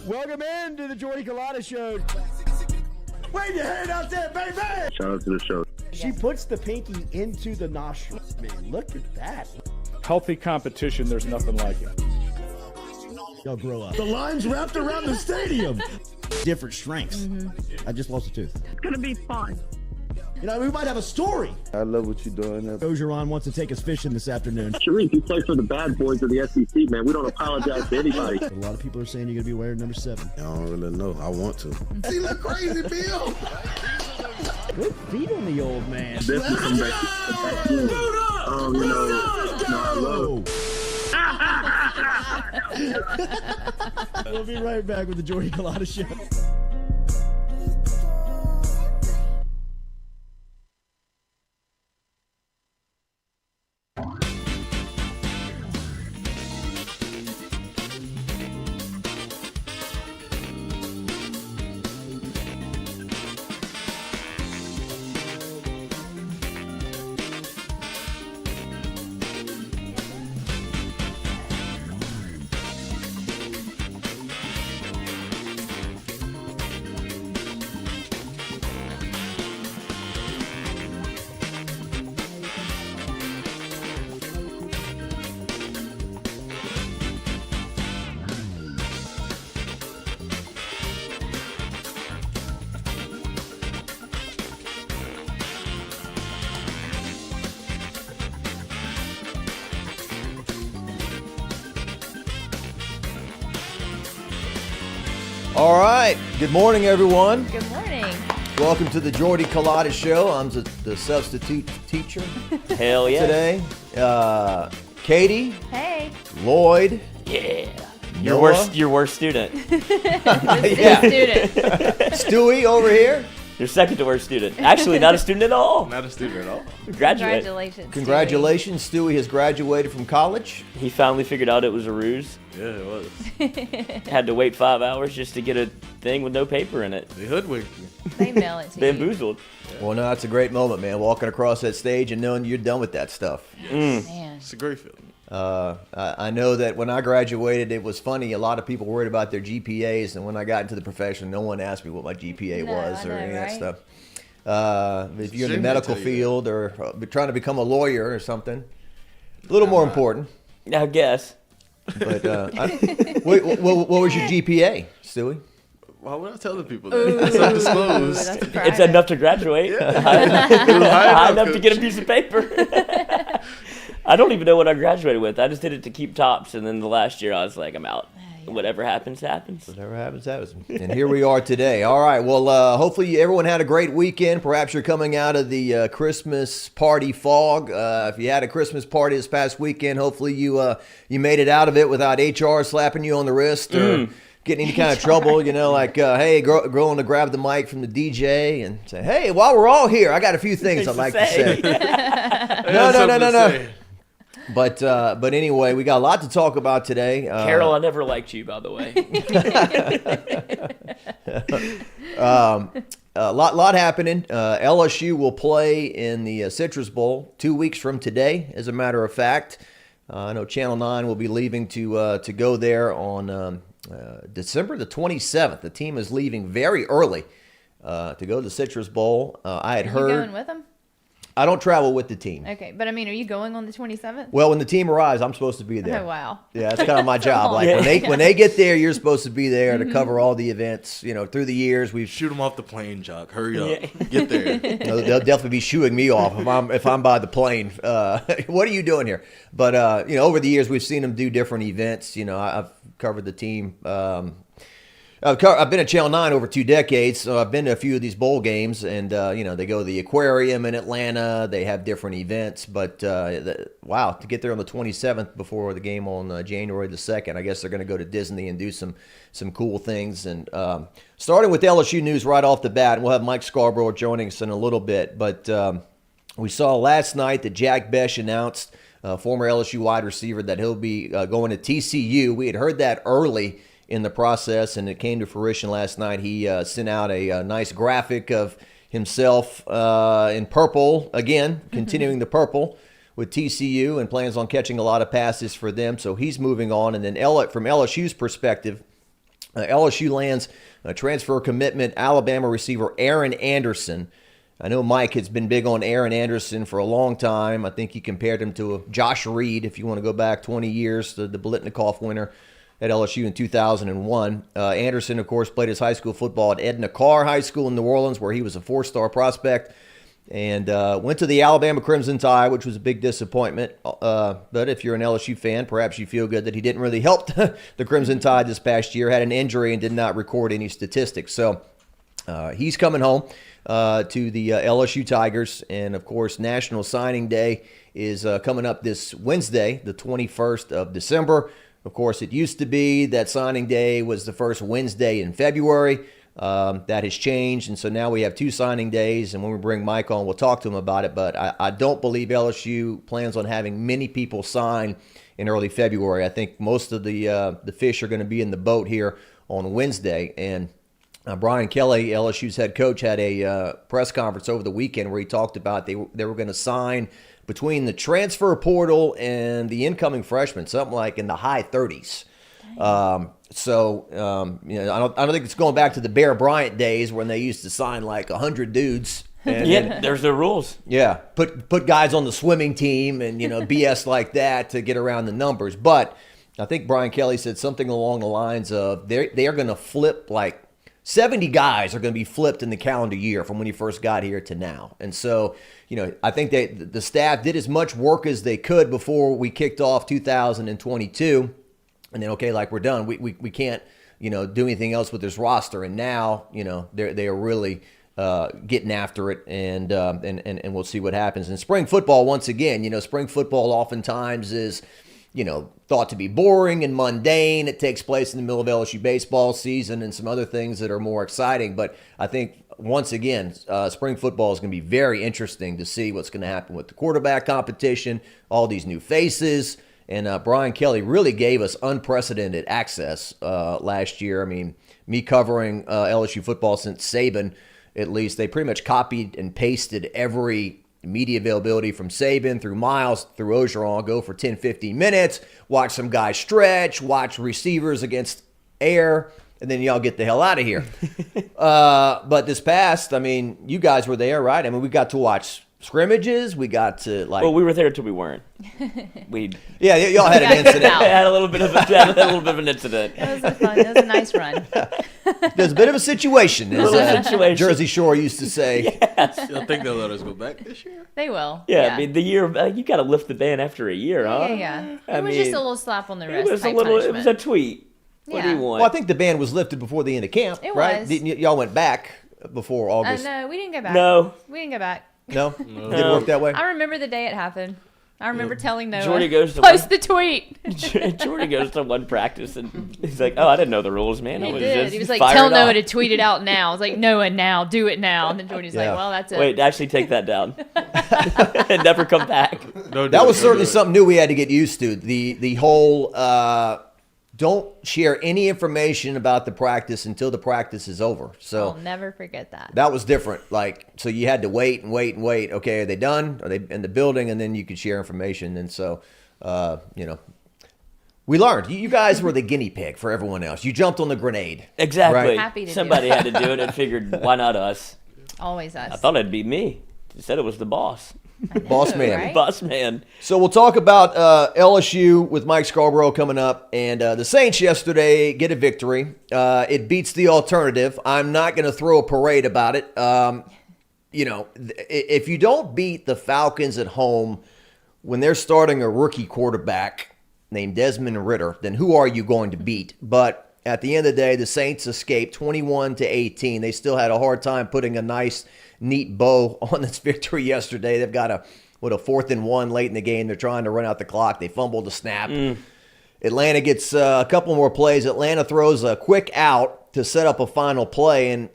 Welcome into the Jordy Culotta Show. Wave your hand out there, baby! Shout out to the show. She puts the pinky into the nostril. Man, look at that. Healthy competition, there's nothing like it. Y'all grow up. The line's wrapped around the stadium. Different strengths. I just lost a tooth. It's going to be fun. You know, we might have a story. I love what you're doing. Ogeron wants to take us fishing this afternoon. Sharif, you play for the bad boys of the SEC, man. We don't apologize to anybody. A lot of people are saying you're going to be wearing number 7. I don't really know. I want to. He look crazy, Bill. Good feet on the old man. This is come back. We'll be right back with the Jordy Culotta Show. All right. Good morning, everyone. Good morning. Welcome to the Jordy Culotta Show. I'm the substitute teacher. Hell yeah. Today. Katie. Hey. Lloyd. Yeah. Noah. Your worst student. Yeah. Student. Stewie over here. Your second to worst student. Actually, not a student at all. Not a student at all. Graduate. Congratulations. Congratulations. Stewie has graduated from college. He finally figured out it was a ruse. Yeah, it was. Had to wait 5 hours just to get a thing with no paper in it. They hoodwinked me. They mail it to you. Bamboozled. Well, no, it's a great moment, man. Walking across that stage and knowing you're done with that stuff. Man. It's a great feeling. I know that when I graduated, it was funny. A lot of people worried about their GPAs, and when I got into the profession, no one asked me what my GPA was or any of that stuff. If you're in the medical field or trying to become a lawyer or something, a little more important. I guess. But what was your GPA, Stewie? Why would I tell the people that? It's undisclosed. That's It's private. enough to graduate. Yeah. High enough to get a piece of paper. I don't even know what I graduated with. I just did it to keep tops, and then the last year I was like, I'm out. Yeah. Whatever happens, happens. Whatever happens, happens. And here we are today. All right. Well, hopefully everyone had a great weekend. Perhaps you're coming out of the Christmas party fog. If you had a Christmas party this past weekend, hopefully you made it out of it without HR slapping you on the wrist or getting any kind of trouble. You know, like, hey, going to grab the mic from the DJ and say, hey, while we're all here, I got a few things I'd like to say. No. But anyway, we got a lot to talk about today. Carol, I never liked you, by the way. A lot happening. LSU will play in the Citrus Bowl 2 weeks from today, as a matter of fact. I know Channel 9 will be leaving to go there on December the 27th. The team is leaving very early to go to the Citrus Bowl. I had heard. Are you going with them? I don't travel with the team. Okay, but I mean, are you going on the 27th? Well, when the team arrives, I'm supposed to be there. Oh, wow. Yeah, that's kind of my job. Like when they get there, you're supposed to be there to cover all the events. You know, through the years we've Shoot them off the plane, Jacques. Hurry up. Get there. You know, they'll definitely be shooing me off if I'm by the plane. What are you doing here? But you know, over the years we've seen them do different events. You know, I've covered the team. I've been at Channel 9 over 2 decades, so I've been to a few of these bowl games, and you know, they go to the aquarium in Atlanta. They have different events, but wow, to get there on the 27th before the game on January the 2nd, I guess they're going to go to Disney and do some cool things. And starting with LSU news right off the bat, and we'll have Mike Scarborough joining us in a little bit, but we saw last night that Jack Besh announced, former LSU wide receiver, that he'll be going to TCU. We had heard that early in the process, and it came to fruition last night. He sent out a nice graphic of himself in purple, again, continuing the purple with TCU, and plans on catching a lot of passes for them. So he's moving on. And then from LSU's perspective, LSU lands a transfer commitment, Alabama receiver Aaron Anderson. I know Mike has been big on Aaron Anderson for a long time. I think he compared him to Josh Reed, if you want to go back 20 years, the Biletnikoff winner at LSU in 2001. Anderson, of course, played his high school football at Edna Karr High School in New Orleans, where he was a 4-star prospect, and went to the Alabama Crimson Tide, which was a big disappointment. But if you're an LSU fan, perhaps you feel good that he didn't really help the Crimson Tide this past year, had an injury and did not record any statistics. So he's coming home to the LSU Tigers. And, of course, National Signing Day is coming up this Wednesday, the 21st of December. Of course, it used to be that signing day was the first Wednesday in February. That has changed, and so now we have 2 signing days, and when we bring Mike on, we'll talk to him about it. But I don't believe LSU plans on having many people sign in early February. I think most of the fish are going to be in the boat here on Wednesday. And Brian Kelly, LSU's head coach, had a press conference over the weekend where he talked about they were going to sign between the transfer portal and the incoming freshmen, something like in the high 30s. I don't think it's going back to the Bear Bryant days when they used to sign like 100 dudes. And there's the rules. Yeah, put guys on the swimming team and BS like that to get around the numbers. But I think Brian Kelly said something along the lines of they are going to flip like 70 guys are going to be flipped in the calendar year from when you first got here to now. And so, I think the staff did as much work as they could before we kicked off 2022. And then, okay, like we're done. We can't, do anything else with this roster. And now, they are really getting after it, and we'll see what happens. And spring football, once again, spring football oftentimes is, thought to be boring and mundane. It takes place in the middle of LSU baseball season and some other things that are more exciting. But I think, once again, spring football is going to be very interesting to see what's going to happen with the quarterback competition, all these new faces. And Brian Kelly really gave us unprecedented access last year. I mean, me covering LSU football since Saban, at least, they pretty much copied and pasted every media availability from Saban through Miles through Ogeron, go for 10, 15 minutes, watch some guys stretch, watch receivers against air, and then y'all get the hell out of here. But this past, you guys were there, right? We got to watch scrimmages. We got to Well, we were there until we weren't. Y'all had an incident. had a little bit of an incident. That was fun. That was a nice run. There's a bit of a situation, as Jersey Shore used to say. Yes. I think they'll let us go back this year. They will. Yeah. The year you got to lift the ban after a year, huh? Yeah. It was just a little slap on the wrist. It was a tweet. What do you want? Well, I think the ban was lifted before the end of camp, right? Was. Y'all went back before August. No, we didn't go back. No. We didn't go back. No? Didn't work that way? I remember the day it happened. I remember telling Noah, Jordy goes to post the tweet. Jordy goes to one practice and he's like, "Oh, I didn't know the rules, man." He I was did. Just He was like, fired "Tell Noah off." to tweet it out now." I was like, "Noah, now, do it now." And then Jordy's like, "Well, that's it." Wait, actually take that down and never come back. That was certainly something new we had to get used to. The whole don't share any information about the practice until the practice is over. So I'll never forget that. that was different. So you had to wait and wait and wait. Okay, are they done? Are they in the building? And then you could share information. And so, we learned. You guys were the guinea pig for everyone else. You jumped on the grenade. Exactly. Right? Happy to do Somebody it. had to do it and figured, why not us? Always us. I thought it'd be me. Instead, it was the boss. Boss man. right? Boss man. So we'll talk about LSU with Mike Scarborough coming up. And the Saints yesterday get a victory. It beats the alternative. I'm not going to throw a parade about it. If you don't beat the Falcons at home when they're starting a rookie quarterback named Desmond Ridder, then who are you going to beat? But at the end of the day, the Saints escaped 21-18. They still had a hard time putting a nice, neat bow on this victory yesterday. They've got a 4th and 1 late in the game. They're trying to run out the clock. They fumbled the snap. Atlanta gets a couple more plays. Atlanta throws a quick out to set up a final play, and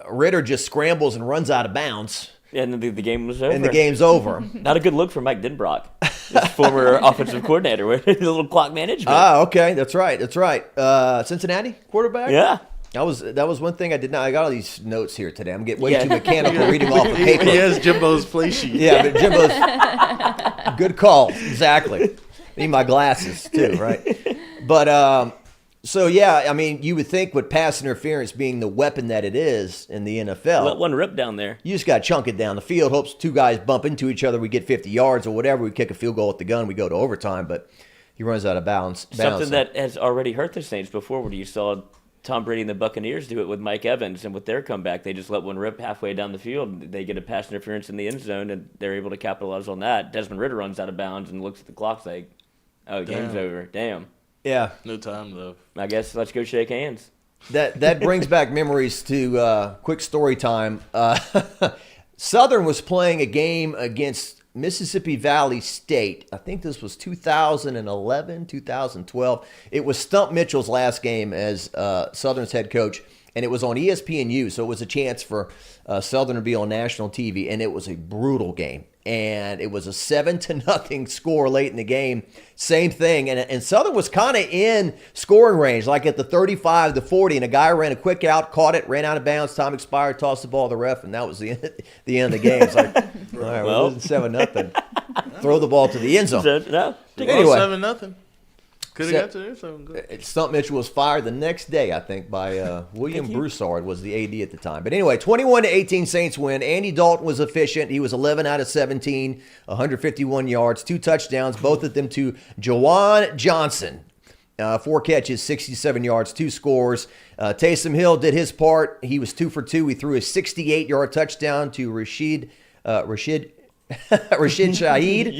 Ridder just scrambles and runs out of bounds. And the game was over. And the game's over. Not a good look for Mike Denbrock, his former offensive coordinator, with a little clock management. Okay. That's right. Cincinnati quarterback? Yeah. That was one thing I did not. I got all these notes here today. I'm getting way too mechanical reading off of paper. He has Jimbo's play sheet. Yeah, but Jimbo's good call. Exactly. Need my glasses too, right? But So, yeah, I mean, you would think with pass interference being the weapon that it is in the NFL. Let one rip down there. You just got to chunk it down the field. Hopes two guys bump into each other. We get 50 yards or whatever. We kick a field goal at the gun. We go to overtime, but he runs out of bounds. Something that has already hurt the Saints before when you saw Tom Brady and the Buccaneers do it with Mike Evans, and with their comeback, they just let one rip halfway down the field. They get a pass interference in the end zone, and they're able to capitalize on that. Desmond Ridder runs out of bounds and looks at the clock like, oh, game's over. Damn. Yeah. No time left. I guess let's go shake hands. That brings back memories to quick story time. Southern was playing a game against Mississippi Valley State. I think this was 2011, 2012. It was Stump Mitchell's last game as Southern's head coach, and it was on ESPNU, so it was a chance for Southern to be on national TV, and it was a brutal game. And it was a 7-0 score late in the game. Same thing. And Southern was kind of in scoring range, like at the 35 to 40. And a guy ran a quick out, caught it, ran out of bounds, time expired, tossed the ball to the ref, and that was the end of the game. It's like, all right, we're losing 7-0. Throw the ball to the end zone. Anyway. 7-0 Could have got to there. So Stump Mitchell was fired the next day, I think, by William Broussard was the AD at the time. But anyway, 21-18 Saints win. Andy Dalton was efficient. He was 11 out of 17, 151 yards, 2 touchdowns, both of them to Jawan Johnson. 4 catches, 67 yards, 2 scores. Taysom Hill did his part. He was 2 for 2. He threw a 68-yard touchdown to Rashid Shaheed.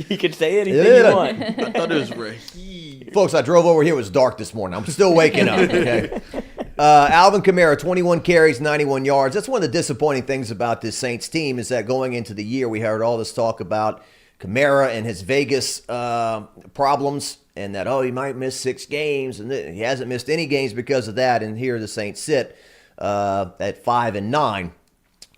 You can say anything you want. I thought it was Raheed. Folks, I drove over here. It was dark this morning. I'm still waking up. Okay. Alvin Kamara, 21 carries, 91 yards. That's one of the disappointing things about this Saints team is that going into the year, we heard all this talk about Kamara and his Vegas problems and that, he might miss 6 games. And he hasn't missed any games because of that. And here the Saints sit at 5-9.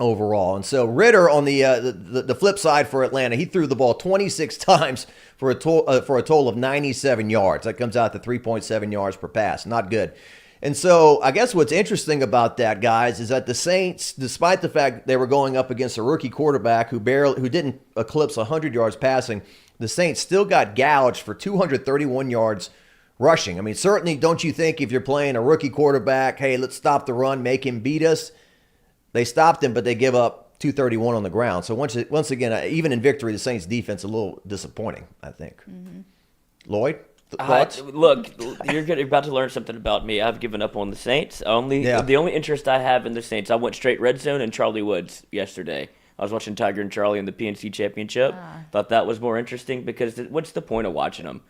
Overall. And so Ridder on the flip side for Atlanta, he threw the ball 26 times for a total of 97 yards. That comes out to 3.7 yards per pass. Not good. And so I guess what's interesting about that, guys, is that the Saints, despite the fact they were going up against a rookie quarterback who didn't eclipse 100 yards passing, the Saints still got gouged for 231 yards rushing. I mean, certainly don't you think if you're playing a rookie quarterback, hey, let's stop the run, make him beat us. They stopped him, but they give up 231 on the ground. So once again, even in victory, the Saints' defense a little disappointing, I think. Mm-hmm. Lloyd, thoughts? Look, you're about to learn something about me. I've given up on the Saints. The only interest I have in the Saints, I went straight red zone and Charlie Woods yesterday. I was watching Tiger and Charlie in the PNC Championship. Thought that was more interesting because what's the point of watching them?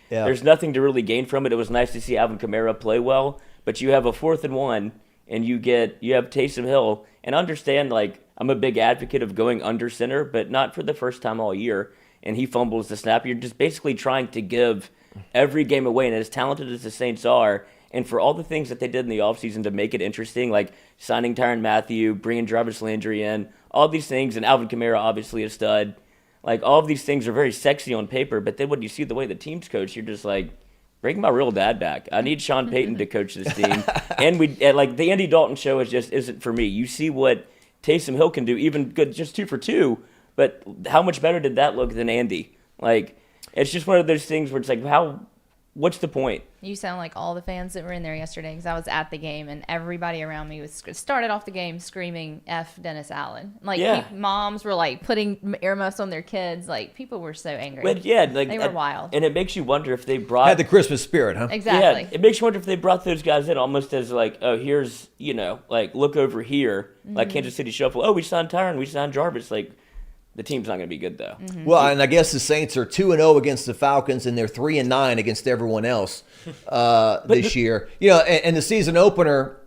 There's nothing to really gain from it. It was nice to see Alvin Kamara play well, but you have a 4th and 1. And you have Taysom Hill, and understand, I'm a big advocate of going under center, but not for the first time all year. And he fumbles the snap. You're just basically trying to give every game away. And as talented as the Saints are, and for all the things that they did in the offseason to make it interesting, like signing Tyrann Mathieu, bringing Jarvis Landry in, all these things, and Alvin Kamara obviously a stud. All of these things are very sexy on paper, but then when you see the way the team's coached, you're just like, bring my real dad back. I need Sean Payton to coach this team. And the Andy Dalton show isn't for me. You see what Taysom Hill can do, even good, just 2 for 2. But how much better did that look than Andy? It's just one of those things where it's what's the point? You sound like all the fans that were in there yesterday because I was at the game and everybody around me started off the game screaming F Dennis Allen. Moms were putting earmuffs on their kids. People were so angry. But they were wild. And it makes you wonder if they brought had the Christmas spirit, huh? Exactly. Yeah, it makes you wonder if they brought those guys in almost as here's look over here, like Kansas City Shuffle. Oh, we signed Tyrann, we signed Jarvis. The team's not going to be good, though. Mm-hmm. Well, and I guess the Saints are 2-0 against the Falcons, and they're 3-9 against everyone else this year. And the season opener,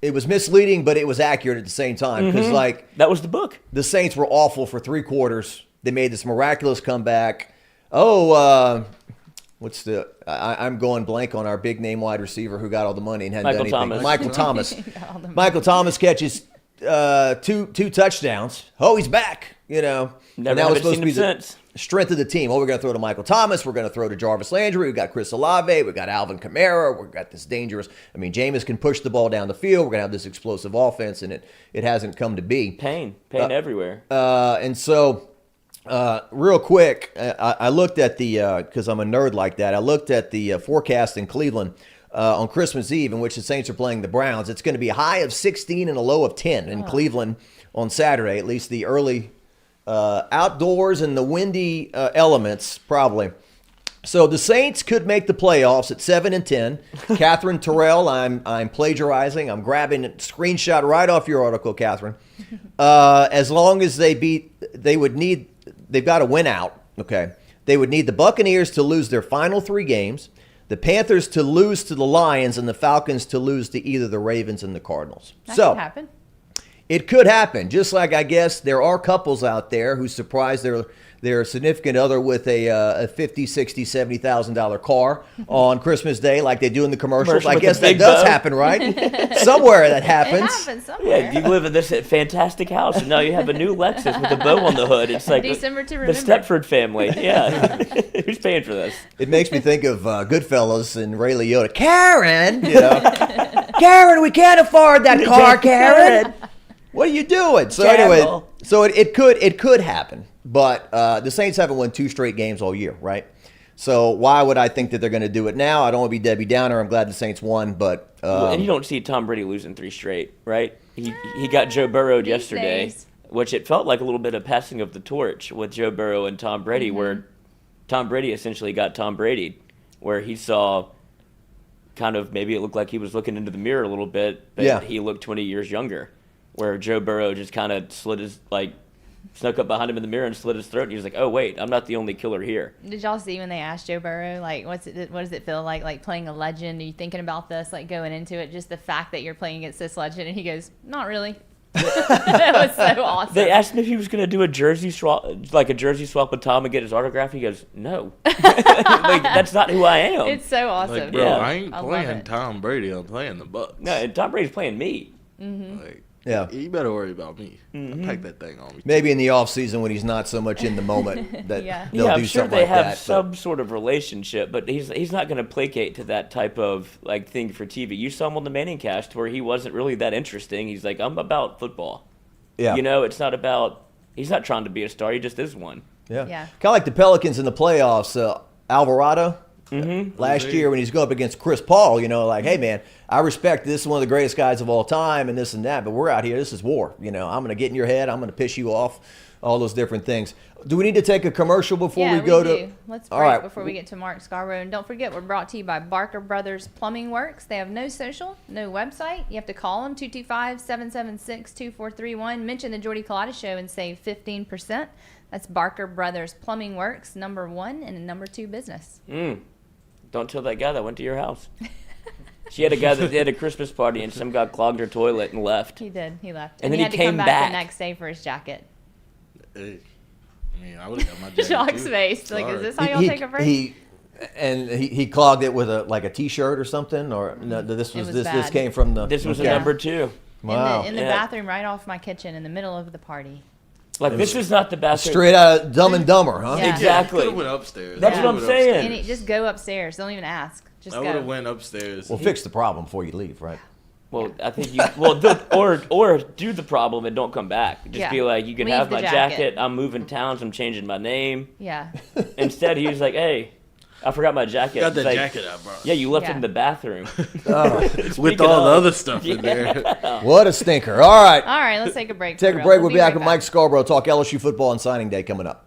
it was misleading, but it was accurate at the same time. Because, that was the book. The Saints were awful for 3 quarters. They made this miraculous comeback. I'm going blank on our big-name wide receiver who got all the money and hadn't done anything. Michael Thomas. Michael Thomas catches 2 touchdowns. Oh, he's back. Never and that was supposed to be the since. Strength of the team. We're going to throw to Michael Thomas. We're going to throw to Jarvis Landry. We've got Chris Olave. We've got Alvin Kamara. We've got this dangerous. Jameis can push the ball down the field. We're going to have this explosive offense, and it hasn't come to be. Pain everywhere. And so, real quick, I looked at the because I'm a nerd like that. I looked at the forecast in Cleveland. on Christmas Eve, in which the Saints are playing the Browns. It's going to be a high of 16 and a low of 10 in Cleveland on Saturday, at least the early outdoors and the windy elements, probably. So the Saints could make the playoffs at 7-10. Catherine Terrell, I'm plagiarizing. I'm grabbing a screenshot right off your article, Catherine. As long as they've got to win out. Okay, they would need the Buccaneers to lose their final 3 games, the Panthers to lose to the Lions, and the Falcons to lose to either the Ravens and the Cardinals. That could happen. It could happen. Just like I guess there are couples out there who surprise their significant other with a $50,000, $60,000, $70,000 car on Christmas Day, like they do in the commercials. I guess that does happen, right? Somewhere that happens. It happens somewhere. Yeah, you live in this fantastic house, and now you have a new Lexus with a bow on the hood. It's like December to the remember. Stepford family. Yeah, who's paying for this? It makes me think of Goodfellas and Ray Liotta. Karen, Karen, we can't afford that car, Karen. What are you doing? So anyway, it could happen. But the Saints haven't won 2 straight games all year, right? So why would I think that they're going to do it now? I don't want to be Debbie Downer. I'm glad the Saints won, but and you don't see Tom Brady losing 3 straight, right? He got Joe Burrow yesterday, which it felt like a little bit of passing of the torch with Joe Burrow and Tom Brady, where Tom Brady essentially got Tom Brady, where he saw kind of maybe it looked like he was looking into the mirror a little bit, but he looked 20 years younger. Where Joe Burrow just kind of snuck up behind him in the mirror and slit his throat. And he was like, "Oh wait, I'm not the only killer here." Did y'all see when they asked Joe Burrow, like, what does it feel like playing a legend? Are you thinking about this, like going into it, just the fact that you're playing against this legend? And he goes, "Not really." That was so awesome. They asked him if he was going to do a jersey swap with Tom and get his autograph. He goes, "No, that's not who I am." It's so awesome. Like, bro, I ain't playing Tom Brady. I'm playing the Bucs. No, and Tom Brady's playing me. Like, yeah, you better worry about me. I pack that thing on me. Maybe in the off season when he's not so much in the moment that they'll I'm do sure something they like have that. some sort of relationship, but he's not going to placate to that type of thing for TV. You saw him on the Manning cast where he wasn't really that interesting. He's like, I'm about football. Yeah, it's not about. He's not trying to be a star. He just is one. Yeah. Kind of like the Pelicans in the playoffs. Alvarado. Last year when he's going up against Chris Paul, hey man, I respect this is one of the greatest guys of all time and this and that, but we're out here, this is war. I'm going to get in your head, I'm going to piss you off, all those different things. Do we need to take a commercial before we go to? Let's break before we get to Mark Scarborough. And don't forget, we're brought to you by Barker Brothers Plumbing Works. They have no social, no website. You have to call them, 225-776-2431. Mention the Jordy Culotta Show and save 15%. That's Barker Brothers Plumbing Works, #1 and #2 business. Don't tell that guy that went to your house. She had a guy that did a Christmas party and some guy clogged her toilet and left. He did. He left. And then he had he to came come back the next day for his jacket. I would have got my jacket. Jacques' too. face. Like, is this how y'all take a break? He clogged it with a t-shirt or something, or no, this came from the. This was a #2. Wow. In the bathroom right off my kitchen in the middle of the party. Like, this is not the bathroom. Straight out of Dumb and Dumber, huh? Yeah. Exactly. Could have went upstairs. That's what I'm saying. And just go upstairs. Don't even ask. Just I go. would have went upstairs. Well, fix the problem before you leave, right? Well, I think you or do the problem and don't come back. Just be like, you can Leave have the my jacket. I'm moving towns. I'm changing my name. Yeah. Instead, he was like, hey, I forgot my jacket. Got the Like, jacket out, bro. Yeah, you left it in the bathroom. With all the other stuff in there. What a stinker. All right. All right, let's take a break. Take a break. We'll be back with Mike Scarborough. Talk LSU football on signing day coming up.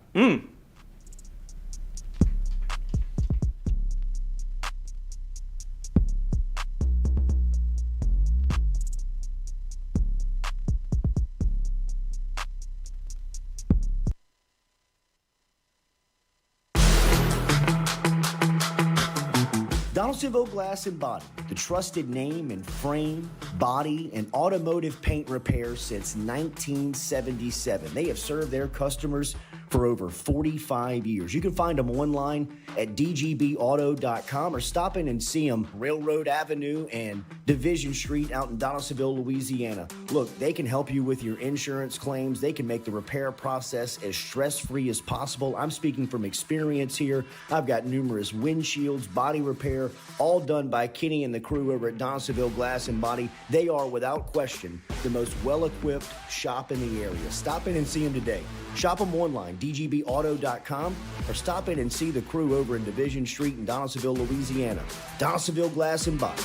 Donaldsonville Glass and Body, the trusted name in frame, body, and automotive paint repair since 1977. They have served their customers for over 45 years. You can find them online at dgbauto.com or stop in and see them Railroad Avenue and Division Street out in Donaldsonville, Louisiana. Look, they can help you with your insurance claims. They can make the repair process as stress-free as possible. I'm speaking from experience here. I've got numerous windshields, body repair, all done by Kenny and the crew over at Donaldsonville Glass and Body. They are, without question, the most well-equipped shop in the area. Stop in and see them today. Shop them online, dgbauto.com or stop in and see the crew over in Division Street in Donaldsonville, Louisiana. Donaldsonville Glass and Body.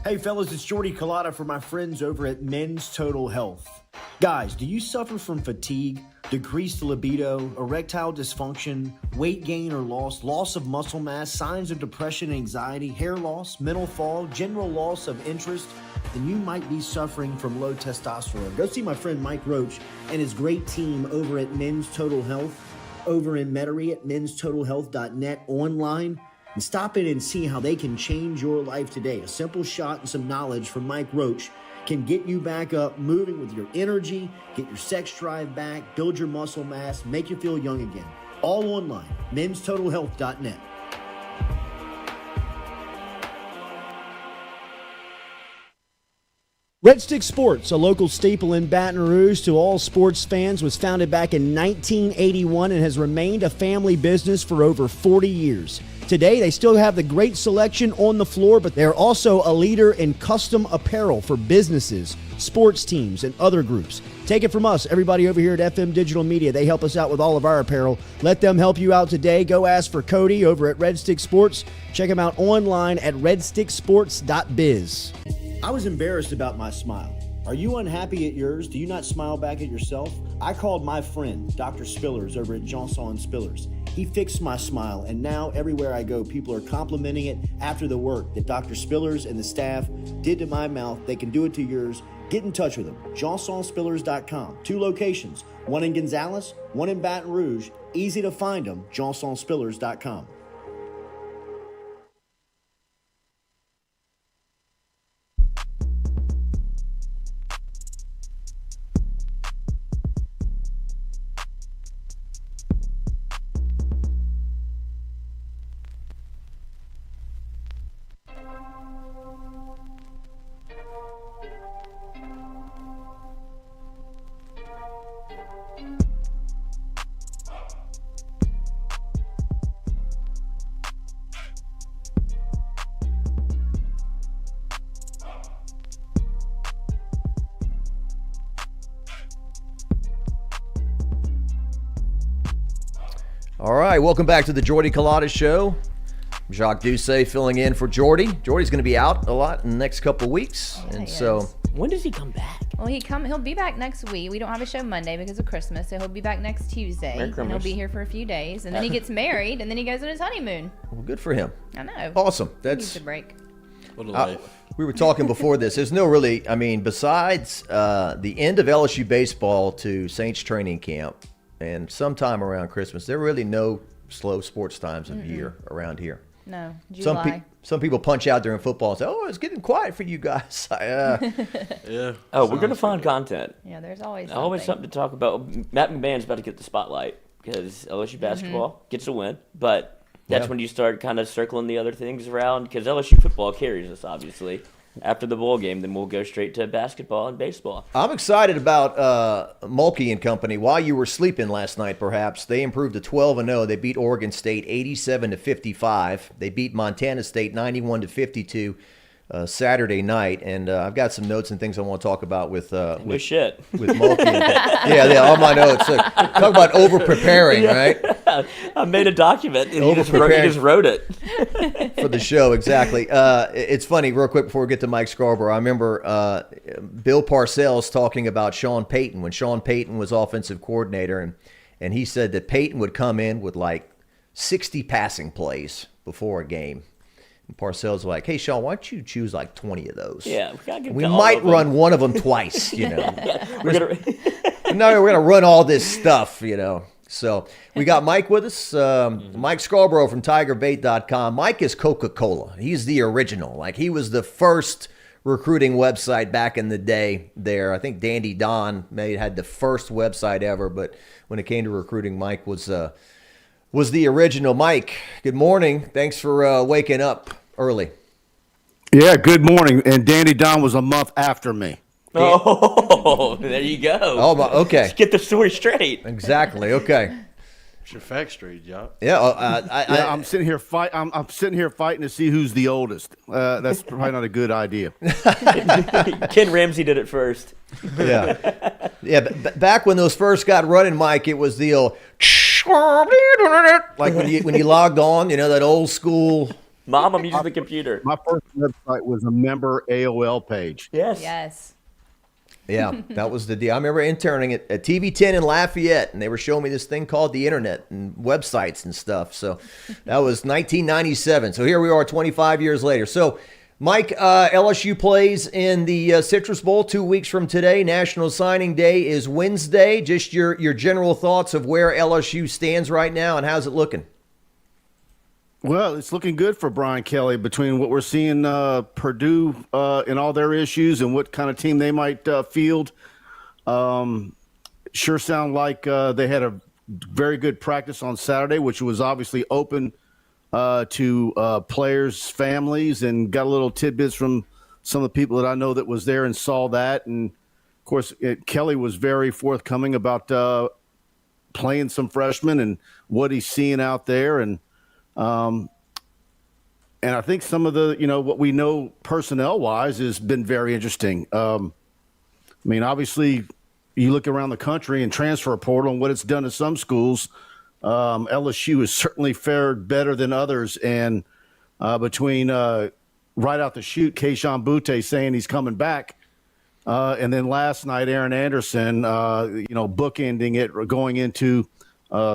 Hey fellas, it's Jordy Culotta for my friends over at Men's Total Health. Guys, do you suffer from fatigue, decreased libido, erectile dysfunction, weight gain or loss of muscle mass, signs of depression, anxiety, hair loss, mental fog, general loss of interest? Then you might be suffering from low testosterone. Go see my friend Mike Roach and his great team over at Men's Total Health over in Metairie at menstotalhealth.net online. And stop in and see how they can change your life today. A simple shot and some knowledge from Mike Roach can get you back up, moving with your energy, get your sex drive back, build your muscle mass, make you feel young again. All online, menstotalhealth.net. Red Stick Sports, a local staple in Baton Rouge to all sports fans, was founded back in 1981 and has remained a family business for over 40 years. Today, they still have the great selection on the floor, but they're also a leader in custom apparel for businesses, sports teams, and other groups. Take it from us, everybody over here at FM Digital Media. They help us out with all of our apparel. Let them help you out today. Go ask for Cody over at Red Stick Sports. Check him out online at redsticksports.biz. I was embarrassed about my smile. Are you unhappy at yours? Do you not smile back at yourself? I called my friend, Dr. Spillers, over at Johnson Spillers. He fixed my smile, and now everywhere I go, people are complimenting it after the work that Dr. Spillers and the staff did to my mouth. They can do it to yours. Get in touch with them. JohnsonSpillers.com. 2 locations, one in Gonzales, one in Baton Rouge. Easy to find them, JohnsonSpillers.com. All right, welcome back to the Jordy Culotta Show. Jacques Doucet filling in for Jordy. Jordy's going to be out a lot in the next couple of weeks, so when does he come back? Well, he'll be back next week. We don't have a show Monday because of Christmas, so he'll be back next Tuesday. And he'll be here for a few days, and then he gets married, and then he goes on his honeymoon. Well, good for him. I know. Awesome. He needs a break. What a life. We were talking before this. There's no really, I mean, besides the end of LSU baseball to Saints training camp and sometime around Christmas, there are really no slow sports times of year around here. No, July. Some people punch out during football and say, "Oh, it's getting quiet for you guys." Yeah. Oh, we're gonna find content. Yeah, there's always something to talk about. Matt McMahon's about to get the spotlight because LSU basketball gets a win, but that's when you start kind of circling the other things around because LSU football carries us, obviously. After the bowl game, then we'll go straight to basketball and baseball. I'm excited about Mulkey and company. While you were sleeping last night, perhaps, they improved to 12-0. They beat Oregon State 87-55. They beat Montana State 91-52 Saturday night. And I've got some notes and things I want to talk about with shit. With Mulkey. Yeah, all my notes. Talk about over-preparing, right? I made a document, and you just wrote it. For the show, exactly. It's funny, real quick, before we get to Mike Scarborough, I remember Bill Parcells talking about Sean Payton when Sean Payton was offensive coordinator, and he said that Payton would come in with like 60 passing plays before a game. And Parcells was like, "Hey, Sean, why don't you choose like 20 of those? Yeah, we might run one of them twice, you know. We're gonna run all this stuff, you know." So we got Mike with us, Mike Scarborough from TigerBait.com. Mike is Coca-Cola. He's the original. Like, he was the first recruiting website back in the day there. I think Dandy Don had the first website ever, but when it came to recruiting, Mike was the original. Mike, good morning. Thanks for waking up early. Yeah, good morning. And Dandy Don was a month after me. Oh, there you go. Oh, okay. Let's get the story straight. Exactly. Okay. It's your fact street, yeah. Yeah, I'm sitting here I'm sitting here fighting to see who's the oldest. That's probably not a good idea. Ken Ramsey did it first. Yeah. Back when those first got running, Mike, it was the old like when you logged on, that old school. Mom, I'm using the computer. My first website was a member AOL page. Yes. Yeah, that was the deal. I remember interning at TV10 in Lafayette, and they were showing me this thing called the internet and websites and stuff. So that was 1997. So here we are 25 years later. So, Mike, LSU plays in the Citrus Bowl 2 weeks from today. National Signing Day is Wednesday. Just your general thoughts of where LSU stands right now and how's it looking? Well, it's looking good for Brian Kelly between what we're seeing Purdue and all their issues and what kind of team they might field. Sure sound like they had a very good practice on Saturday, which was obviously open to players' families, and got a little tidbits from some of the people that I know that was there and saw that. And, of course, Kelly was very forthcoming about playing some freshmen and what he's seeing out there. And I think some of the, what we know personnel-wise has been very interesting. Obviously, you look around the country and transfer portal and what it's done to some schools. LSU has certainly fared better than others. And between right out the chute, Kayshon Boutte saying he's coming back, and then last night, Aaron Anderson, bookending it, going into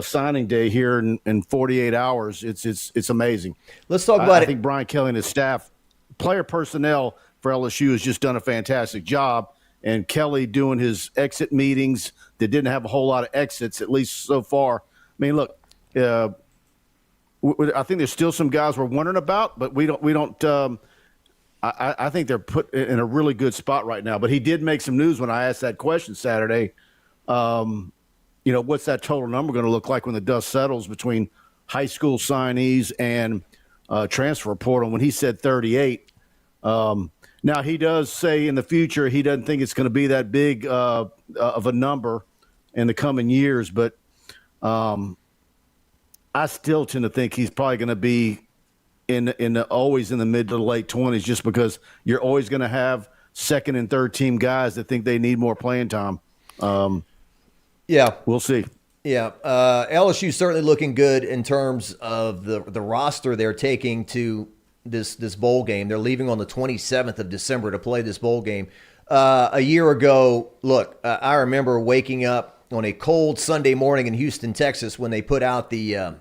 signing day here in 48 hours. It's amazing. Let's talk about it. I think Brian Kelly and his staff, player personnel for LSU, has just done a fantastic job. And Kelly doing his exit meetings that didn't have a whole lot of exits, at least so far. Look, I think there's still some guys we're wondering about, but we don't. I think they're put in a really good spot right now. But he did make some news when I asked that question Saturday. What's that total number going to look like when the dust settles between high school signees and transfer portal? When he said 38, now he does say in the future he doesn't think it's going to be that big of a number in the coming years, but I still tend to think he's probably going to be always in the mid to late 20s, just because you're always going to have second and third team guys that think they need more playing time. Yeah, we'll see. Yeah, LSU certainly looking good in terms of the roster they're taking to this bowl game. They're leaving on the 27th of December to play this bowl game. A year ago, look, I remember waking up on a cold Sunday morning in Houston, Texas, when they put out the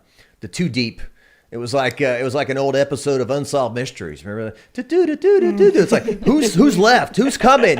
Too Deep. It was like an old episode of Unsolved Mysteries. Remember that? It's like who's left? Who's coming?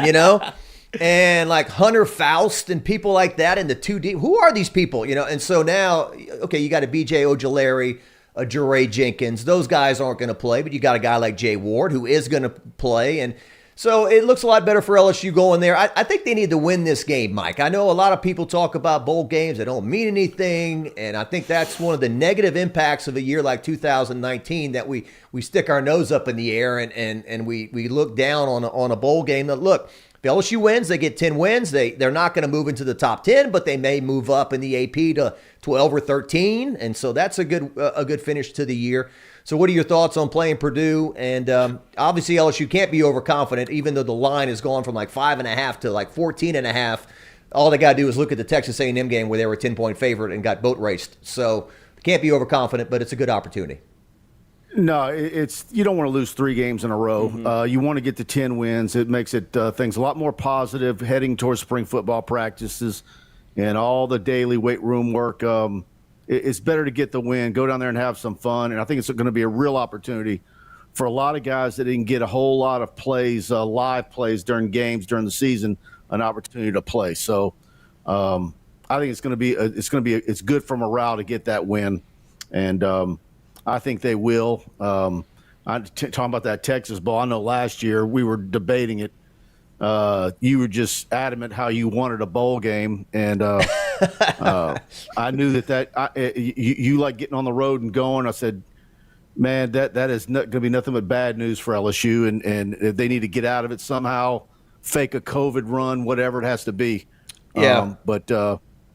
And like Hunter Faust and people like that in the 2 deep. Who are these people? And so now, okay, you got a B.J. Ojulari, a Jeray Jenkins. Those guys aren't going to play, but you got a guy like Jay Ward who is going to play. And so it looks a lot better for LSU going there. I think they need to win this game, Mike. I know a lot of people talk about bowl games that don't mean anything, and I think that's one of the negative impacts of a year like 2019, that we stick our nose up in the air and we look down on a bowl game. That, look, if LSU wins, they get 10 wins. They're not going to move into the top 10, but they may move up in the AP to 12 or 13, and so that's a good finish to the year. So what are your thoughts on playing Purdue? And obviously LSU can't be overconfident, even though the line has gone from like 5.5 to like 14.5. All they got to do is look at the Texas A&M game where they were a 10-point favorite and got boat raced. So can't be overconfident, but it's a good opportunity. No, you don't want to lose 3 games in a row. Mm-hmm. You want to get to 10 wins. It makes things a lot more positive heading towards spring football practices and all the daily weight room work. It's better to get the win, go down there and have some fun. And I think it's going to be a real opportunity for a lot of guys that didn't get a whole lot of plays, live plays during games during the season, an opportunity to play. So I think it's good for morale to get that win. And I think they will. Talking about that Texas Bowl, I know last year we were debating it. You were just adamant how you wanted a bowl game, and I knew that you like getting on the road and going. I said, man, that is not going to be nothing but bad news for LSU, and they need to get out of it somehow, fake a COVID run, whatever it has to be. Yeah. But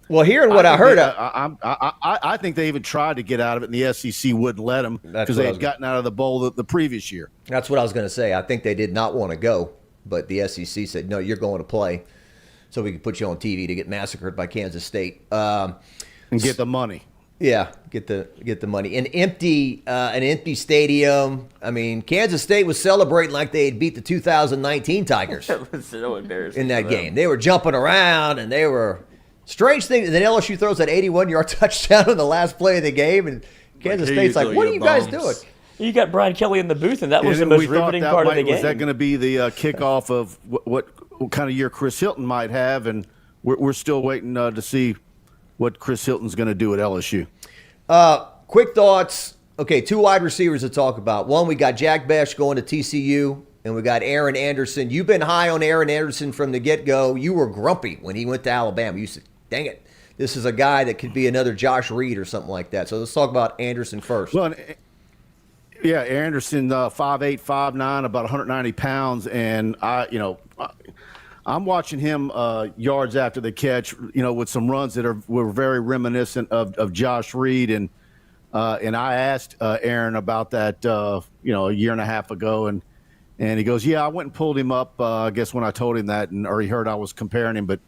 Well, hearing what I heard, I think they even tried to get out of it, and the SEC wouldn't let them because they had gotten out of the bowl the previous year. That's what I was going to say. I think they did not want to go, but the SEC said, no, you're going to play so we can put you on TV to get massacred by Kansas State. And get the money. Yeah, get the money. An empty stadium. I mean, Kansas State was celebrating like they had beat the 2019 Tigers. That was so embarrassing in that game. They were jumping around, and they were strange thing. Then LSU throws that 81-yard touchdown on the last play of the game, and Kansas State's like, "What are you guys doing?" You got Brian Kelly in the booth, and that was the most riveting part of the game. Was that going to be the kickoff of what kind of year Chris Hilton might have? And we're still waiting to see what Chris Hilton's going to do at LSU. Quick thoughts. Okay, 2 wide receivers to talk about. One, we got Jack Besh going to TCU, and we got Aaron Anderson. You've been high on Aaron Anderson from the get-go. You were grumpy when he went to Alabama. You said, dang it, this is a guy that could be another Josh Reed or something like that. So let's talk about Anderson first. Well, yeah, Anderson, 5'8", 5'9", about 190 pounds, and I'm watching him yards after the catch, with some runs that were very reminiscent of Josh Reed, and I asked Aaron about that, a year and a half ago, and he goes, yeah, I went and pulled him up, I guess when I told him that, or he heard I was comparing him, but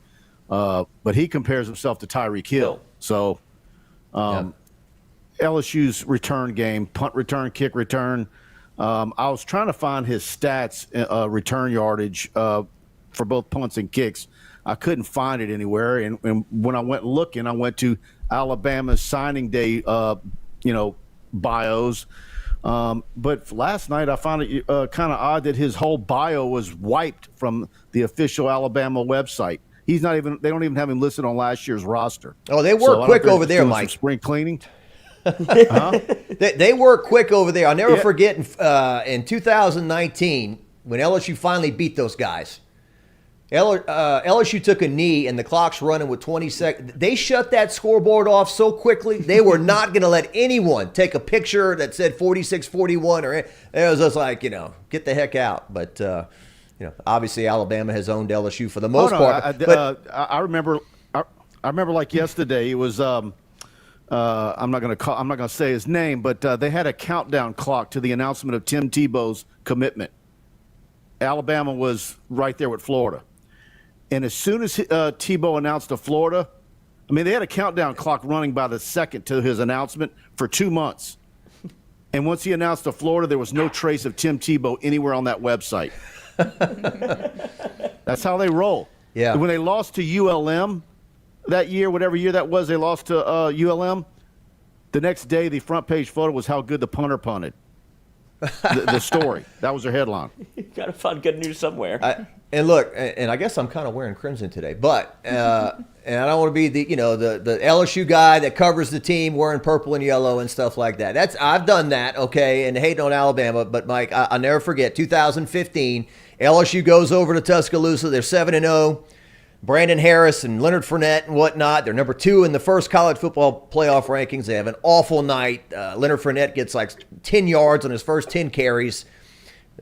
he compares himself to Tyreek Hill. So LSU's return game, punt return, kick return, I was trying to find his stats, return yardage for both punts and kicks. I couldn't find it anywhere. And when I went looking, I went to Alabama's signing day, bios. But last night I found it kind of odd that his whole bio was wiped from the official Alabama website. They don't even have him listed on last year's roster. Oh, they work quick over there, Mike. Spring cleaning. They work quick over there. I'll never forget in 2019 when LSU finally beat those guys. LSU took a knee, and the clock's running with 20 seconds. They shut that scoreboard off so quickly, they were not going to let anyone take a picture that said 46-41. Or it was just like, get the heck out. But, obviously Alabama has owned LSU for the most part. I remember like yesterday, it was I'm not going to say his name, but they had a countdown clock to the announcement of Tim Tebow's commitment. Alabama was right there with Florida. And as soon as Tebow announced to Florida, they had a countdown clock running by the second to his announcement for 2 months. And once he announced to Florida, there was no trace of Tim Tebow anywhere on that website. That's how they roll. Yeah. When they lost to ULM that year, whatever year that was, they lost to ULM. The next day, the front page photo was how good the punter punted. The story. That was their headline. You got to find good news somewhere. And look, and I guess I'm kind of wearing crimson today, but and I don't want to be the LSU guy that covers the team wearing purple and yellow and stuff like that. I've done that, okay, and hating on Alabama. But Mike, I'll never forget 2015. LSU goes over to Tuscaloosa. They're 7-0. Brandon Harris and Leonard Fournette and whatnot. They're number 2 in the first college football playoff rankings. They have an awful night. Leonard Fournette gets like 10 yards on his first 10 carries.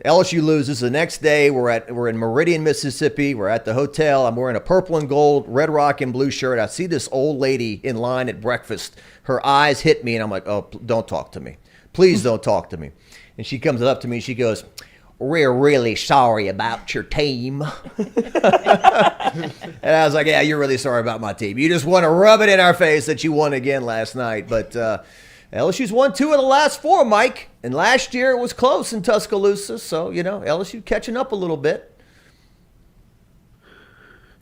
LSU loses. The next day, we're in Meridian, Mississippi. We're at the hotel. I'm wearing a purple and gold, red rock and blue shirt. I see this old lady in line at breakfast. Her eyes hit me, and I'm like, oh, don't talk to me. Please don't talk to me. And she comes up to me, and she goes, we're really sorry about your team. And I was like, yeah, you're really sorry about my team. You just want to rub it in our face that you won again last night. But LSU's won 2 of the last 4, Mike. And last year it was close in Tuscaloosa. So, LSU catching up a little bit.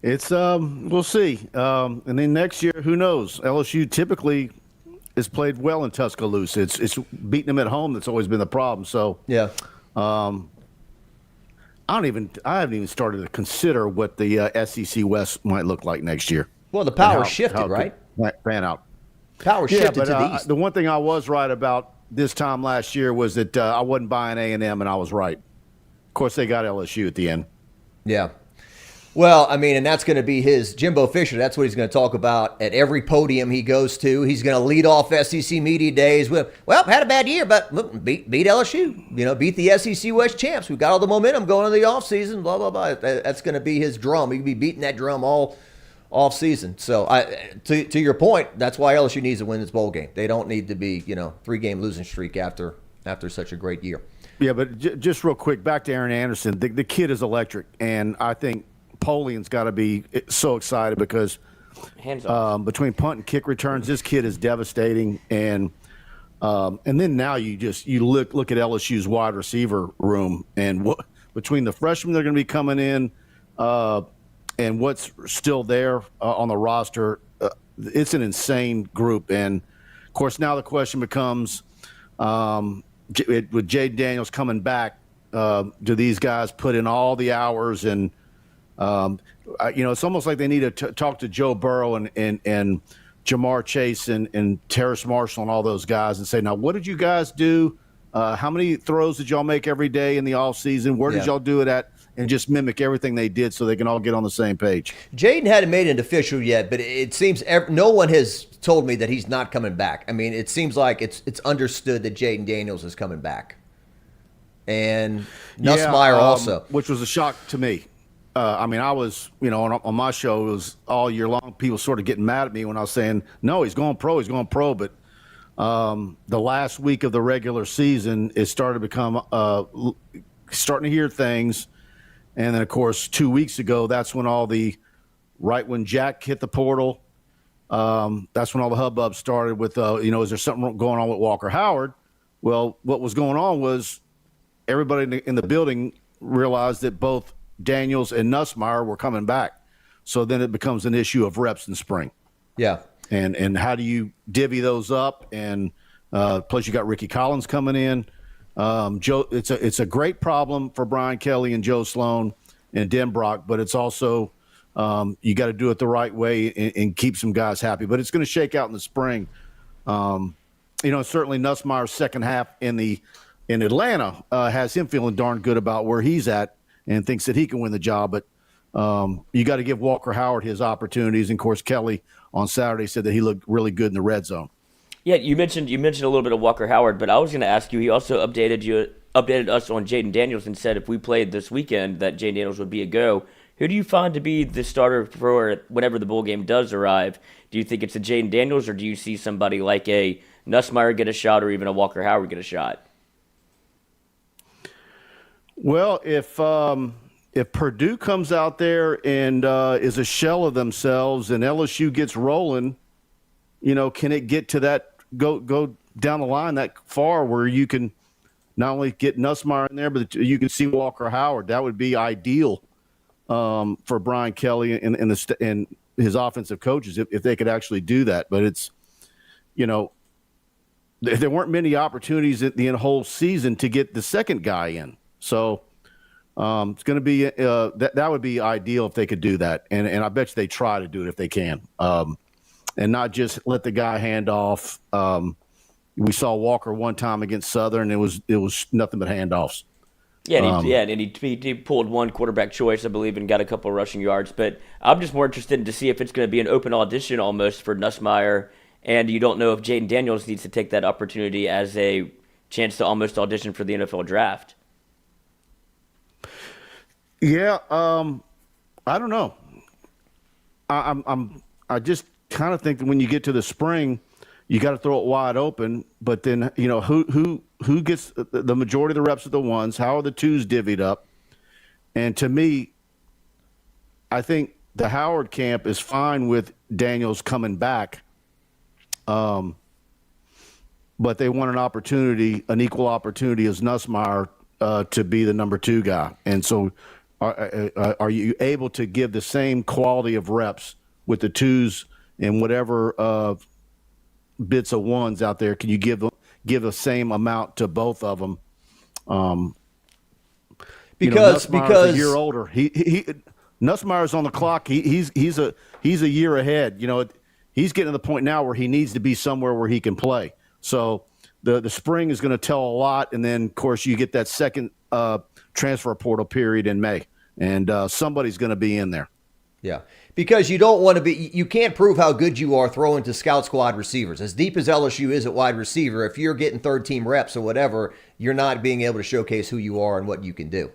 It's, we'll see. And then next year, who knows? LSU typically has played well in Tuscaloosa. It's beating them at home that's always been the problem. So, yeah. I haven't even started to consider what the SEC West might look like next year. Well, the power shifted, right? Pan out. Power shifted to the East. The one thing I was right about this time last year was that I wasn't buying A&M, and I was right. Of course, they got LSU at the end. Yeah. Well, and that's going to be his Jimbo Fisher. That's what he's going to talk about at every podium he goes to. He's going to lead off SEC media days with, had a bad year, but look, beat LSU. Beat the SEC West champs. We've got all the momentum going into the offseason, blah, blah, blah. That's going to be his drum. He'll be beating that drum all off season. So to your point, that's why LSU needs to win this bowl game. They don't need to be 3-game losing streak after such a great year. Yeah, but just real quick, back to Aaron Anderson. The kid is electric, and I think Polian's got to be so excited because between punt and kick returns, this kid is devastating. And then now you look at LSU's wide receiver room, and between the freshmen they're going to be coming in and what's still there on the roster, it's an insane group. And of course, now the question becomes, with Jaden Daniels coming back, do these guys put in all the hours? And it's almost like they need to talk to Joe Burrow and Jamar Chase and Terrace Marshall and all those guys and say, now, what did you guys do? How many throws did y'all make every day in the off season? Where did y'all do it at? And just mimic everything they did so they can all get on the same page. Jaden hadn't made it official yet, but it seems no one has told me that he's not coming back. I mean, it seems like it's understood that Jaden Daniels is coming back. And Nussmeier also. Which was a shock to me. I was, on my show, it was all year long, people sort of getting mad at me when I was saying, no, he's going pro. But the last week of the regular season, it started to become starting to hear things. And then, of course, 2 weeks ago, that's when when Jack hit the portal, that's when all the hubbub started with, is there something going on with Walker Howard? Well, what was going on was everybody in the building realized that both Daniels and Nussmeier were coming back. So then it becomes an issue of reps in spring. Yeah. And how do you divvy those up? And plus you got Ricky Collins coming in. Joe, it's a great problem for Brian Kelly and Joe Sloan and Denbrock, but it's also you got to do it the right way and keep some guys happy. But it's going to shake out in the spring. Certainly Nussmeier's second half in Atlanta has him feeling darn good about where he's at and thinks that he can win the job. But you got to give Walker Howard his opportunities. And of course, Kelly on Saturday said that he looked really good in the red zone. Yeah, you mentioned a little bit of Walker Howard, but I was going to ask you. He also updated us on Jaden Daniels and said if we played this weekend that Jaden Daniels would be a go. Who do you find to be the starter for whenever the bowl game does arrive? Do you think it's a Jaden Daniels, or do you see somebody like a Nussmeier get a shot, or even a Walker Howard get a shot? Well, if Purdue comes out there and is a shell of themselves, and LSU gets rolling, can it get to that? Go down the line that far where you can not only get Nussmeier in there, but you can see Walker Howard. That would be ideal for Brian Kelly and his offensive coaches if they could actually do that. But it's, there weren't many opportunities in the whole season to get the second guy in. So it's going to be that would be ideal if they could do that. And I bet you they try to do it if they can. And not just let the guy hand off. We saw Walker one time against Southern. It was nothing but handoffs. Yeah, and he pulled one quarterback choice, I believe, and got a couple of rushing yards. But I'm just more interested to see if it's going to be an open audition almost for Nussmeier, and you don't know if Jaden Daniels needs to take that opportunity as a chance to almost audition for the NFL draft. Yeah, I don't know. I just kind of think that when you get to the spring, you got to throw it wide open. But then who gets the majority of the reps of the ones? How are the twos divvied up? And to me, I think the Howard camp is fine with Daniels coming back, but they want an equal opportunity as Nussmeier to be the number 2 guy. And so, are you able to give the same quality of reps with the twos? And whatever bits of ones out there, can you give the same amount to both of them? Because a year older, Nussmeier's on the clock. He's a year ahead. He's getting to the point now where he needs to be somewhere where he can play. So the spring is going to tell a lot, and then of course you get that second transfer portal period in May, and somebody's going to be in there. Yeah, because you don't want to be – you can't prove how good you are throwing to scout squad receivers. As deep as LSU is at wide receiver, if you're getting third-team reps or whatever, you're not being able to showcase who you are and what you can do.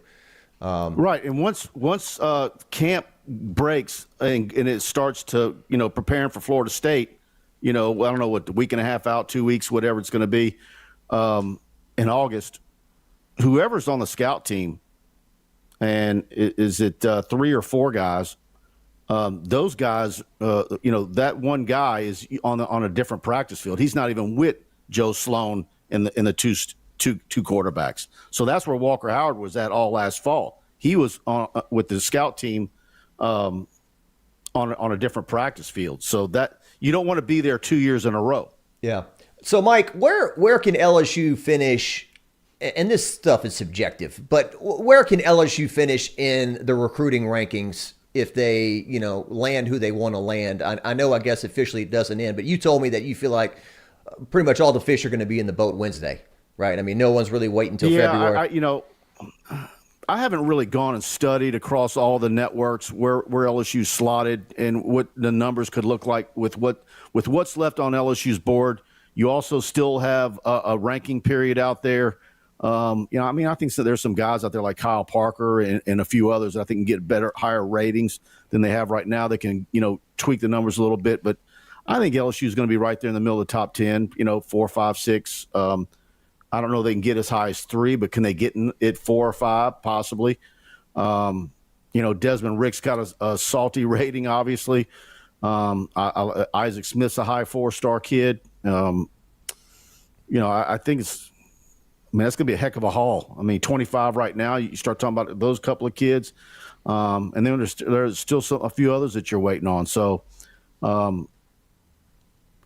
Right, and once camp breaks and it starts to preparing for Florida State, I don't know what, the week and a half out, 2 weeks, whatever it's going to be, in August, whoever's on the scout team, and is it 3 or 4 guys? Those guys, that one guy is on a different practice field. He's not even with Joe Sloan in the two quarterbacks. So that's where Walker Howard was at all last fall. He was with the scout team on a different practice field. So that you don't want to be there 2 years in a row. Yeah. So Mike, where can LSU finish? And this stuff is subjective, but where can LSU finish in the recruiting rankings if they, land who they want to land? I know, I guess officially it doesn't end, but you told me that you feel like pretty much all the fish are going to be in the boat Wednesday, right? I mean, no one's really waiting until February. I haven't really gone and studied across all the networks where LSU slotted and what the numbers could look like with what's left on LSU's board. You also still have a ranking period out there. I think so there's some guys out there like Kyle Parker and a few others that I think can get higher ratings than they have right now. They can, tweak the numbers a little bit, but I think LSU is going to be right there in the middle of the top 10, 4, 5, 6. I don't know if they can get as high as 3, but can they get it 4 or 5 possibly? Desmond Rick's got a salty rating, obviously. Isaac Smith's a high 4-star kid. I think that's going to be a heck of a haul. 25 right now. You start talking about those couple of kids, and then there's still a few others that you're waiting on. So, and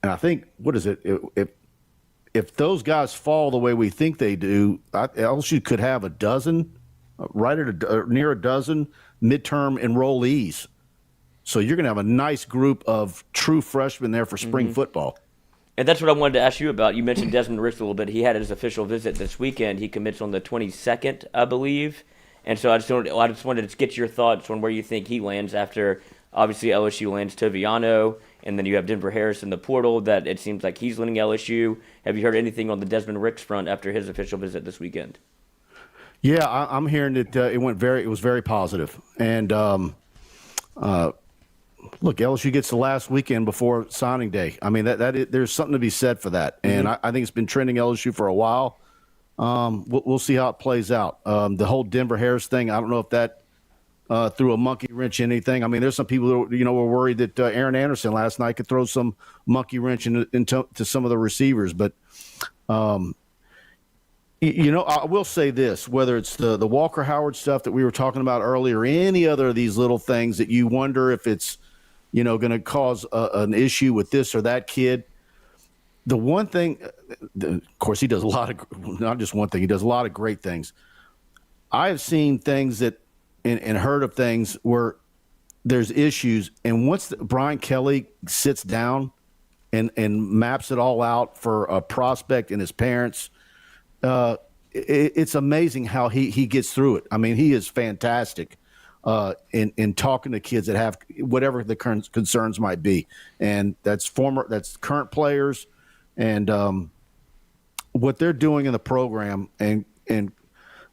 I think what is it? If those guys fall the way we think they do, LSU could have a dozen, near a dozen midterm enrollees. So you're going to have a nice group of true freshmen there for spring football. And that's what I wanted to ask you about. You mentioned Desmond Rick a little bit. He had his official visit this weekend. He commits on the 22nd, I believe. And so I just wanted to get your thoughts on where you think he lands after, obviously, LSU lands Toviano, and then you have Denver Harris in the portal that it seems like he's leading LSU. Have you heard anything on the Desmond Rick's front after his official visit this weekend? Yeah, I'm hearing that it was very positive. And look, LSU gets the last weekend before signing day. There's something to be said for that. And I think it's been trending LSU for a while. We'll see how it plays out. The whole Denver Harris thing, I don't know if that threw a monkey wrench in anything. There's some people who were worried that Aaron Anderson last night could throw some monkey wrench into some of the receivers. But, I will say this, whether it's the Walker Howard stuff that we were talking about earlier, or any other of these little things that you wonder if it's, going to cause an issue with this or that kid. The one thing, of course, he does a lot of, not just one thing, he does a lot of great things. I have seen things that, and heard of things where there's issues, and once Brian Kelly sits down and maps it all out for a prospect and his parents, it's amazing how he gets through it. He is fantastic in talking to kids that have whatever the current concerns might be, and that's current players, and what they're doing in the program, and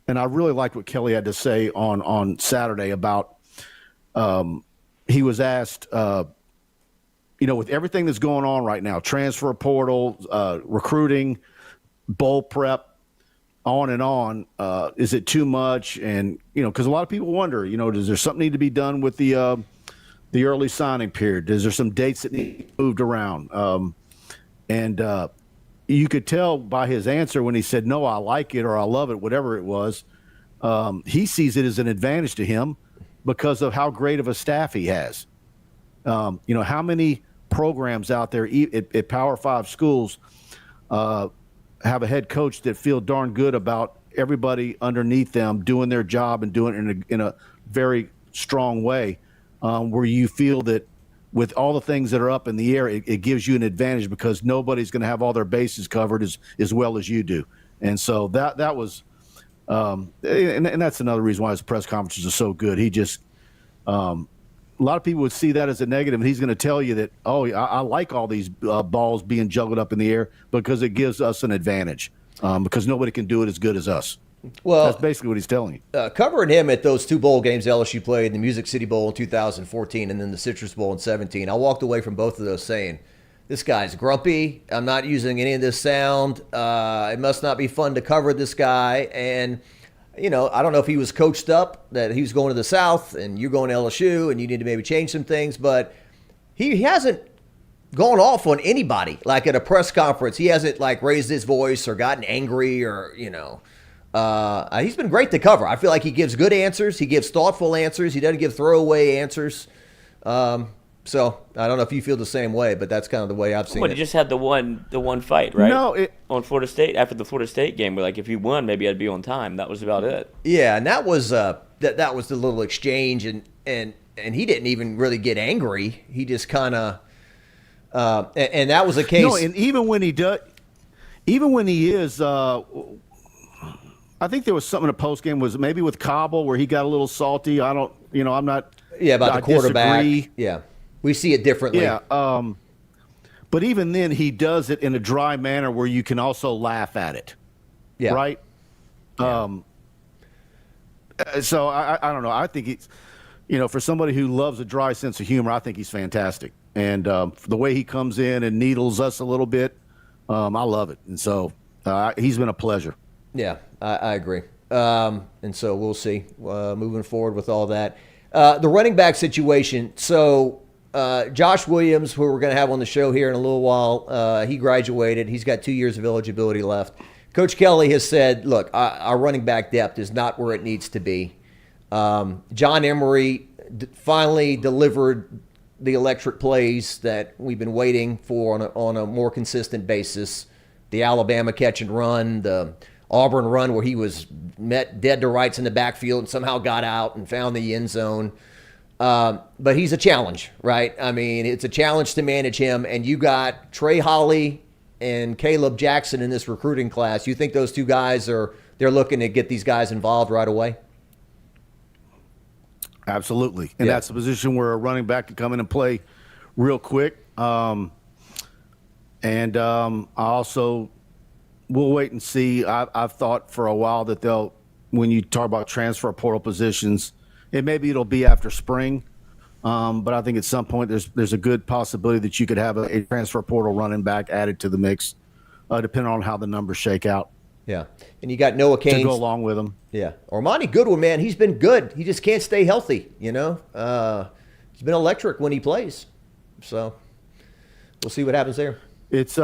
I really liked what Kelly had to say on Saturday about. He was asked, with everything that's going on right now, transfer portal, recruiting, bowl prep, on and on, is it too much? And because a lot of people wonder, does there something need to be done with the early signing period? Is there some dates that need to be moved around? And you could tell by his answer when he said, no, I like it or I love it, whatever it was. He sees it as an advantage to him because of how great of a staff he has. How many programs out there at Power 5 schools have a head coach that feel darn good about everybody underneath them doing their job and doing it in a very strong way, where you feel that with all the things that are up in the air, it gives you an advantage because nobody's going to have all their bases covered as well as you do. And so that was and that's another reason why his press conferences are so good. He just a lot of people would see that as a negative, and he's going to tell you that, I like all these balls being juggled up in the air because it gives us an advantage, because nobody can do it as good as us. Well, that's basically what he's telling you. Covering him at those 2 bowl games LSU played, the Music City Bowl in 2014 and then the Citrus Bowl in 17, I walked away from both of those saying, this guy's grumpy. I'm not using any of this sound. It must not be fun to cover this guy. And, I don't know if he was coached up that he was going to the South and you're going to LSU and you need to maybe change some things, but he hasn't gone off on anybody. Like at a press conference, he hasn't raised his voice or gotten angry or, he's been great to cover. I feel like he gives good answers. He gives thoughtful answers. He doesn't give throwaway answers. So I don't know if you feel the same way, but that's kind of the way I've seen it. He just had the one fight, right? No, on Florida State after the Florida State game. Where if he won, maybe I'd be on time. That was about it. Yeah, and that was that was the little exchange, and he didn't even really get angry. He just kind of and that was a case. No, and even when he is. I think there was something in a post game was maybe with Cobble where he got a little salty. I don't, I'm not. Yeah, about the quarterback. Disagree. Yeah, we see it differently. Yeah, but even then, he does it in a dry manner where you can also laugh at it. Yeah. Right. Yeah. So I don't know. I think he's, for somebody who loves a dry sense of humor, I think he's fantastic. And the way he comes in and needles us a little bit, I love it. And so he's been a pleasure. Yeah, I agree. And so we'll see moving forward with all that. The running back situation. So Josh Williams, who we're going to have on the show here in a little while, he graduated. He's got 2 years of eligibility left. Coach Kelly has said, look, our running back depth is not where it needs to be. John Emery finally delivered the electric plays that we've been waiting for on a more consistent basis. The Alabama catch and run, the Auburn run where he was met dead to rights in the backfield and somehow got out and found the end zone. But he's a challenge, right? I mean, it's a challenge to manage him. And you got Trey Holly and Caleb Jackson in this recruiting class. You think those 2 guys they're looking to get these guys involved right away? Absolutely. And that's a position where a running back can come in and play real quick. I also we'll wait and see. I've thought for a while that when you talk about transfer portal positions, it'll be after spring. But I think at some point there's a good possibility that you could have a transfer portal running back added to the mix, depending on how the numbers shake out. Yeah. And you got Noah Cain to go along with him. Yeah. Armani Goodwin, man, he's been good. He just can't stay healthy, He's been electric when he plays. So we'll see what happens there. It's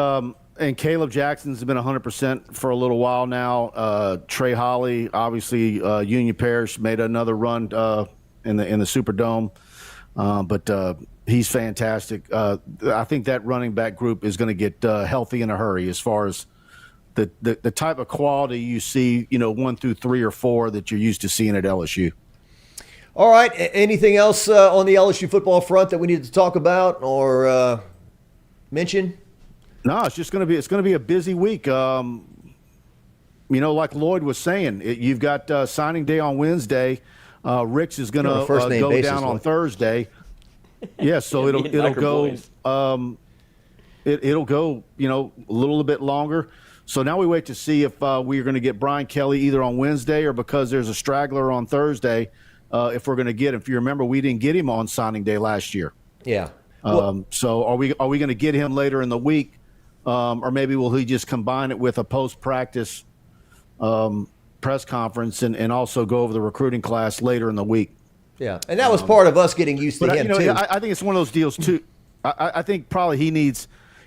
and Caleb Jackson's been 100% for a little while now. Trey Holly, obviously, Union Parish made another run in the Superdome, but he's fantastic. I think that running back group is going to get healthy in a hurry as far as the type of quality you see, 1 through 3 or 4 that you're used to seeing at LSU. All right. Anything else on the LSU football front that we need to talk about or mention? No, it's going to be a busy week. Like Lloyd was saying, you've got signing day on Wednesday. Rick's is going to go down on Thursday. Yeah, so it'll go. It'll go. A little bit longer. So now we wait to see if we're going to get Brian Kelly either on Wednesday or because there's a straggler on Thursday. If we're going to get him, if you remember, we didn't get him on signing day last year. Yeah. So are we going to get him later in the week? Or maybe will he just combine it with a post-practice press conference and also go over the recruiting class later in the week? Yeah, and that was part of us getting used to him, too. I think it's one of those deals, too. I think probably he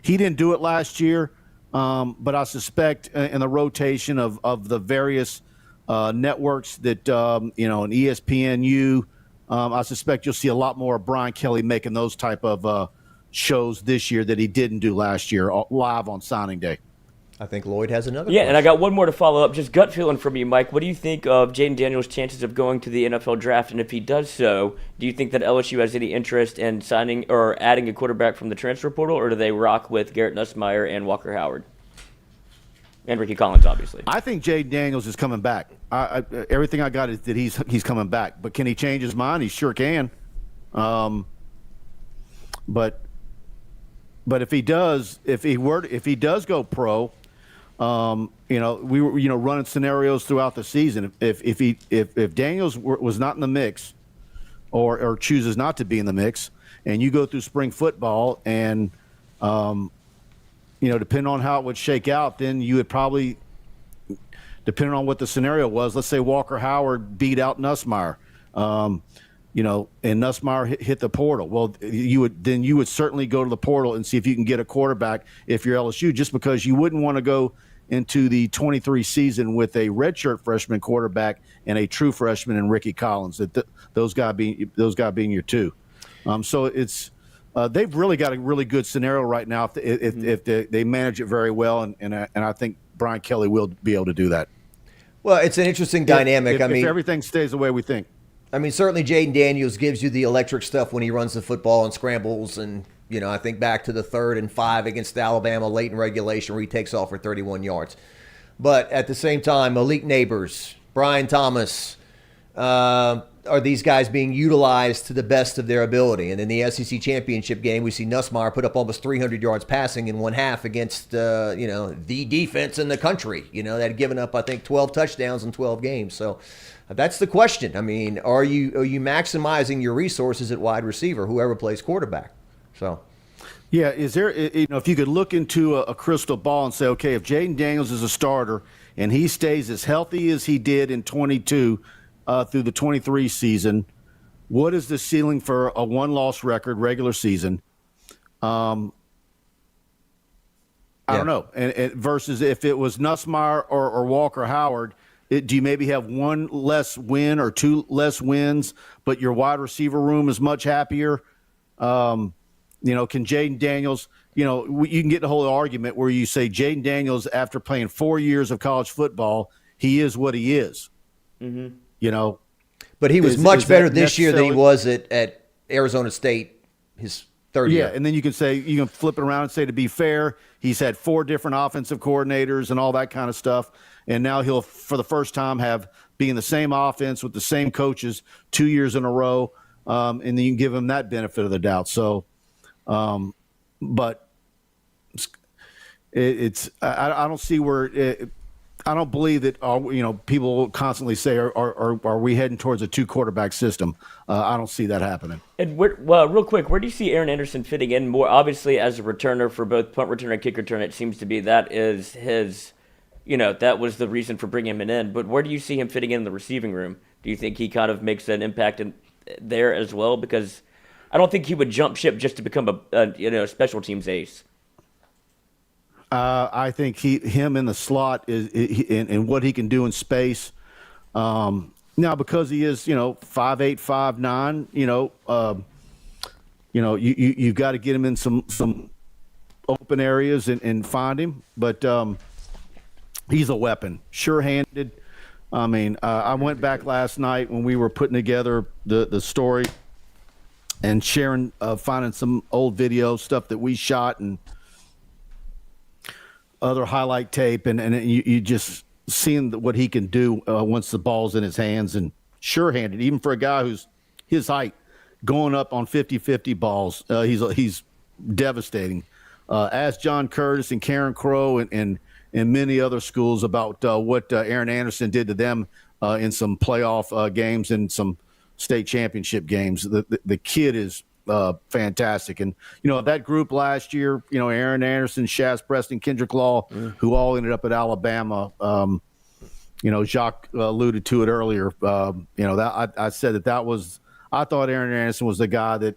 didn't do it last year, but I suspect in the rotation of the various networks that, and ESPNU, I suspect you'll see a lot more of Brian Kelly making those type of shows this year that he didn't do last year live on signing day. I think Lloyd has another question. And I got one more to follow up. Just gut feeling from you, Mike. What do you think of Jaden Daniels' chances of going to the NFL draft? And if he does so, do you think that LSU has any interest in signing or adding a quarterback from the transfer portal, or do they rock with Garrett Nussmeier and Walker Howard? And Ricky Collins, obviously. I think Jaden Daniels is coming back. Everything I got is that he's coming back. But can he change his mind? He sure can. But if he does go pro, We were running scenarios throughout the season. If Daniels was not in the mix, or chooses not to be in the mix, and you go through spring football, and depending on how it would shake out, then you would probably, depending on what the scenario was, let's say Walker Howard beat out Nussmeier, and Nussmeier hit the portal. Well, you would certainly go to the portal and see if you can get a quarterback if you're LSU, just because you wouldn't want to go into the 23 season with a redshirt freshman quarterback and a true freshman in Ricky Collins. Those guys being your two. So it's they've really got a really good scenario right now if they manage it very well, and I think Brian Kelly will be able to do that. Well, it's an interesting dynamic. If everything stays the way we think. Certainly Jaden Daniels gives you the electric stuff when he runs the football and scrambles. And, I think back to the 3rd and 5 against Alabama late in regulation where he takes off for 31 yards. But at the same time, Malik Neighbors, Brian Thomas, are these guys being utilized to the best of their ability? And in the SEC championship game, we see Nussmeier put up almost 300 yards passing in one half against, the defense in the country, that had given up, I think, 12 touchdowns in 12 games. So that's the question. Are you maximizing your resources at wide receiver, whoever plays quarterback? So, yeah, is there, if you could look into a crystal ball and say, okay, if Jaden Daniels is a starter and he stays as healthy as he did in 22 through the 23 season, what is the ceiling for a one-loss record regular season? I don't know. And versus if it was Nussmeier or Walker Howard, do you maybe have one less win or two less wins, but your wide receiver room is much happier? Can Jaden Daniels, you can get the whole argument where you say Jaden Daniels, after playing 4 years of college football, he is what he is. Mm-hmm. But he was much better this year than he was at Arizona State his third year. Yeah, and then you can flip it around and say, to be fair, he's had 4 different offensive coordinators and all that kind of stuff, and now he'll, for the first time, be in the same offense with the same coaches 2 years in a row, and then you can give him that benefit of the doubt. So, but I don't see where I don't believe that people will constantly say, are we heading towards a 2-quarterback system? I don't see that happening. And real quick, where do you see Aaron Anderson fitting in more? Obviously, as a returner for both punt returner and kick returner, it seems to be that is his, that was the reason for bringing him in. But where do you see him fitting in the receiving room? Do you think he kind of makes an impact there as well? Because I don't think he would jump ship just to become a special teams ace. I think him in the slot and what he can do in space. Now, because he is 5'8", 5'9", you've got to get him in some open areas and find him. But he's a weapon, sure-handed. I went back last night when we were putting together the story and sharing, finding some old video stuff that we shot and other highlight tape, and you just seeing what he can do once the ball's in his hands, and sure-handed, even for a guy who's his height, going up on 50-50 balls. He's devastating. Ask John Curtis and Karen Crow and many other schools about what Aaron Anderson did to them in some playoff games and some state championship games. The kid is fantastic. And, that group last year, Aaron Anderson, Shaz Preston, Kendrick Law, who all ended up at Alabama. Jacques alluded to it earlier. I said that was, I thought Aaron Anderson was the guy that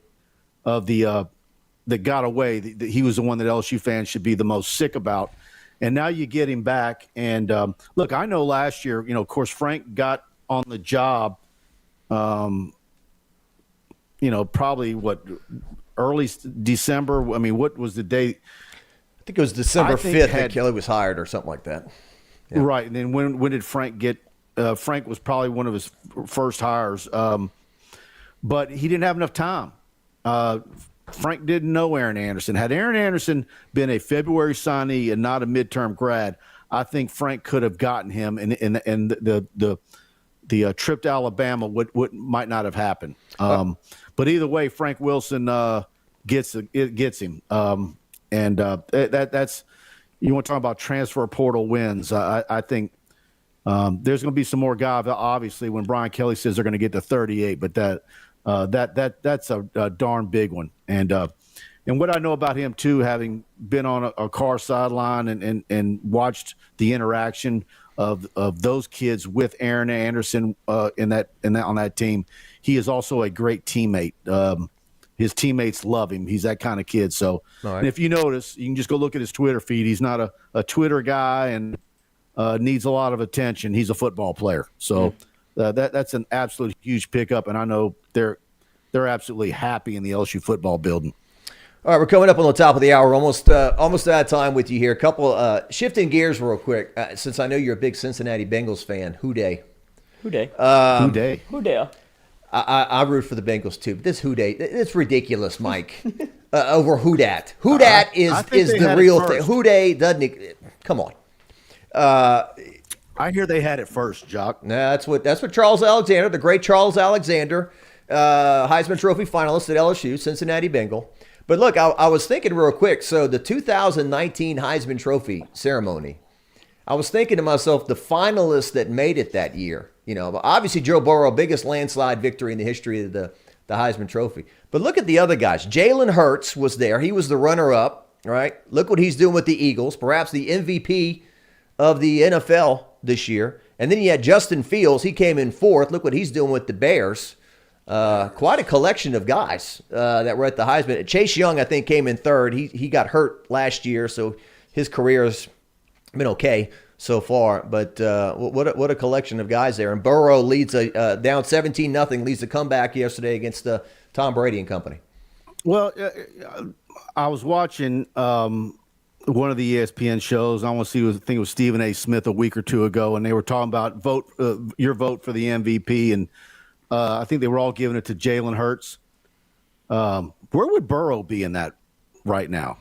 got away. That he was the one that LSU fans should be the most sick about. And now you get him back. And look, I know last year, of course, Frank got on the job, probably early December. What was the date? I think it was December 5th that Kelly was hired or something like that. Yeah. Right. And then when did Frank get Frank was probably one of his first hires. But he didn't have enough time. Frank didn't know Aaron Anderson. Had Aaron Anderson been a February signee and not a midterm grad, I think Frank could have gotten him, and the trip to Alabama might not have happened. But either way, Frank Wilson gets him, and that's you want to talk about transfer portal wins. I think there's going to be some more guys, obviously, when Brian Kelly says they're going to get to 38, but that's a darn big one. And what I know about him, too, having been on a car sideline and watched the interaction of those kids with Aaron Anderson on that team, he is also a great teammate. His teammates love him. He's that kind of kid. So, right. And if you notice, you can just go look at his Twitter feed. He's not a Twitter guy and needs a lot of attention. He's a football player. So that's an absolute huge pickup, and I know they're absolutely happy in the LSU football building. All right, we're coming up on the top of the hour. Almost out of time with you here. A couple shifting gears real quick. Since I know you're a big Cincinnati Bengals fan, who day? Who day? Who day? Who day? I root for the Bengals too, but this who day, it's ridiculous, Mike. Over who dat? Who dat is the real thing. Who day doesn't. Come on. I hear they had it first, Jacques. Nah, that's what Charles Alexander, the great Charles Alexander, Heisman Trophy finalist at LSU, Cincinnati Bengal. But look, I was thinking real quick. So the 2019 Heisman Trophy ceremony, I was thinking to myself, the finalists that made it that year. Obviously Joe Burrow, biggest landslide victory in the history of the Heisman Trophy. But look at the other guys. Jalen Hurts was there. He was the runner-up, right? Look what he's doing with the Eagles, perhaps the MVP of the NFL this year. And then you had Justin Fields. He came in fourth. Look what he's doing with the Bears. Quite a collection of guys that were at the Heisman. Chase Young, I think, came in third. He got hurt last year, so his career has been okay so far. But what a collection of guys there. And Burrow leads down 17-0, leads a comeback yesterday against Tom Brady and company. Well, I was watching one of the ESPN shows. I want to see. I think it was Stephen A. Smith a week or two ago, and they were talking about your vote for the MVP, and I think they were all giving it to Jalen Hurts. Where would Burrow be in that right now?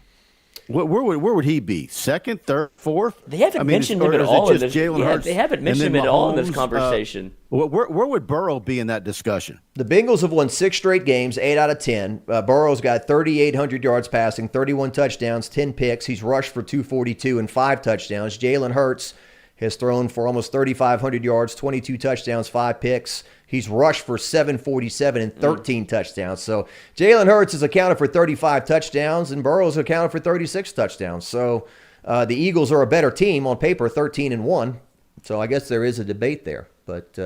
Where would he be? Second, third, fourth? They haven't mentioned him at all. They haven't mentioned him at all in this conversation. Where would Burrow be in that discussion? The Bengals have won 6 straight games, 8 out of 10. Burrow's got 3,800 yards passing, 31 touchdowns, 10 picks. He's rushed for 242 and 5 touchdowns. Jalen Hurts has thrown for almost 3,500 yards, 22 touchdowns, 5 picks. He's rushed for 747 and 13 touchdowns. So Jalen Hurts has accounted for 35 touchdowns, and Burrow's accounted for 36 touchdowns. So the Eagles are a better team on paper, 13-1. So I guess there is a debate there. But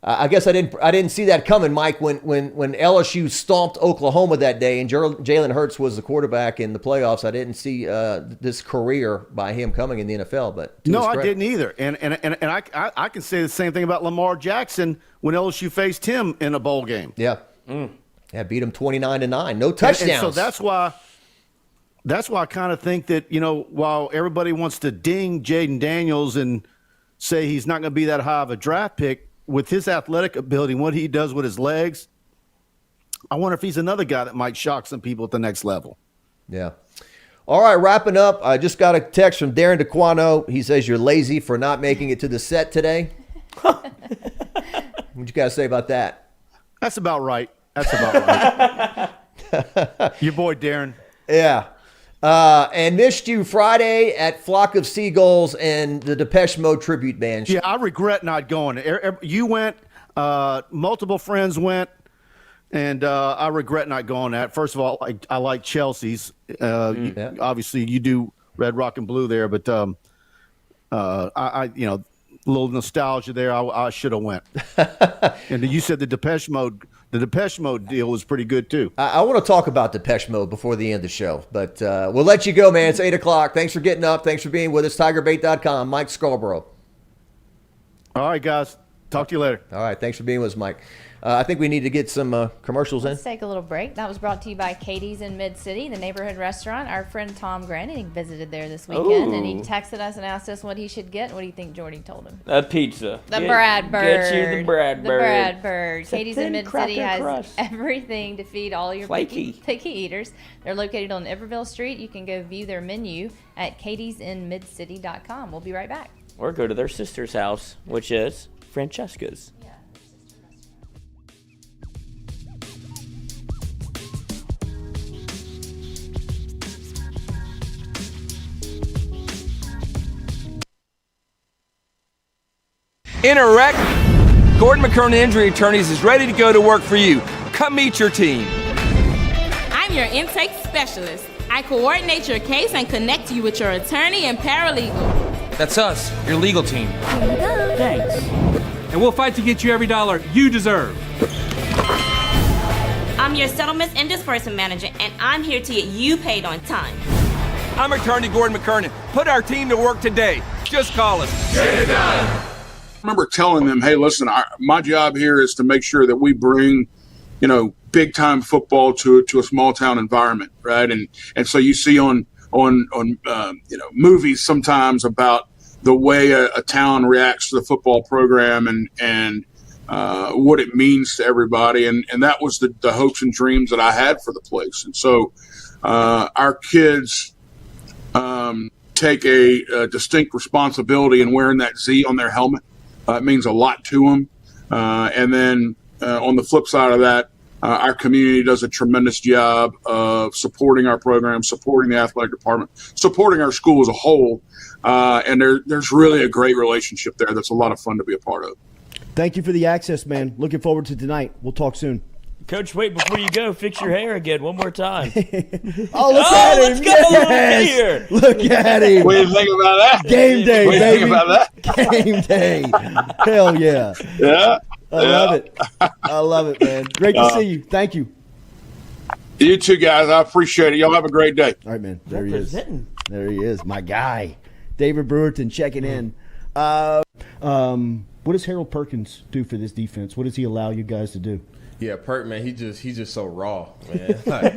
I guess I didn't see that coming, Mike. When LSU stomped Oklahoma that day, and Jalen Hurts was the quarterback in the playoffs, I didn't see this career by him coming in the NFL. But no, I didn't either. And I can say the same thing about Lamar Jackson when LSU faced him in a bowl game. Yeah, beat him 29-9, no touchdowns. And so that's why I kind of think that while everybody wants to ding Jaden Daniels and say he's not going to be that high of a draft pick, with his athletic ability and what he does with his legs, I wonder if he's another guy that might shock some people at the next level. Yeah. All right, wrapping up. I just got a text from Darren DeQuano. He says you're lazy for not making it to the set today. What you got to say about that? That's about right. Your boy, Darren. Yeah. And missed you Friday at Flock of Seagulls and the Depeche Mode tribute band. Yeah, I regret not going. You went, multiple friends went, and I regret not going. That first of all, I like Chelsea's. Obviously, you do Red, Rock, and Blue there, but I a little nostalgia there. I should have went. And you said the Depeche Mode deal was pretty good too. I want to talk about Depeche Mode before the end of the show, but we'll let you go, man. It's 8 o'clock. Thanks for getting up. Thanks for being with us. TigerBait.com. Mike Scarborough. All right, guys. Talk to you later. All right. Thanks for being with us, Mike. I think we need to get some commercials in. Let's take a little break. That was brought to you by Katie's in Mid-City, the neighborhood restaurant. Our friend Tom Granning visited there this weekend, and he texted us and asked us what he should get. What do you think Jordy told him? A pizza. The Brad Bird. Get you the Brad Bird. The Brad Bird. It's Katie's in Mid-City has crust. everything to feed all your Flaky. picky eaters. They're located on Iberville Street. You can go view their menu at katiesinmidcity.com. We'll be right back. Or go to their sister's house, which is Francesca's. In a wreck, Gordon McKernan Injury Attorneys is ready to go to work for you. Come meet your team. I'm your intake specialist. I coordinate your case and connect you with your attorney and paralegal. That's us, your legal team. Thanks. And we'll fight to get you every dollar you deserve. I'm your settlements and disbursement manager, and I'm here to get you paid on time. I'm attorney Gordon McKernan. Put our team to work today. Just call us. Get it done. I remember telling them, hey, listen, my job here is to make sure that we bring, big time football to a small town environment, right? And so you see on movies sometimes about the way a town reacts to the football program and what it means to everybody, and that was the hopes and dreams that I had for the place. And so our kids take a distinct responsibility in wearing that Z on their helmet. It means a lot to them. And then on the flip side of that, our community does a tremendous job of supporting our program, supporting the athletic department, supporting our school as a whole. And there's really a great relationship there that's a lot of fun to be a part of. Thank you for the access, man. Looking forward to tonight. We'll talk soon. Coach, wait, before you go, fix your hair again one more time. Look at him. Let's go. Yes. Look at him. What do you think about that? Game day, what do you baby. think about that? Game day. Hell yeah. Yeah. I love it. I love it, man. Great to see you. Thank you. You too, guys. I appreciate it. Y'all have a great day. All right, man. There he is. There he is. My guy. David Brewerton checking in. What does Harold Perkins do for this defense? What does he allow you guys to do? Yeah, Perk, man, he's just so raw, man. Like,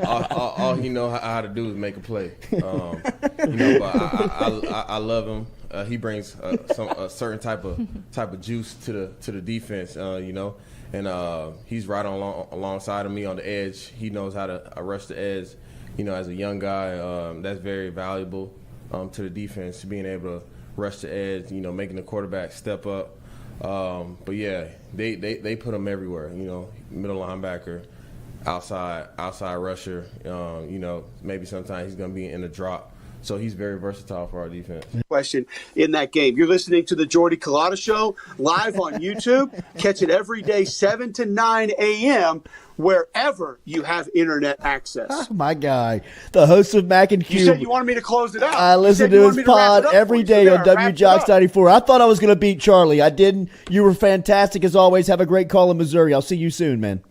all he know how to do is make a play. But I love him. He brings a certain type of juice to the defense, and he's right alongside of me on the edge. He knows how to rush the edge. As a young guy, that's very valuable to the defense, being able to rush the edge. Making the quarterback step up. But yeah, they put him everywhere. Middle linebacker, outside rusher. Maybe sometimes he's going to be in a drop. So he's very versatile for our defense. Question in that game. You're listening to the Jordy Culotta Show live on YouTube. Catch it every day, 7 to 9 a.m., wherever you have internet access. Oh, my guy, the host of Mac and Cube. You said you wanted me to close it out. I listen to his pod every day on WJOX 94. I thought I was going to beat Charlie. I didn't. You were fantastic as always. Have a great call in Missouri. I'll see you soon, man.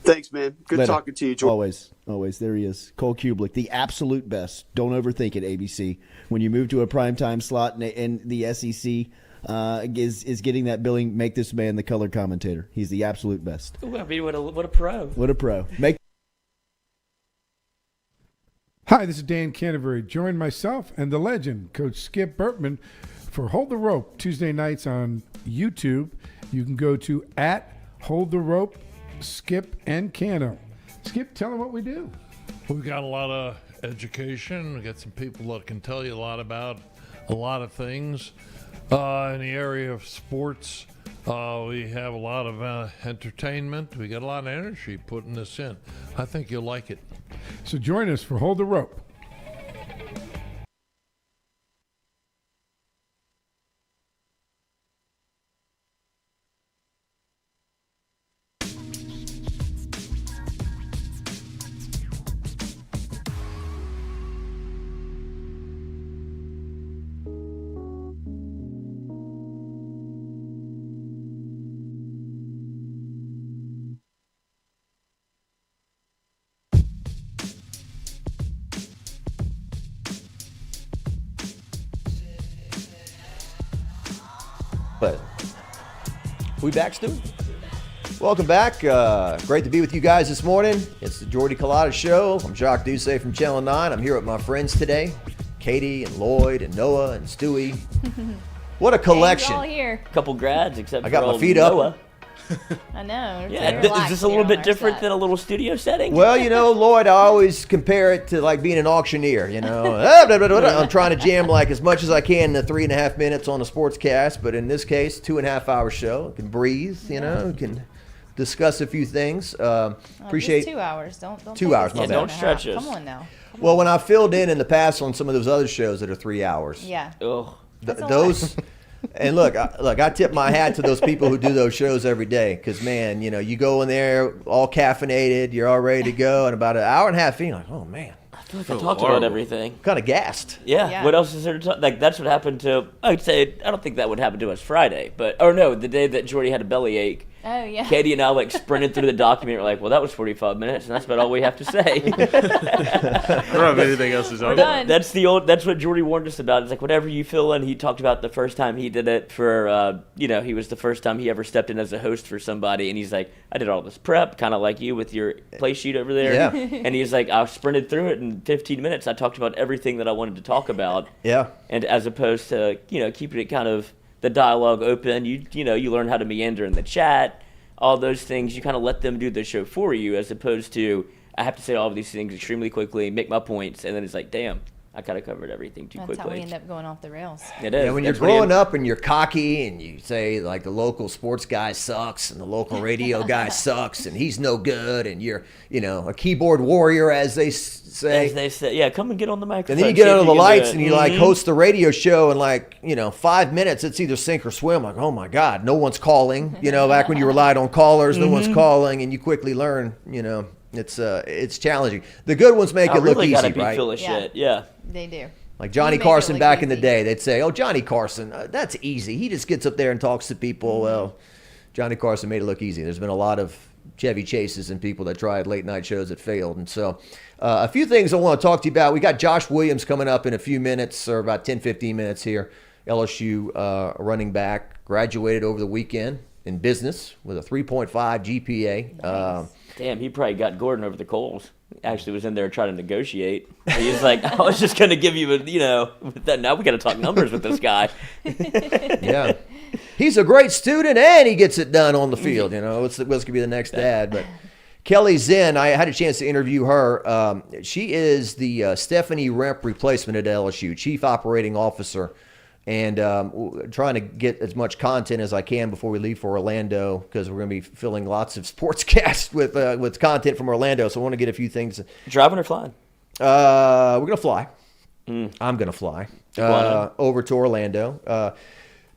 Thanks, man. Good Later. talking to you, Jordy. Always. There he is. Cole Kubelik, the absolute best. Don't overthink it, ABC. When you move to a primetime slot in the SEC, is getting that billing, make this man the color commentator. He's the absolute best. Ooh, I mean, what a pro. What a pro. Hi, this is Dan Canterbury. Join myself and the legend, Coach Skip Burtman, for Hold the Rope Tuesday nights on YouTube. You can go to @HoldTheRope, Skip and Cano. Skip, tell them what we do. We've got a lot of education. We've got some people that can tell you a lot about a lot of things. In the area of sports, we have a lot of entertainment. We got a lot of energy putting this in. I think you'll like it. So join us for Hold the Rope. But we back, Stu? Welcome back. Great to be with you guys this morning. It's the Jordy Culotta Show. I'm Jacques Doucet from Channel 9. I'm here with my friends today, Katie and Lloyd and Noah and Stewie. What a collection. All here. A couple grads, except I for got my old feet Noah. up. I know. Yeah, is this a little bit different than a little studio setting? Well, Lloyd, I always compare it to like being an auctioneer, I'm trying to jam like as much as I can in the 3.5 minutes on a sportscast, but in this case, 2.5 hour show. I can breathe, can discuss a few things. Appreciate just 2 hours. Don't 2 hours, my bad. Don't stretch us. Come on now. Well, when I filled in the past on some of those other shows that are 3 hours. Yeah. Ugh. And look, I tip my hat to those people who do those shows every day because, man, you go in there all caffeinated, you're all ready to go, and about an hour and a half in, you're like, oh, man. I feel like I talked about everything. Kind of gassed. Yeah. What else is there to talk? Like, that's what happened to, I'd say, I don't think that would happen to us Friday, the day that Jordy had a bellyache. Oh, yeah. Katie and I, sprinted through the document. We're like, well, that was 45 minutes, and that's about all we have to say. I don't have anything else to talk about. That's what Jordy warned us about. It's like, whatever you feel, and he talked about the first time he did it for, he was the first time he ever stepped in as a host for somebody, and he's like, I did all this prep, kind of like you with your play sheet over there. Yeah. And he's like, I sprinted through it in 15 minutes. I talked about everything that I wanted to talk about. Yeah. And as opposed to, keeping it kind of the dialogue open, you learn how to meander in the chat. All those things, you kind of let them do the show for you, as opposed to, I have to say all of these things extremely quickly, make my points, and then it's like, damn, I kind of covered everything too quickly. That's how we end up going off the rails. It is. Yeah, when you're growing up and you're cocky and you say, like, the local sports guy sucks and the local radio guy sucks and he's no good and you're, a keyboard warrior, as they say. As they say, yeah, come and get on the microphone. And then you get under the lights and you, host the radio show in, 5 minutes, it's either sink or swim. Like, oh, my God, no one's calling. Back when you relied on callers, no one's calling, and you quickly learn, it's challenging. The good ones make it look easy, gotta be right? Full of shit. Yeah. They do. Like Johnny Carson back in the day, they'd say, oh, Johnny Carson, that's easy. He just gets up there and talks to people. Well, Johnny Carson made it look easy. There's been a lot of Chevy Chases and people that tried late night shows that failed. And so a few things I want to talk to you about. We got Josh Williams coming up in a few minutes, or about 10, 15 minutes here. LSU running back, graduated over the weekend in business with a 3.5 GPA. Nice. Damn, he probably got Gordon over the coals. Actually was in there trying to negotiate. He was like, I was just going to give you now we got to talk numbers with this guy. Yeah. He's a great student and he gets it done on the field. What's going to be the next dad? But Kelly Zinn, I had a chance to interview her. She is the Stephanie Remp replacement at LSU, Chief Operating Officer. And trying to get as much content as I can before we leave for Orlando, because we're going to be filling lots of sportscasts with content from Orlando. So I want to get a few things. Driving or flying? We're going to fly. I'm going to fly over to Orlando.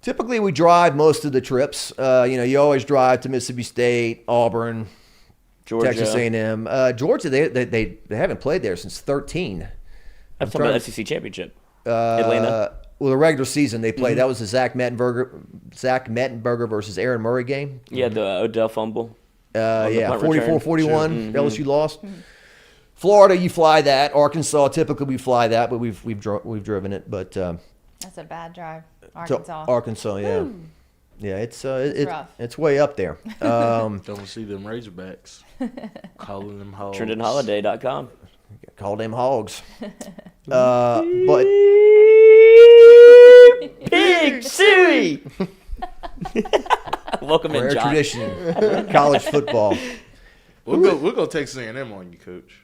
Typically, we drive most of the trips. You always drive to Mississippi State, Auburn, Georgia. Texas A&M. Georgia, they haven't played there since 2013. I'm talking about SEC championship. Atlanta. Well, the regular season they played. That was the Zach Mettenberger versus Aaron Murray game. Yeah, the Odell fumble. 44-41. LSU lost. Florida, you fly that. Arkansas, typically we fly that, but we've driven it. But that's a bad drive. Arkansas. Arkansas, yeah. Woo. Yeah, it's rough. it's way up there. Don't see them Razorbacks. Calling them hogs. TrentonHoliday.com. Call them hogs. But Big Suey. Welcome in, rare John. tradition, college football. We'll go Texas A&M on you, Coach.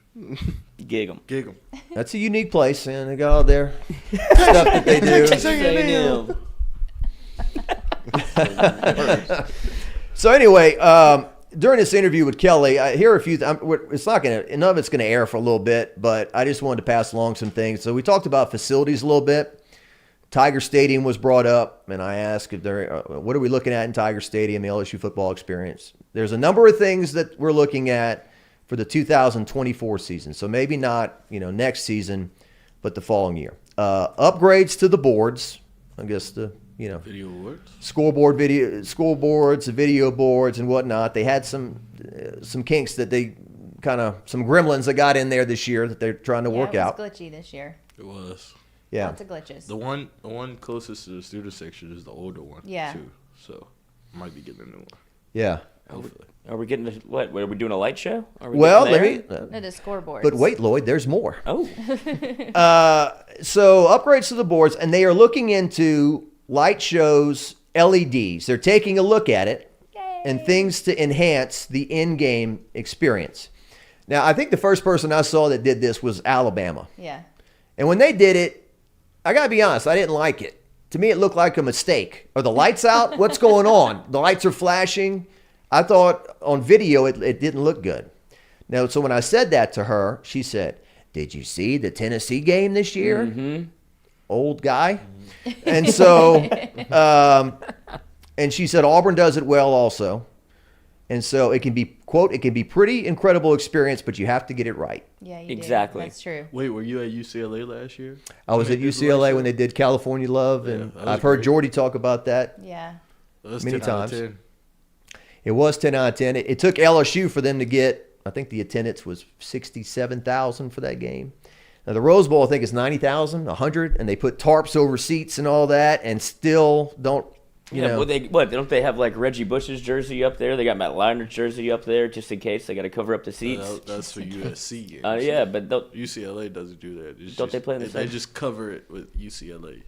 Gig 'em. That's a unique place, and they got all their stuff that they do. Texas A&M. So anyway, during this interview with Kelly, I hear a few. None of it's going to air for a little bit, but I just wanted to pass along some things. So we talked about facilities a little bit. Tiger Stadium was brought up, and I asked if what are we looking at in Tiger Stadium, the LSU football experience. There's a number of things that we're looking at for the 2024 season. So maybe not next season, but the following year. Upgrades to the boards. I guess the video boards, scoreboards, the video boards, and whatnot. They had some kinks that some gremlins that got in there this year that they're trying to work out. It was glitchy this year. It was. Yeah. Lots of glitches. The one closest to the student section is the older one. Yeah. Too. So might be getting a new one. Yeah. Hopefully. Are we getting what? Are we doing a light show? No, the scoreboards. But wait, Lloyd, there's more. Oh. So upgrades to the boards, and they are looking into light shows, LEDs. They're taking a look at it. Yay. And things to enhance the in-game experience. Now, I think the first person I saw that did this was Alabama. Yeah. And when they did it, I got to be honest, I didn't like it. To me, it looked like a mistake. Are the lights out? What's going on? The lights are flashing. I thought on video it didn't look good. Now, so when I said that to her, she said, "Did you see the Tennessee game this year?" Mm-hmm. old guy. And so, and she said Auburn does it well also. And so it can be, quote, it can be pretty incredible experience, but you have to get it right. Yeah, you exactly. do. That's true. Wait, were you at UCLA last year? I was at UCLA when they did California Love, and I've heard Jordy talk about that many times. It was 10 out of 10. It took LSU for them to get, I think the attendance was 67,000 for that game. Now, the Rose Bowl, I think, is 90,000, 100, and they put tarps over seats and all that, and still don't, you know. Well, don't they have, like, Reggie Bush's jersey up there? They got Matt Leiner's jersey up there just in case. They got to cover up the seats. That's for USC games. Yeah, but UCLA doesn't do that. Don't they play in the same? They just cover it with UCLA.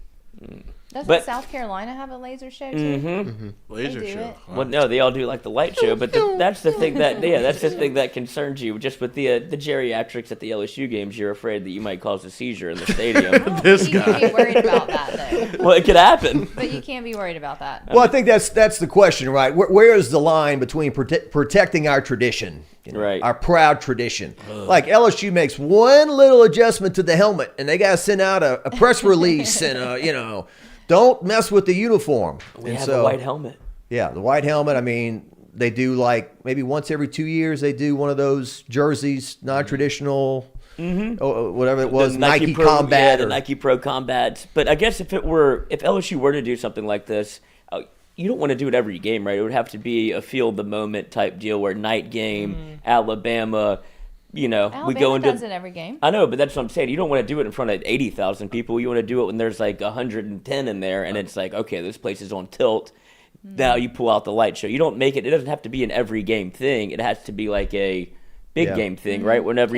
Doesn't South Carolina have a laser show too? Mm-hmm. Laser show. Wow. Well, no, they all do like the light show, but that's the thing that's the thing that concerns you. Just with the geriatrics at the LSU games, you're afraid that you might cause a seizure in the stadium. You can't be worried about that though. Well, it could happen. But you can't be worried about that. Well, I think that's the question, right? Where is the line between protecting our tradition, right? Our proud tradition. Like LSU makes one little adjustment to the helmet, and they got to send out a press release and don't mess with the uniform. We have a white helmet. Yeah, the white helmet. I mean, they do like maybe once every 2 years they do one of those jerseys, non-traditional. Whatever it was, Nike Pro, Combat, the Nike Pro Combats. But I guess if LSU were to do something like this, you don't want to do it every game, right? It would have to be a feel the moment type deal where night game, Alabama. Alabama we go into does it every game. I know, but that's what I'm saying. You don't want to do it in front of 80,000 people. You want to do it when there's like 110 in there, and it's like, okay, this place is on tilt. Now you pull out the light show. You don't make it. It doesn't have to be an every game thing. It has to be like a big game thing, right? Whenever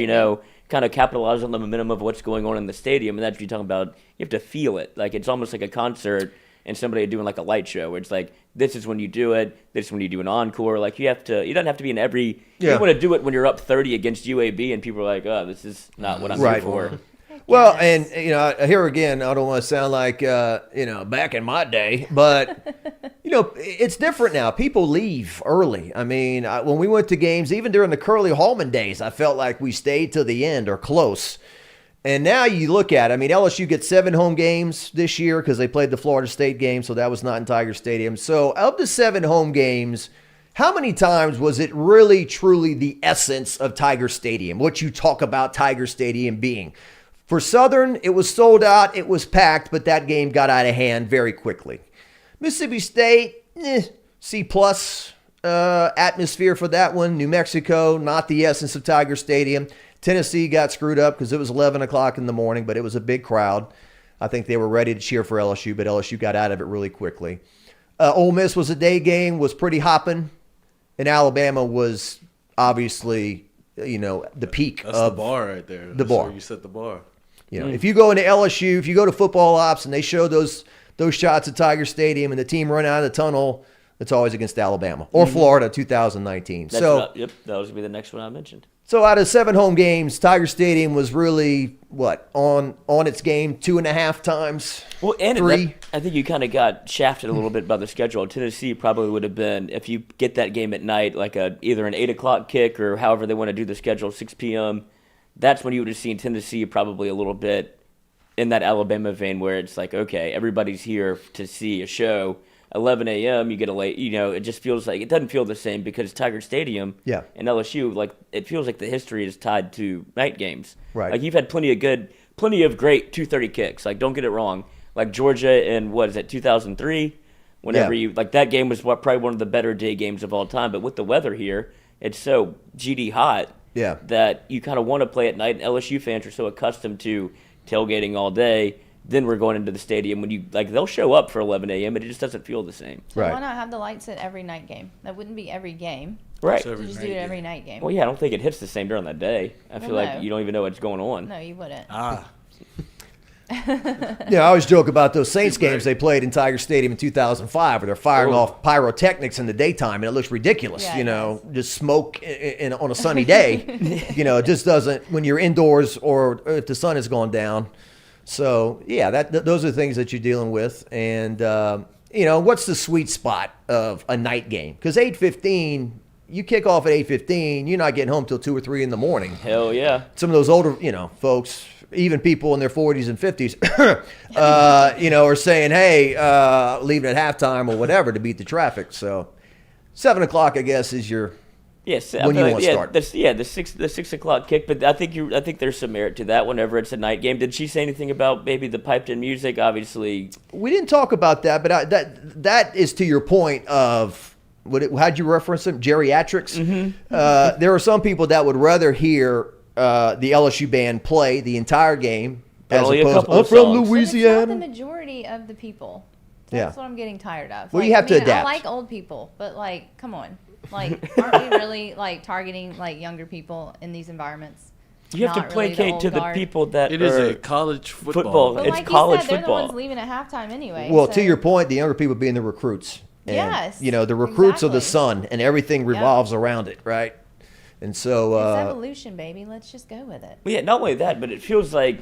kind of capitalize on the momentum of what's going on in the stadium, and that's what you're talking about. You have to feel it. Like it's almost like a concert and somebody doing like a light show where it's like, this is when you do it, this is when you do an encore. Like it doesn't have to be in every, you don't want to do it when you're up 30 against UAB and people are like, oh, this is not what I'm here for. Well, and here again, I don't want to sound like back in my day, but it's different now. People leave early. I mean, when we went to games, even during the Curly Hallman days, I felt like we stayed to the end or close. And now you look at it, I mean, LSU gets 7 home games this year because they played the Florida State game, so that was not in Tiger Stadium. So of the 7 home games, how many times was it really, truly the essence of Tiger Stadium, what you talk about Tiger Stadium being? For Southern, it was sold out, it was packed, but that game got out of hand very quickly. Mississippi State, C+ atmosphere for that one. New Mexico, not the essence of Tiger Stadium. Tennessee got screwed up because it was 11 o'clock in the morning, but it was a big crowd. I think they were ready to cheer for LSU, but LSU got out of it really quickly. Ole Miss was a day game, was pretty hopping, and Alabama was obviously, the peak That's of the bar right there. The bar. Where you set the bar. If you go into LSU, if you go to football ops and they show those shots at Tiger Stadium and the team run out of the tunnel, it's always against Alabama or Florida 2019. That was going to be the next one I mentioned. So out of 7 home games, Tiger Stadium was really, on its game 2.5 times? Well, and 3? I think you kind of got shafted a little bit by the schedule. Tennessee probably would have been, if you get that game at night, like either an 8 o'clock kick or however they want to do the schedule, 6 p.m., that's when you would have seen Tennessee probably a little bit in that Alabama vein where it's like, okay, everybody's here to see a show. 11 a.m. you get a late, it just feels like, it doesn't feel the same because Tiger Stadium and LSU, like, it feels like the history is tied to night games. Right. Like, you've had plenty of great 2:30 kicks. Like, don't get it wrong. Like, Georgia in, 2003? Whenever that game was probably one of the better day games of all time. But with the weather here, it's so GD hot that you kind of want to play at night. And LSU fans are so accustomed to tailgating all day. Then we're going into the stadium when they'll show up for 11 a.m. but it just doesn't feel the same. So why not have the lights at every night game? That wouldn't be every game. Right. You just do it every night game. Well, yeah, I don't think it hits the same during the day. I feel like you don't even know what's going on. No, you wouldn't. I always joke about those Saints games they played in Tiger Stadium in 2005 where they're firing off pyrotechnics in the daytime and it looks ridiculous, just smoke on a sunny day. It just doesn't when you're indoors or if the sun has gone down. So, those are the things that you're dealing with. And, what's the sweet spot of a night game? Because 8:15, you kick off at 8:15, you're not getting home till 2 or 3 in the morning. Hell yeah. Some of those older, folks, even people in their 40s and 50s, are saying, hey, leaving at halftime or whatever to beat the traffic. So 7 o'clock, I guess, is your when you want to start. The 6 o'clock kick, but I think there's some merit to that whenever it's a night game. Did she say anything about maybe the piped-in music? Obviously, we didn't talk about that, but that is to your point of how'd you reference them? Geriatrics. Mm-hmm. There are some people that would rather hear the LSU band play the entire game as opposed to, I'm from Louisiana. It's not the majority of the people. That's what I'm getting tired of. Well, you have to adapt. I like old people, but come on. Aren't we really targeting younger people in these environments? You have to placate to the people that it is a college football. But it's college football. They're the ones leaving at halftime anyway. Well, to your point, the younger people being the recruits. And, yes. The recruits of the sun, and everything revolves around it, right? And so it's evolution, baby. Let's just go with it. Well, yeah, not only that, but it feels like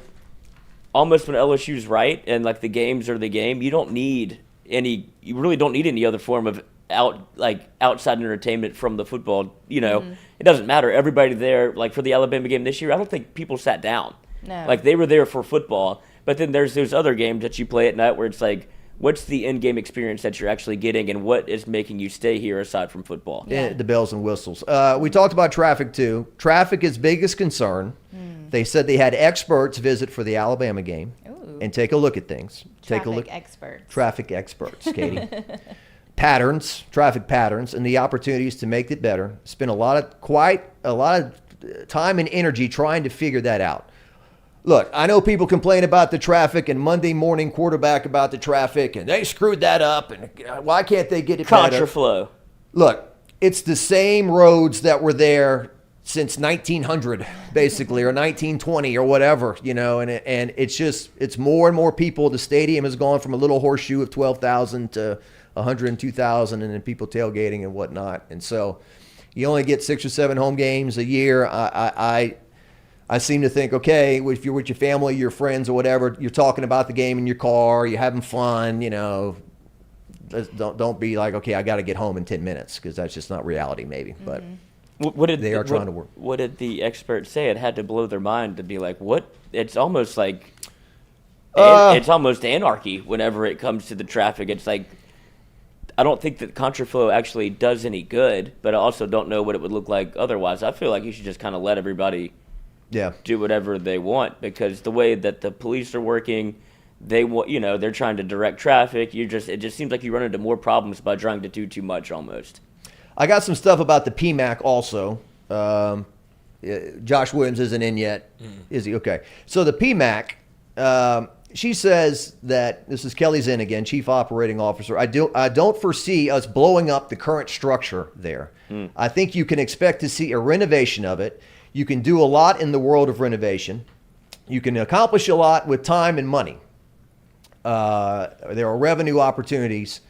almost when LSU's right and the games are the game, you really don't need any other form of outside entertainment from the football. It doesn't matter. Everybody there, for the Alabama game this year, I don't think people sat down. No. They were there for football. But then there's those other games that you play at night where it's what's the in-game experience that you're actually getting, and what is making you stay here aside from football? Yeah, the bells and whistles. We talked about traffic too. Traffic is biggest concern. They said they had experts visit for the Alabama game and take a look at things. Traffic experts, Katie. Traffic patterns, and the opportunities to make it better. Spent quite a lot of time and energy trying to figure that out. Look, I know people complain about the traffic and Monday morning quarterback about the traffic, and they screwed that up, and why can't they get it better? Contraflow. Look, it's the same roads that were there since 1900, basically, or 1920 or whatever, and it's more and more people. The stadium has gone from a little horseshoe of 12,000 to 102,000, and then people tailgating and whatnot. And so you only get 6 or 7 home games a year. I seem to think, okay, if you're with your family, your friends or whatever, you're talking about the game in your car, you're having fun, don't be like, okay, I got to get home in 10 minutes, because that's just not reality maybe. But they are trying to work. What did the experts say? It had to blow their mind to be like, what? It's almost it's almost anarchy whenever it comes to the traffic. It's I don't think that contraflow actually does any good, but I also don't know what it would look like otherwise. I feel like you should just kind of let everybody do whatever they want, because the way that the police are working, they're trying to direct traffic. It just seems like you run into more problems by trying to do too much almost. I got some stuff about the PMAC also. Josh Williams isn't in yet. Is he? Okay. So the PMAC, she says that, this is Kelly Zinn again, Chief Operating Officer, I don't foresee us blowing up the current structure there. I think you can expect to see a renovation of it. You can do a lot in the world of renovation. You can accomplish a lot with time and money. There are revenue opportunities,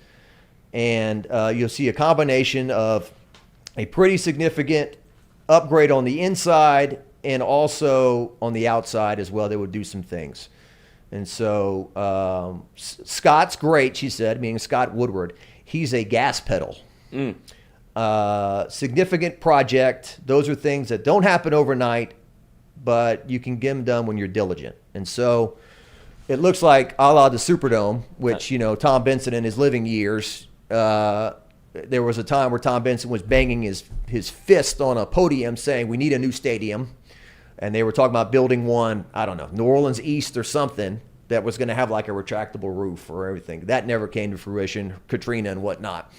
and you'll see a combination of a pretty significant upgrade on the inside and also on the outside as well. They would do some things. And so Scott's great, she said, meaning Scott Woodward. He's a gas pedal. Significant project. Those are things that don't happen overnight, but you can get them done when you're diligent. And so it looks like a la the Superdome, which, Tom Benson in his living years, there was a time where Tom Benson was banging his fist on a podium saying, we need a new stadium. And they were talking about building one, I don't know, New Orleans East or something, that was going to have a retractable roof or everything. That never came to fruition, Katrina and whatnot.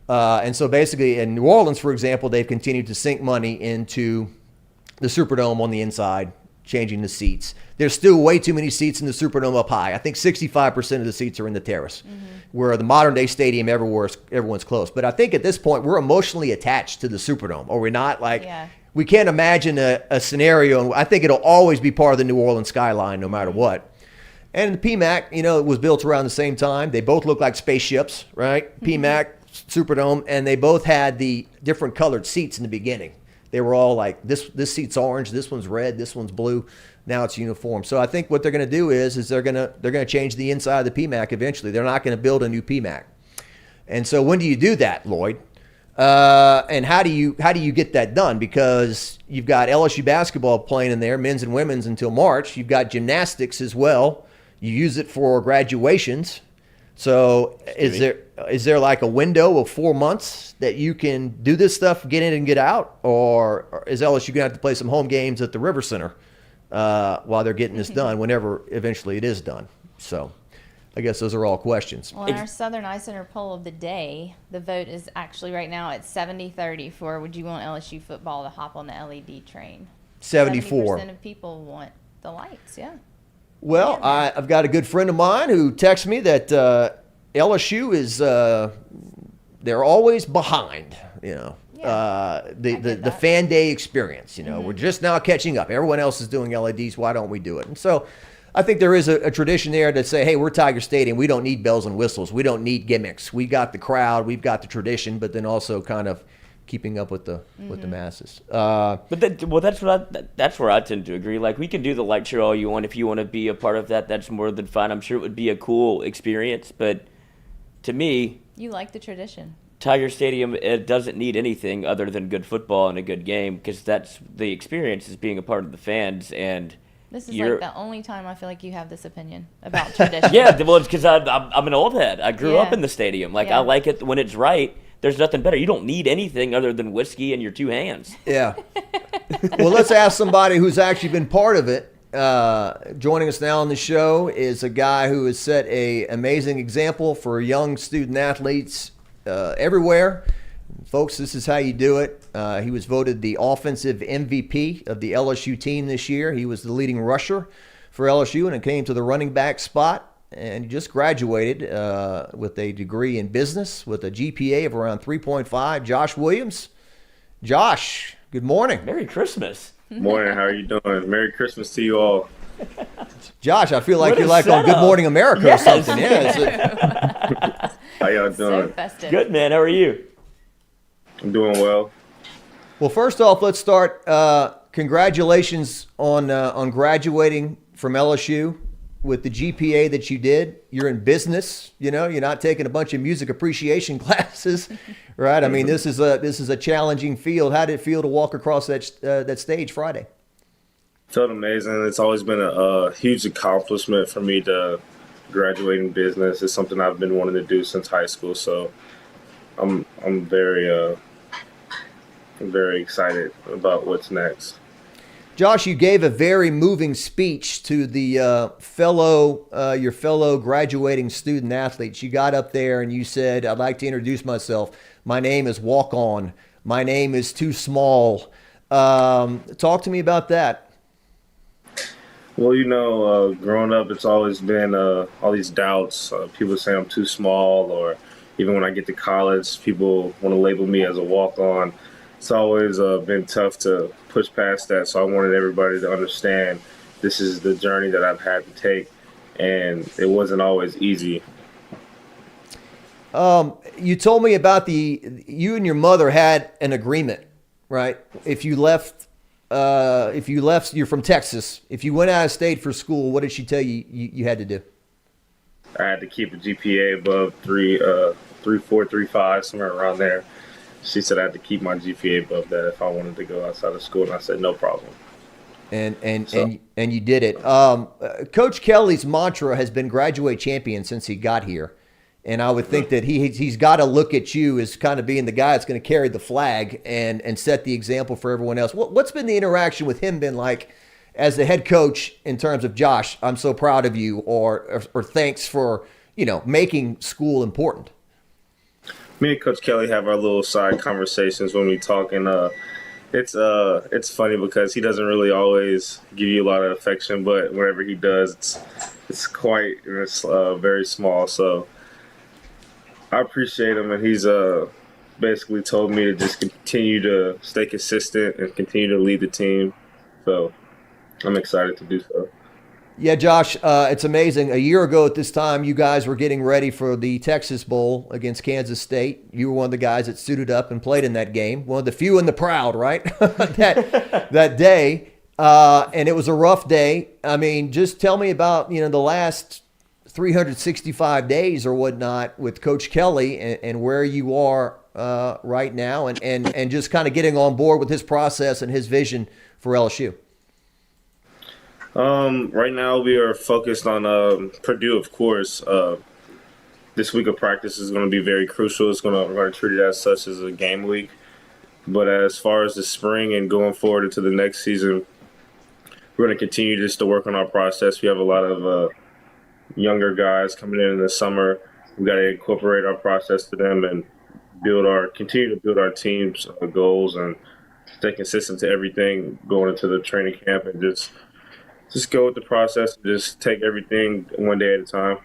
And so basically in New Orleans, for example, they've continued to sink money into the Superdome on the inside, changing the seats. There's still way too many seats in the Superdome up high. I think 65% of the seats are in the terrace, where the modern day stadium everyone's close. But I think at this point, we're emotionally attached to the Superdome, or we're not. We can't imagine a scenario, and I think it'll always be part of the New Orleans skyline no matter what. And the PMAC, it was built around the same time. They both look like spaceships, right? PMAC, Superdome, and they both had the different colored seats in the beginning. They were all like, this seat's orange, this one's red, this one's blue. Now it's uniform. So I think what they're going to do is they're going to change the inside of the PMAC eventually. They're not going to build a new PMAC. And so when do you do that, Lloyd? And how do you get that done? Because you've got LSU basketball playing in there, men's and women's, until March. You've got gymnastics as well. You use it for graduations. So is there like a window of 4 months that you can do this stuff, get in and get out? Or is LSU going to have to play some home games at the River Center while they're getting this done, whenever eventually it is done? So I guess those are all questions. Well, in our Southern Eye Center poll of the day, the vote is actually right now at 70-30 for would you want LSU football to hop on the LED train? 74. 70% of people want the lights, yeah. Well, I've got a good friend of mine who texts me that LSU is they're always behind, the fan day experience. We're just now catching up. Everyone else is doing LEDs. Why don't we do it? And so I think there is a tradition there to say, hey, we're Tiger Stadium. We don't need bells and whistles. We don't need gimmicks. We got the crowd. We've got the tradition, but then also kind of keeping up with the masses. That's where I tend to agree. Like, we can do the light show all you want. If you want to be a part of that, that's more than fine. I'm sure it would be a cool experience, but to me, you like the tradition. Tiger Stadium, it doesn't need anything other than good football and a good game, because that's the experience, is being a part of the fans. And this is like the only time I feel like you have this opinion about tradition. Yeah, well, it's because I'm an old head. I grew up in the stadium. Like, I like it when it's right. There's nothing better. You don't need anything other than whiskey and your two hands. Yeah. Well, let's ask somebody who's actually been part of it. Joining us now on the show is a guy who has set an amazing example for young student athletes everywhere. Folks, this is how you do it. He was voted the offensive MVP of the LSU team this year. He was the leading rusher for LSU, and it came to the running back spot. And he just graduated with a degree in business with a GPA of around 3.5. Josh Williams. Josh, good morning. Merry Christmas. Morning. How are you doing? Merry Christmas to you all. Josh, I feel like you're like on Good Morning America or something. Yeah. How y'all doing? So good, man. How are you? I'm doing well. Well, first off, let's start. Congratulations on graduating from LSU. With the GPA that you did. You're in business, you're not taking a bunch of music appreciation classes, right? I mean, this is a challenging field. How did it feel to walk across that stage Friday? Felt amazing. It's always been a huge accomplishment for me to graduate in business. It's something I've been wanting to do since high school, so I'm very excited about what's next. Josh, you gave a very moving speech to the your fellow graduating student athletes. You got up there and you said, I'd like to introduce myself. My name is Walk On. My name is Too Small. Talk to me about that. Well, growing up, it's always been all these doubts. People say I'm too small, or even when I get to college, people want to label me as a walk-on. It's always been tough to push past that, so I wanted everybody to understand this is the journey that I've had to take, and it wasn't always easy. You told me about you and your mother had an agreement, right? If you left, you're from Texas. If you went out of state for school, what did she tell you you had to do? I had to keep a GPA above 3.4, 3.5, somewhere around there. She said I had to keep my GPA above that if I wanted to go outside of school, and I said no problem. And you did it. Coach Kelly's mantra has been graduate champion since he got here, and I would think that he's got to look at you as kind of being the guy that's going to carry the flag and set the example for everyone else. What's been the interaction with him been like as the head coach in terms of, Josh, I'm so proud of you, or thanks for making school important? Me and Coach Kelly have our little side conversations when we talk, and it's funny because he doesn't really always give you a lot of affection, but whenever he does, it's very small. So I appreciate him, and he's basically told me to just continue to stay consistent and continue to lead the team. So I'm excited to do so. Yeah, Josh, it's amazing. A year ago at this time, you guys were getting ready for the Texas Bowl against Kansas State. You were one of the guys that suited up and played in that game. One of the few and the proud, right? that day. And it was a rough day. I mean, just tell me about, the last 365 days or whatnot with Coach Kelly and where you are right now, and just kind of getting on board with his process and his vision for LSU? Right now we are focused on Purdue, of course. This week of practice is going to be very crucial. We're going to treat it as such as a game week. But as far as the spring and going forward into the next season, we're going to continue just to work on our process. We have a lot of younger guys coming in the summer. We've got to incorporate our process to them and continue to build our team's goals and stay consistent to everything going into the training camp, and just go with the process and just take everything one day at a time.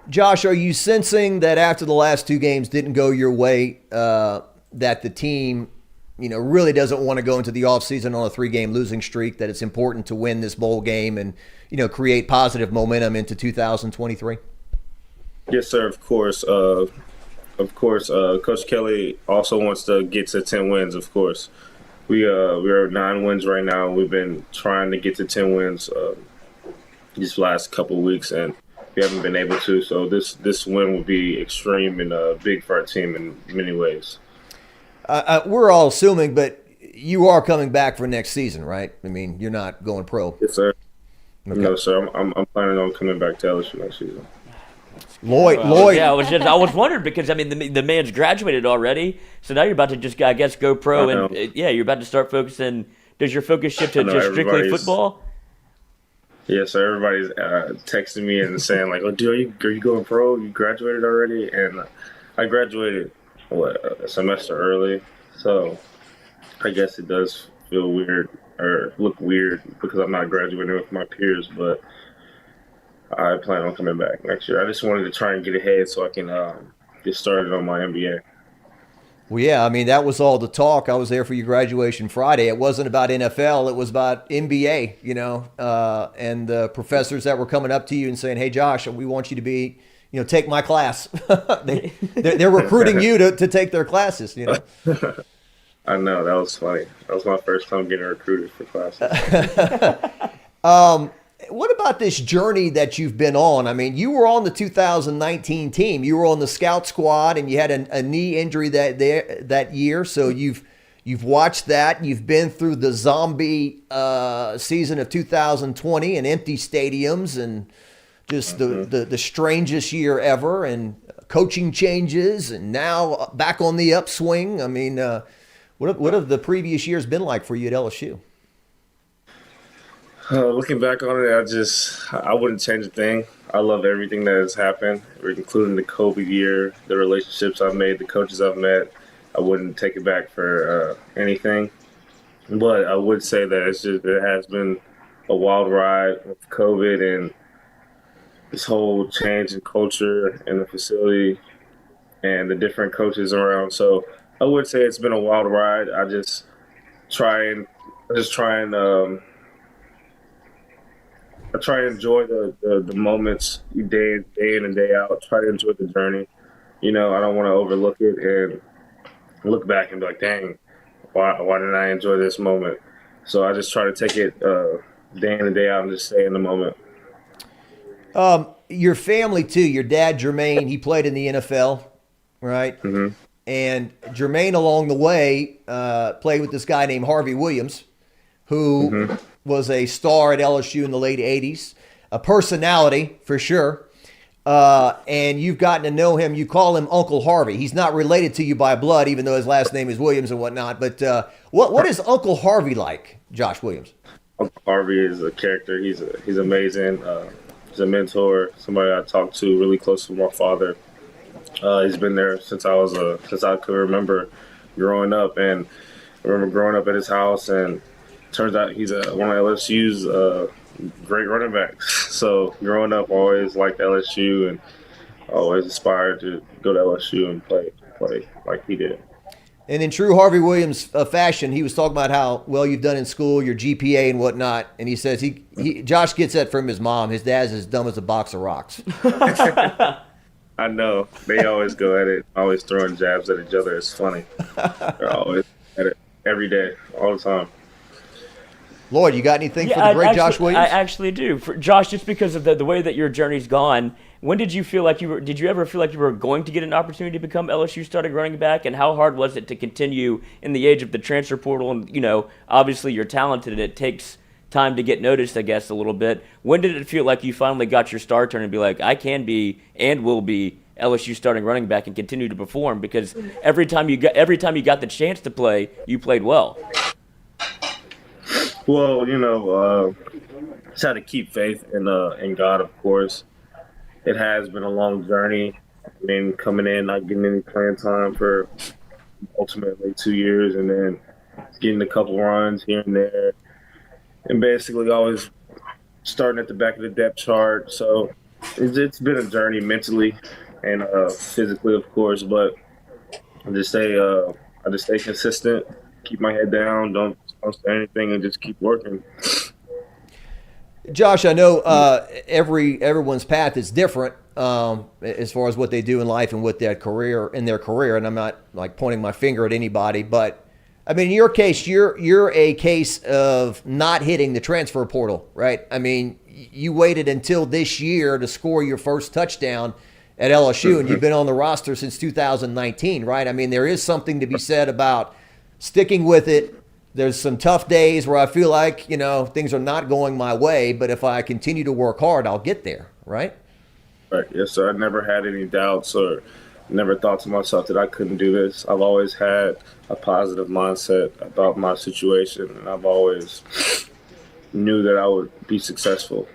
Josh, are you sensing that after the last two games didn't go your way, that the team, really doesn't want to go into the offseason on a 3-game losing streak, that it's important to win this bowl game and, create positive momentum into 2023? Yes, sir, of course. Coach Kelly also wants to get to 10 wins, of course. We are 9 wins right now. We've been trying to get to 10 wins these last couple of weeks, and we haven't been able to. So this win will be extreme and big for our team in many ways. We're all assuming, but you are coming back for next season, right? I mean, you're not going pro. Yes, sir. Okay. No, sir. I'm planning on coming back to LSU next season. Lloyd. Yeah, I was wondering because the man's graduated already, so now you're about to just, I guess, go pro, and you're about to start focusing. Does your focus shift to just strictly football? Yeah, so everybody's texting me and saying like, "Oh, dude, are you going pro? You graduated already?" And I graduated a semester early, so I guess it does feel weird or look weird because I'm not graduating with my peers, but I plan on coming back next year. I just wanted to try and get ahead so I can get started on my MBA. Well, yeah, I mean, that was all the talk. I was there for your graduation Friday. It wasn't about NFL. It was about MBA, and the professors that were coming up to you and saying, "Hey, Josh, we want you to be, take my class." they're recruiting you to take their classes, I know. That was funny. That was my first time getting recruited for classes. What about this journey that you've been on? I mean, you were on the 2019 team. You were on the scout squad, and you had a knee injury that year. So you've watched that. You've been through the zombie season of 2020 and empty stadiums and just the strangest year ever, and coaching changes, and now back on the upswing. I mean, what have the previous years been like for you at LSU? Looking back on it, I wouldn't change a thing. I love everything that has happened, including the COVID year, the relationships I've made, the coaches I've met. I wouldn't take it back for anything. But I would say that it has been a wild ride with COVID and this whole change in culture in the facility and the different coaches around. So I would say it's been a wild ride. I try and enjoy the moments day in and day out. Try to enjoy the journey. I don't want to overlook it and look back and be like, dang, why didn't I enjoy this moment? So I just try to take it day in and day out and just stay in the moment. Your family, too. Your dad, Jermaine, he played in the NFL, right? Mm-hmm. And Jermaine, along the way, played with this guy named Harvey Williams, who was a star at LSU in the late 80s, a personality for sure. And you've gotten to know him. You call him Uncle Harvey. He's not related to you by blood, even though his last name is Williams and whatnot. But what is Uncle Harvey like, Josh Williams? Uncle Harvey is a character. He's amazing. He's a mentor, somebody I talked to really close to my father. He's been there since I could remember growing up. And I remember growing up at his house, and turns out he's one of LSU's great running backs. So growing up, I always liked LSU and always aspired to go to LSU and play like he did. And in true Harvey Williams fashion, he was talking about how well you've done in school, your GPA and whatnot. And he says Josh gets that from his mom. His dad's as dumb as a box of rocks. I know. They always go at it, always throwing jabs at each other. It's funny. They're always at it every day, all the time. Lloyd, you got anything for the great Josh Williams? I actually do. For Josh, just because of the way that your journey's gone, when did you feel like did you ever feel like you were going to get an opportunity to become LSU starting running back? And how hard was it to continue in the age of the transfer portal? And, obviously you're talented and it takes time to get noticed, I guess, a little bit. When did it feel like you finally got your star turn and be like, I can be and will be LSU starting running back and continue to perform? Because every time you got the chance to play, you played well. Well, just had to keep faith in God, of course. It has been a long journey. I mean, coming in, not getting any playing time for ultimately 2 years, and then getting a couple runs here and there, and basically always starting at the back of the depth chart. So it's been a journey mentally and physically, of course. But I just stay consistent, keep my head down, don't say anything, and just keep working. Josh, I know everyone's path is different as far as what they do in life and what their career, and I'm not like pointing my finger at anybody, but I mean, in your case, you're a case of not hitting the transfer portal, right? I mean, you waited until this year to score your first touchdown at LSU, and you've been on the roster since 2019, right? I mean, there is something to be said about sticking with it. There's some tough days where I feel like, things are not going my way, but if I continue to work hard, I'll get there, right? Right. Yes, sir. I never had any doubts or never thought to myself that I couldn't do this. I've always had a positive mindset about my situation, and I've always knew that I would be successful.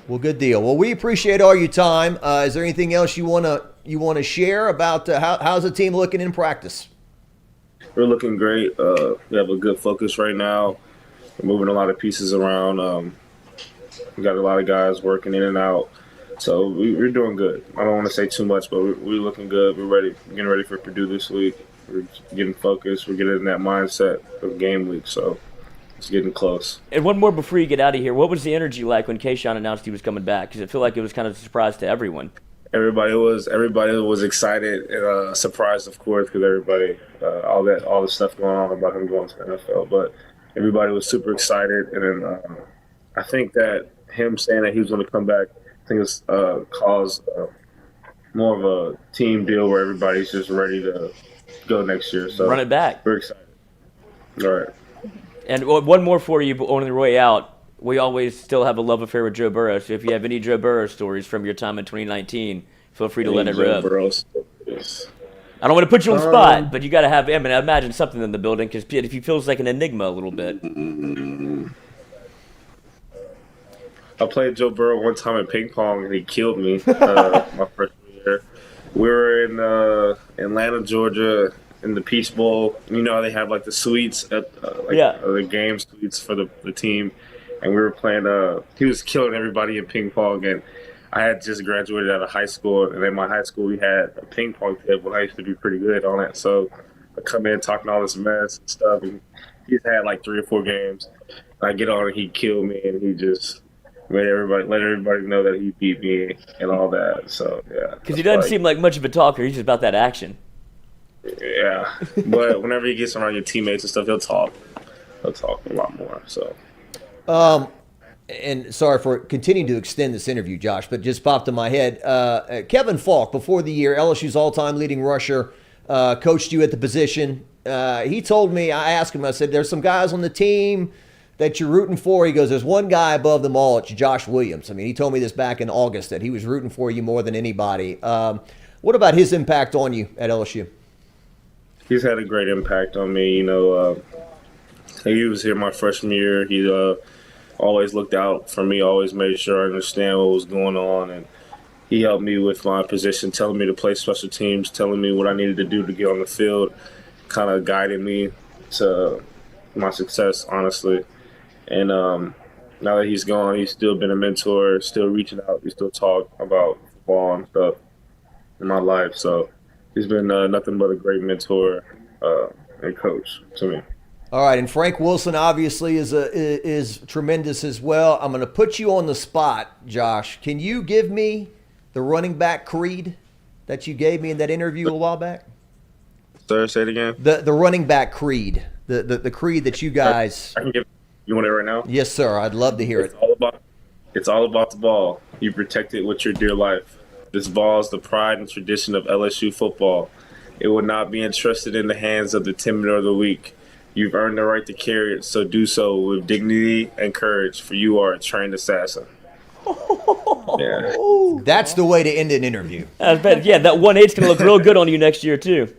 Well, good deal. Well, we appreciate all your time. Is there anything else you want to share about how's the team looking in practice? We're looking great. We have a good focus right now. We're moving a lot of pieces around. We got a lot of guys working in and out. So we're doing good. I don't want to say too much, but we're looking good. We're ready. We're getting ready for Purdue this week. We're getting focused. We're getting in that mindset of game week. So it's getting close. And one more before you get out of here. What was the energy like when Kayshawn announced he was coming back? Because I feel like it was kind of a surprise to everyone. Everybody was excited and surprised, of course, because everybody all the stuff going on about him going to the NFL. But everybody was super excited, and then I think that him saying that he was going to come back, I think it's caused more of a team deal where everybody's just ready to go next year. So run it back. We're excited. All right. And one more for you on the way out. We always still have a love affair with Joe Burrow. So if you have any Joe Burrow stories from your time in 2019, feel free to let it rip. Yes. I don't want to put you on the spot, but you got to have. I imagine something in the building because if he feels like an enigma a little bit. I played Joe Burrow one time in ping pong, and he killed me my freshman year. We were in Atlanta, Georgia, in the Peach Bowl. You know how they have like the suites at the game suites for the team, and we were playing. He was killing everybody in ping pong, and I had just graduated out of high school, and in my high school we had a ping pong table, and I used to be pretty good on it. So I come in talking all this mess and stuff, and he's had like 3 or 4 games. And I get on, and he killed me, and he just let everybody know that he beat me and all that. So yeah, because he doesn't seem like much of a talker. He's just about that action. Yeah, but whenever he gets around your teammates and stuff, he'll talk a lot more. So. And sorry for continuing to extend this interview, Josh, but just popped in my head. Kevin Falk, before the year, LSU's all-time leading rusher, coached you at the position. He told me, I asked him, I said, there's some guys on the team that you're rooting for. He goes, there's one guy above them all. It's Josh Williams. I mean, he told me this back in August that he was rooting for you more than anybody. What about his impact on you at LSU? He's had a great impact on me. He was here my freshman year. He always looked out for me, always made sure I understand what was going on, and he helped me with my position, telling me to play special teams, telling me what I needed to do to get on the field, kind of guided me to my success, honestly. And now that he's gone, he's still been a mentor, still reaching out. We still talk about football and stuff in my life. So he's been nothing but a great mentor and coach to me. All right, and Frank Wilson obviously is tremendous as well. I'm going to put you on the spot, Josh. Can you give me the running back creed that you gave me in that interview a while back? Sir, say it again. The running back creed, the creed that you guys. You want it right now? Yes, sir. I'd love to hear it. It's all about the ball. You protect it with your dear life. This ball is the pride and tradition of LSU football. It will not be entrusted in the hands of the timid or the weak. You've earned the right to carry it, so do so with dignity and courage, for you are a trained assassin. Yeah. That's the way to end an interview. I bet, yeah, that 1-8's going to look real good on you next year, too.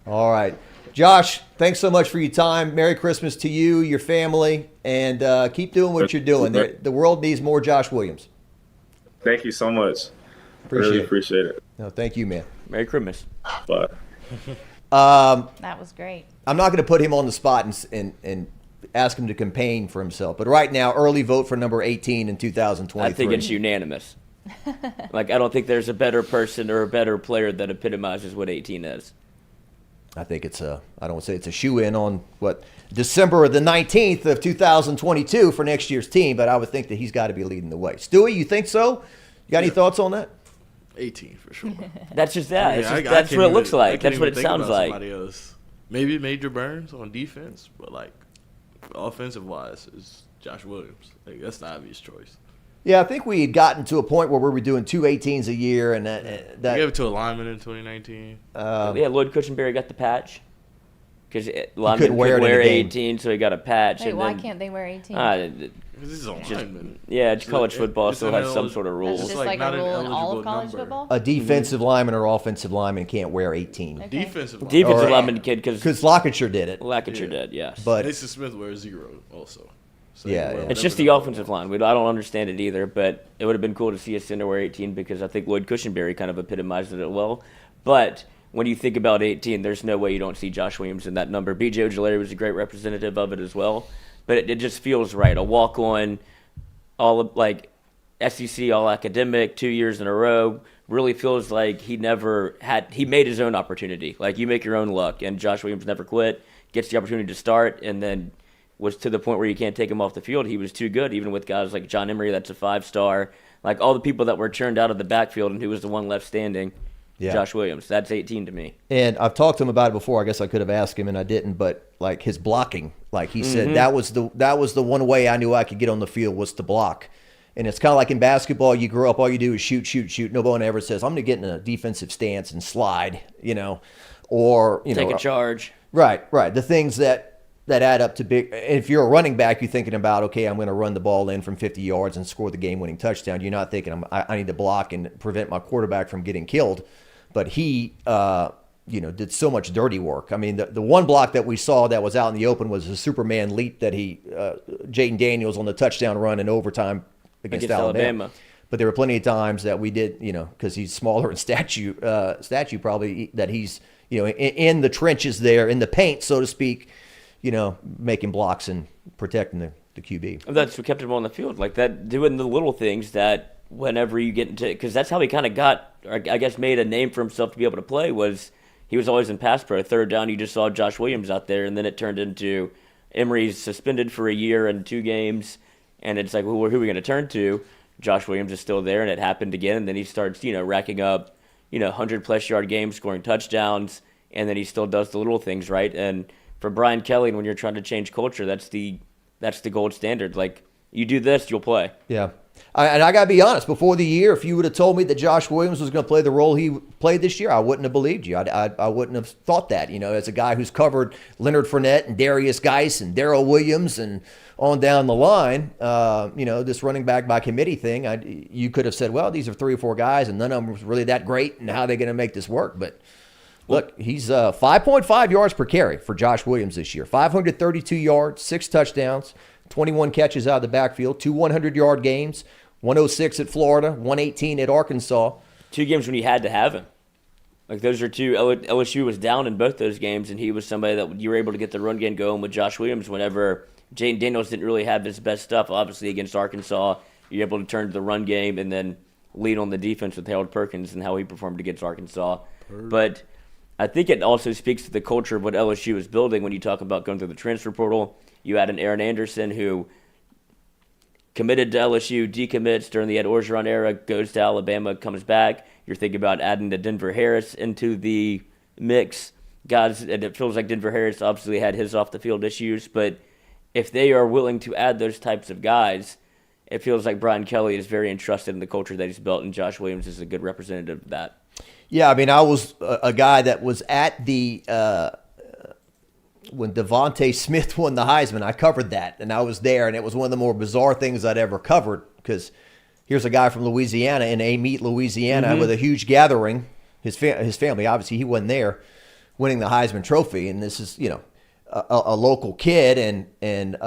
All right. Josh, thanks so much for your time. Merry Christmas to you, your family, and keep doing what you're doing. The world needs more Josh Williams. Thank you so much. Appreciate it. No, thank you, man. Merry Christmas. Bye. That was great. I'm not going to put him on the spot and ask him to campaign for himself, but right now, early vote for number 18 in 2023. I think it's unanimous. I don't think there's a better person or a better player that epitomizes what 18 is. I think I don't want to say it's a shoe-in on December the 19th of 2022 for next year's team, but I would think that he's got to be leading the way. Stewie, you think so? You got any thoughts on that? 18 for sure. That's just that. That's what it looks like. That's what it sounds like. Somebody else. Maybe Major Burns on defense, but offensive-wise, is Josh Williams. That's the obvious choice. Yeah, I think we had gotten to a point where we were doing 2 18s a year, and that we gave it to a lineman in 2019. Lloyd Cushenberry got the patch because lineman couldn't wear 18, so he got a patch. Wait, why can't they wear 18? Because he's a lineman. Yeah, it's college football still has some sort of rules. It's just like a rule in all of college football? A defensive lineman or offensive lineman can't wear 18. Okay. Defensive lineman kid because Lancashire did it. Lancashire did, yes. But Mason Smith wears 0 also. So it's just the offensive line. I don't understand it either, but it would have been cool to see a center wear 18 because I think Lloyd Cushenberry kind of epitomized it well. But when you think about 18, there's no way you don't see Josh Williams in that number. B.J. Ojulari was a great representative of it as well. But it just feels right. A walk-on, SEC All-Academic 2 years in a row, really feels like he made his own opportunity. Like, you make your own luck, and Josh Williams never quit, gets the opportunity to start, and then was to the point where you can't take him off the field. He was too good, even with guys like John Emery, that's a 5-star. Like, all the people that were churned out of the backfield and who was the one left standing, Josh Williams. That's 18 to me. And I've talked to him about it before. I guess I could have asked him, and I didn't. But, his blocking, he said, that was the one way I knew I could get on the field was to block. And it's kind of like in basketball, you grow up, all you do is shoot, shoot, shoot. No one ever says, I'm going to get in a defensive stance and slide, or, take a charge. Right. The things that add up to big. If you're a running back, you're thinking about, okay, I'm going to run the ball in from 50 yards and score the game-winning touchdown. You're not thinking I need to block and prevent my quarterback from getting killed. But he, did so much dirty work. I mean, the one block that we saw that was out in the open was a Superman leap that Jaden Daniels on the touchdown run in overtime against Alabama. But there were plenty of times that we did, because he's smaller in stature probably, that he's, in the trenches there, in the paint, so to speak, making blocks and protecting the QB. That's what kept him on the field, like that, doing the little things that whenever you get into, because that's how he kind of got, or I guess made a name for himself to be able to play, was he was always in pass pro. Third down, you just saw Josh Williams out there, and then it turned into Emery's suspended for a year and 2 games, and it's like, well, who are we going to turn to? Josh Williams is still there, and it happened again, and then he starts, racking up, 100-plus yard games, scoring touchdowns, and then he still does the little things, right? And for Brian Kelly, when you're trying to change culture, that's the gold standard. Like, you do this, you'll play. Yeah. And I got to be honest, before the year, if you would have told me that Josh Williams was going to play the role he played this year, I wouldn't have believed you. I wouldn't have thought that, as a guy who's covered Leonard Fournette and Darius Geis and Darrell Williams and on down the line, this running back by committee thing, you could have said, well, these are 3 or 4 guys and none of them was really that great, and how are they going to make this work? But look, he's 5.5 yards per carry for Josh Williams this year. 532 yards, 6 touchdowns, 21 catches out of the backfield, 2 100-yard games, 106 at Florida, 118 at Arkansas. 2 games when you had to have him. Like, those are 2. LSU was down in both those games, and he was somebody that you were able to get the run game going with Josh Williams whenever Jaden Daniels didn't really have his best stuff. Obviously, against Arkansas, you're able to turn to the run game and then lead on the defense with Harold Perkins and how he performed against Arkansas. But I think it also speaks to the culture of what LSU is building when you talk about going through the transfer portal. You had an Aaron Anderson who committed to LSU, decommits during the Ed Orgeron era, goes to Alabama, comes back. You're thinking about adding the Denver Harris into the mix. Guys, and it feels like Denver Harris obviously had his off-the-field issues, but if they are willing to add those types of guys, it feels like Brian Kelly is very entrusted in the culture that he's built, and Josh Williams is a good representative of that. Yeah, I mean, I was a guy that was at the when Devontae Smith won the Heisman. I covered that, and I was there, and it was one of the more bizarre things I'd ever covered, because here's a guy from Louisiana in Amite, Louisiana, with a huge gathering. His family, obviously, he wasn't there, winning the Heisman Trophy, and this is, a local kid, and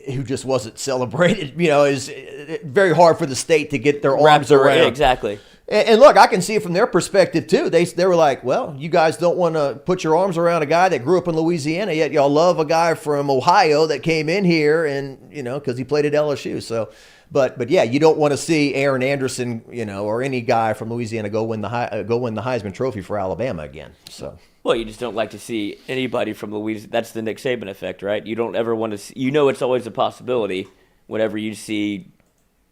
who just wasn't celebrated. Is very hard for the state to get their arms around. Exactly. And look, I can see it from their perspective too. They were like, well, you guys don't want to put your arms around a guy that grew up in Louisiana, yet y'all love a guy from Ohio that came in here and, because he played at LSU. So, but yeah, you don't want to see Aaron Anderson, or any guy from Louisiana go win the Heisman Trophy for Alabama again. So. Well, you just don't like to see anybody from Louisiana. That's the Nick Saban effect, right? You don't ever want to see, it's always a possibility whenever you see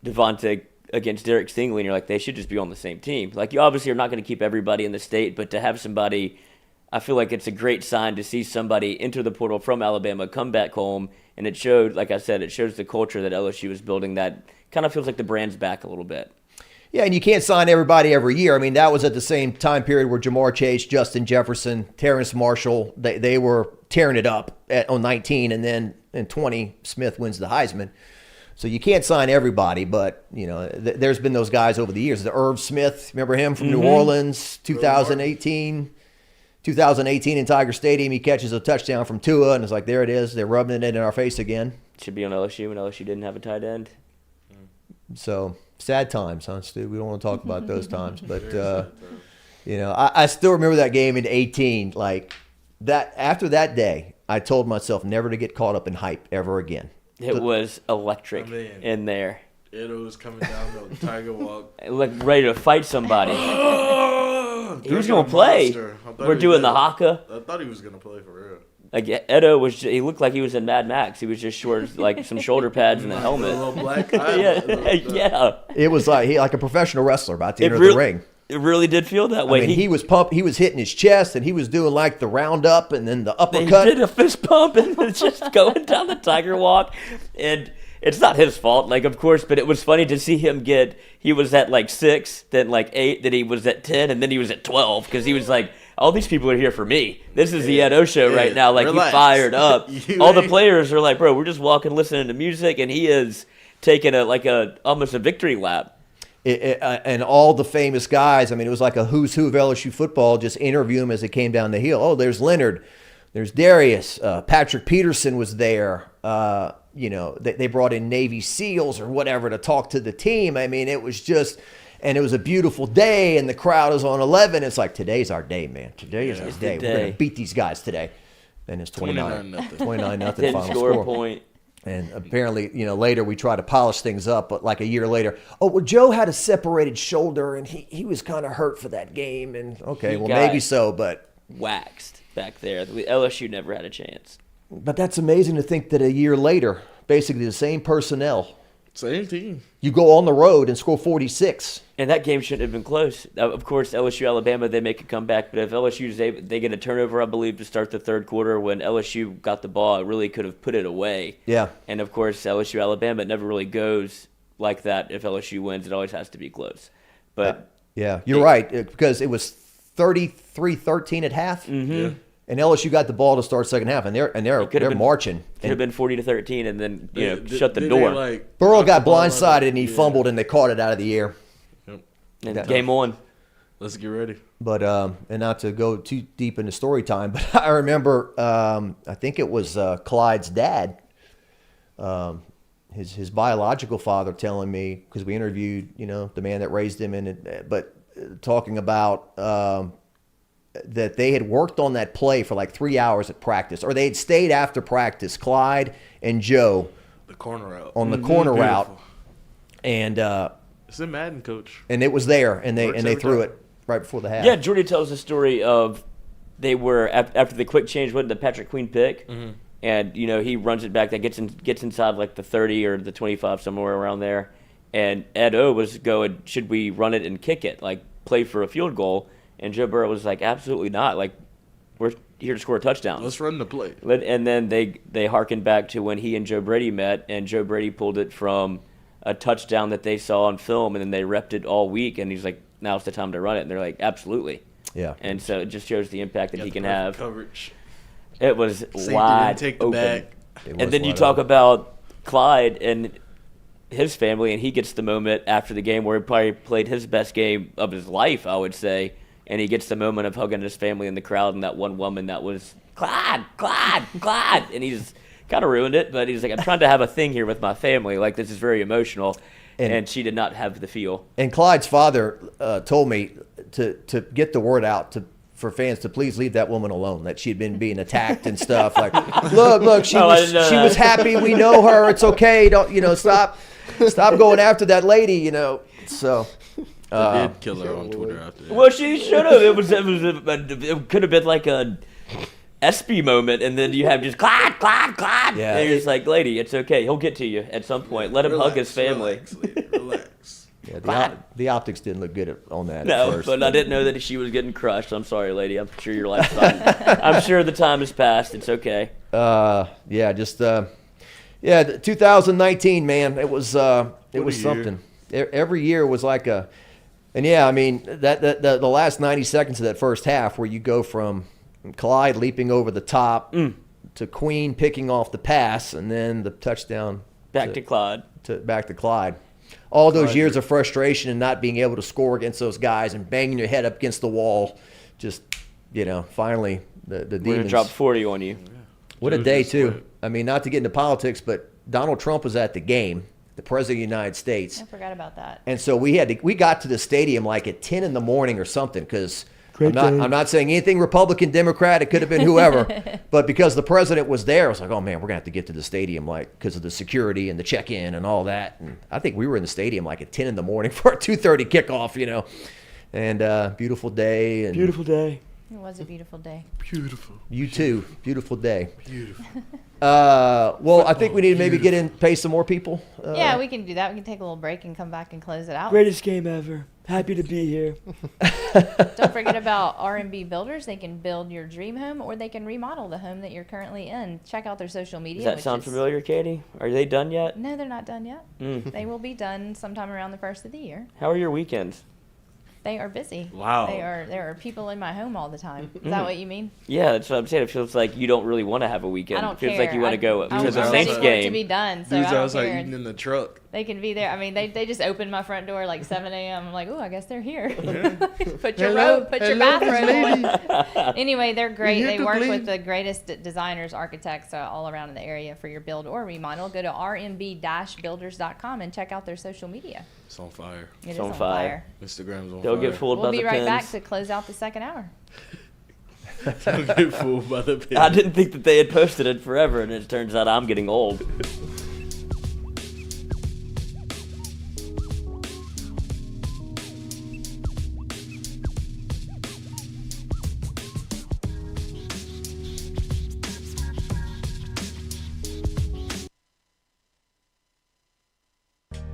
Devontae against Derek Stingley, and you're like, they should just be on the same team. Like, you obviously are not going to keep everybody in the state, but to have somebody, I feel like it's a great sign to see somebody enter the portal from Alabama, come back home, and it showed, like I said, it shows the culture that LSU is building that kind of feels like the brand's back a little bit. Yeah, and you can't sign everybody every year. I mean, that was at the same time period where Jamar Chase, Justin Jefferson, Terrence Marshall, they were tearing it up on 19, and then in 20, Smith wins the Heisman. So you can't sign everybody, but, there's been those guys over the years. The Irv Smith, remember him from New Orleans, 2018 in Tiger Stadium. He catches a touchdown from Tua, and it's like, there it is. They're rubbing it in our face again. Should be on LSU when LSU didn't have a tight end. So, sad times, huh, Stu? We don't want to talk about those times. But, I still remember that game in 18. Like, that after that day, I told myself never to get caught up in hype ever again. It was electric in there. It was coming down the Tiger Walk. Like ready to fight somebody. He was going to play. We're doing the haka. I thought he was going to play for real. Like Edo he looked like he was in Mad Max. He was just short, like some shoulder pads and a helmet. A little black yeah. It was like a professional wrestler about to enter the ring. It really did feel that way. I mean, he was pumped. He was hitting his chest, and he was doing like the roundup and then the uppercut. He did a fist pump and was just going down the Tiger Walk. And it's not his fault, like, of course, but it was funny to see him he was at like 6, then like 8, then he was at 10, and then he was at 12, because he was like, all these people are here for me. This is the Edo show right now. Like, relax. He's fired up. All the players are like, bro, we're just walking, listening to music, and he is taking almost a victory lap. And all the famous guys, I mean, it was like a who's who of LSU football, just interview him as they came down the hill. Oh, there's Leonard. There's Darius. Patrick Peterson was there. They brought in Navy SEALs or whatever to talk to the team. I mean, it was just, and it was a beautiful day, and the crowd was on 11. It's like, today's our day, man. Today is our day. We're going to beat these guys today. And it's 29-0 Didn't final score score. A point. And apparently, later we try to polish things up, but like a year later, Joe had a separated shoulder, and he was kind of hurt for that game. And okay, well, maybe so, but waxed back there. The LSU never had a chance. But that's amazing to think that a year later, basically the same personnel, same team, you go on the road and score 46. And that game shouldn't have been close. Of course, LSU, Alabama, they make a comeback. But if LSU, they get a turnover, I believe, to start the third quarter. When LSU got the ball, it really could have put it away. Yeah. And, of course, LSU, Alabama, it never really goes like that. If LSU wins, it always has to be close. But yeah, you're right, because it was 33-13 at half. Mm-hmm. Yeah. And LSU got the ball to start second half, and they're marching. Could have been 40-13, and then shut the door. Burrow got blindsided, and he fumbled, and they caught it out of the air. Yep. And game on. Let's get ready. But and not to go too deep into story time, but I remember I think it was Clyde's dad, his biological father, telling me, because we interviewed the man that raised him, but talking about. That they had worked on that play for like 3 hours at practice, or they had stayed after practice, Clyde and Joe, the corner route on the corner route, and it's in Madden, coach, and it was there, and they threw it right before the half. Yeah, Jordy tells the story of they were after the quick change went the Patrick Queen pick, and he runs it back, that gets inside like the 30 or the 25, somewhere around there, and Ed O was going, should we run it and kick it, like play for a field goal? And Joe Burrow was like, absolutely not. Like, here to score a touchdown. Let's run the play. And then they harken back to when he and Joe Brady met, and Joe Brady pulled it from a touchdown that they saw on film, and then they repped it all week, and he's like, now's the time to run it. And they're like, absolutely. Yeah. And so it just shows the impact that he can have. Coverage. It was Safety wide didn't take the open. bag. And then you talk about Clyde and his family, and he gets the moment after the game where he probably played his best game of his life, I would say. And he gets the moment of hugging his family in the crowd, and that one woman that was, Clyde. And he's kind of ruined it, but he's like, I'm trying to have a thing here with my family. Like, this is very emotional. And she did not have the feel. And Clyde's father told me to get the word out for fans to please leave that woman alone, that she'd been being attacked and stuff. Like, look, she was happy. We know her. It's okay. Don't, stop going after that lady, So. They did kill her on Twitter after that. Well, she should have. It could have been like a Espy moment, and then you have just Clyde. Yeah. And you're just like, lady, it's okay. He'll get to you at some point. Let him hug his family. Relax. Yeah, the optics didn't look good on that. No, at first, but I didn't know that she was getting crushed. I'm sorry, lady. I'm sure your life's fine. I'm sure the time has passed. It's okay. 2019, man. It was something. Every year was like a. And I mean the last 90 seconds of that first half, where you go from Clyde leaping over the top to Queen picking off the pass, and then the touchdown back to Clyde. All those years of frustration and not being able to score against those guys and banging your head up against the wall, just finally the demons dropped 40 on you. What a day too. I mean, not to get into politics, but Donald Trump was at the game. The President of the United States. I forgot about that. And so we got to the stadium like at 10 in the morning or something, because I'm not saying anything Republican, Democrat, it could have been whoever, but because the president was there, I was like, oh man, we're gonna have to get to the stadium, like, because of the security and the check-in and all that. And I think we were in the stadium like at 10 in the morning for a 2:30 kickoff, and beautiful day. And beautiful day. It was a beautiful day. Beautiful. You too. Beautiful day. Beautiful. Well, I think we need to maybe pay some more people. Yeah, we can do that. We can take a little break and come back and close it out. Greatest game ever. Happy to be here. Don't forget about R&B Builders. They can build your dream home, or they can remodel the home that you're currently in. Check out their social media. Does that sound familiar, Katie? Are they done yet? No, they're not done yet. They will be done sometime around the first of the year. How are your weekends? They are busy. Wow. There are people in my home all the time. Is that what you mean? Yeah, that's what I'm saying. It feels like you don't really want to have a weekend. I don't It feels care. like you want to go to the I'm Saints ready for it game. to be done, so Dudes I don't was like care. eating in the truck. They can be there. I mean, they just opened my front door like 7 a.m. I'm like, oh, I guess they're here. Put your bathrobe on. Anyway, they're great. They work with the greatest designers, architects all around in the area for your build or remodel. Go to rmb-builders.com and check out their social media. It's on fire. It is on fire. Instagram's on They'll fire. get fooled by We'll the be right pins. back to close out the second hour. Don't get fooled by the pins. I didn't think that they had posted it forever, and it turns out I'm getting old.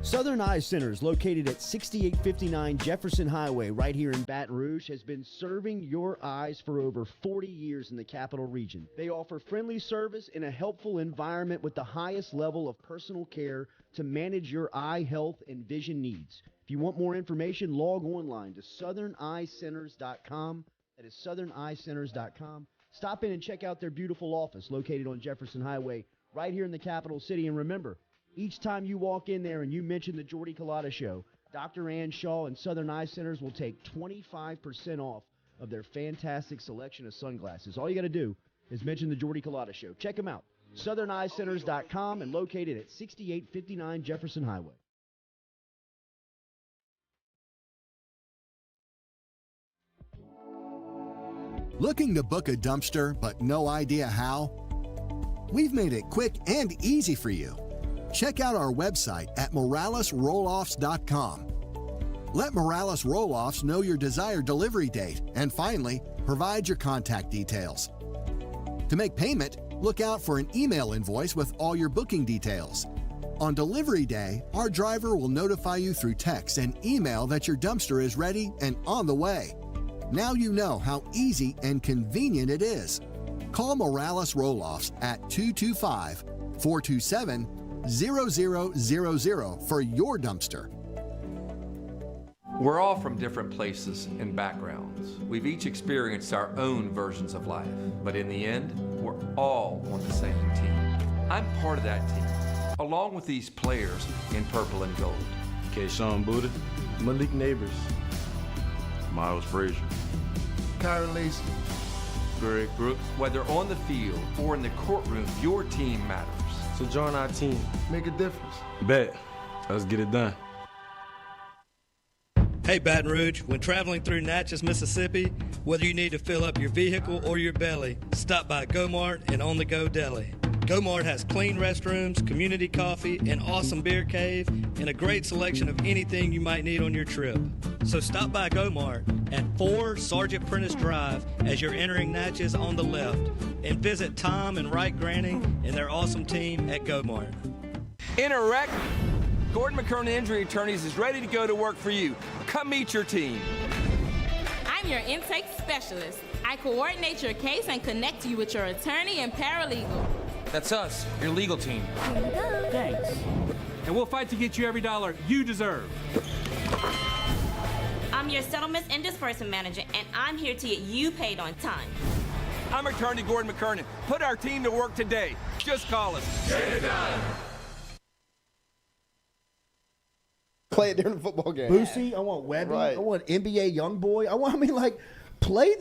Southern Eye Center is located at 6859 Jefferson Highway right here in Baton Rouge, has been serving your eyes for over 40 years in the capital region. They offer friendly service in a helpful environment with the highest level of personal care to manage your eye health and vision needs. If you want more information, log online to southerneyecenters.com. That is southerneyecenters.com. Stop in and check out their beautiful office located on Jefferson Highway right here in the capital city. And remember, each time you walk in there and you mention the Jordy Culotta Show, Dr. Ann Shaw and Southern Eye Centers will take 25% off of their fantastic selection of sunglasses. All you got to do is mention the Jordy Culotta Show. Check them out. southerneyecenters.com and located at 6859 Jefferson Highway. Looking to book a dumpster but no idea how? We've made it quick and easy for you. Check out our website at moralesrolloffs.com. Let Morales Roll-Offs know your desired delivery date, and finally, provide your contact details. To make payment, look out for an email invoice with all your booking details. On delivery day, our driver will notify you through text and email that your dumpster is ready and on the way. Now you know how easy and convenient it is. Call Morales Roll-Offs at 225-427-0000 for your dumpster. We're all from different places and backgrounds. We've each experienced our own versions of life, but in the end, we're all on the same team. I'm part of that team, along with these players in purple and gold. Kayshawn Buddha, Malik Neighbors, Miles Frazier, Kyron Lacey, Greg Brooks. Whether on the field or in the courtroom, your team matters. So join our team. Make a difference. Bet. Let's get it done. Hey Baton Rouge, when traveling through Natchez, Mississippi, whether you need to fill up your vehicle or your belly, stop by Go-Mart and On The Go Deli. Go-Mart has clean restrooms, community coffee, an awesome beer cave, and a great selection of anything you might need on your trip. So stop by Go-Mart at 4 Sergeant Prentice Drive as you're entering Natchez on the left, and visit Tom and Wright Granning and their awesome team at Go-Mart. In a wreck, Gordon McKernan Injury Attorneys is ready to go to work for you. Come meet your team. I'm your intake specialist. I coordinate your case and connect you with your attorney and paralegal. That's us, your legal team. Thanks. And we'll fight to get you every dollar you deserve. I'm your settlements and disbursement manager, and I'm here to get you paid on time. I'm attorney Gordon McKernan. Put our team to work today. Just call us. Get it done. Play it during the football game. Boosie, I want Webby, Right. I want NBA Youngboy. Play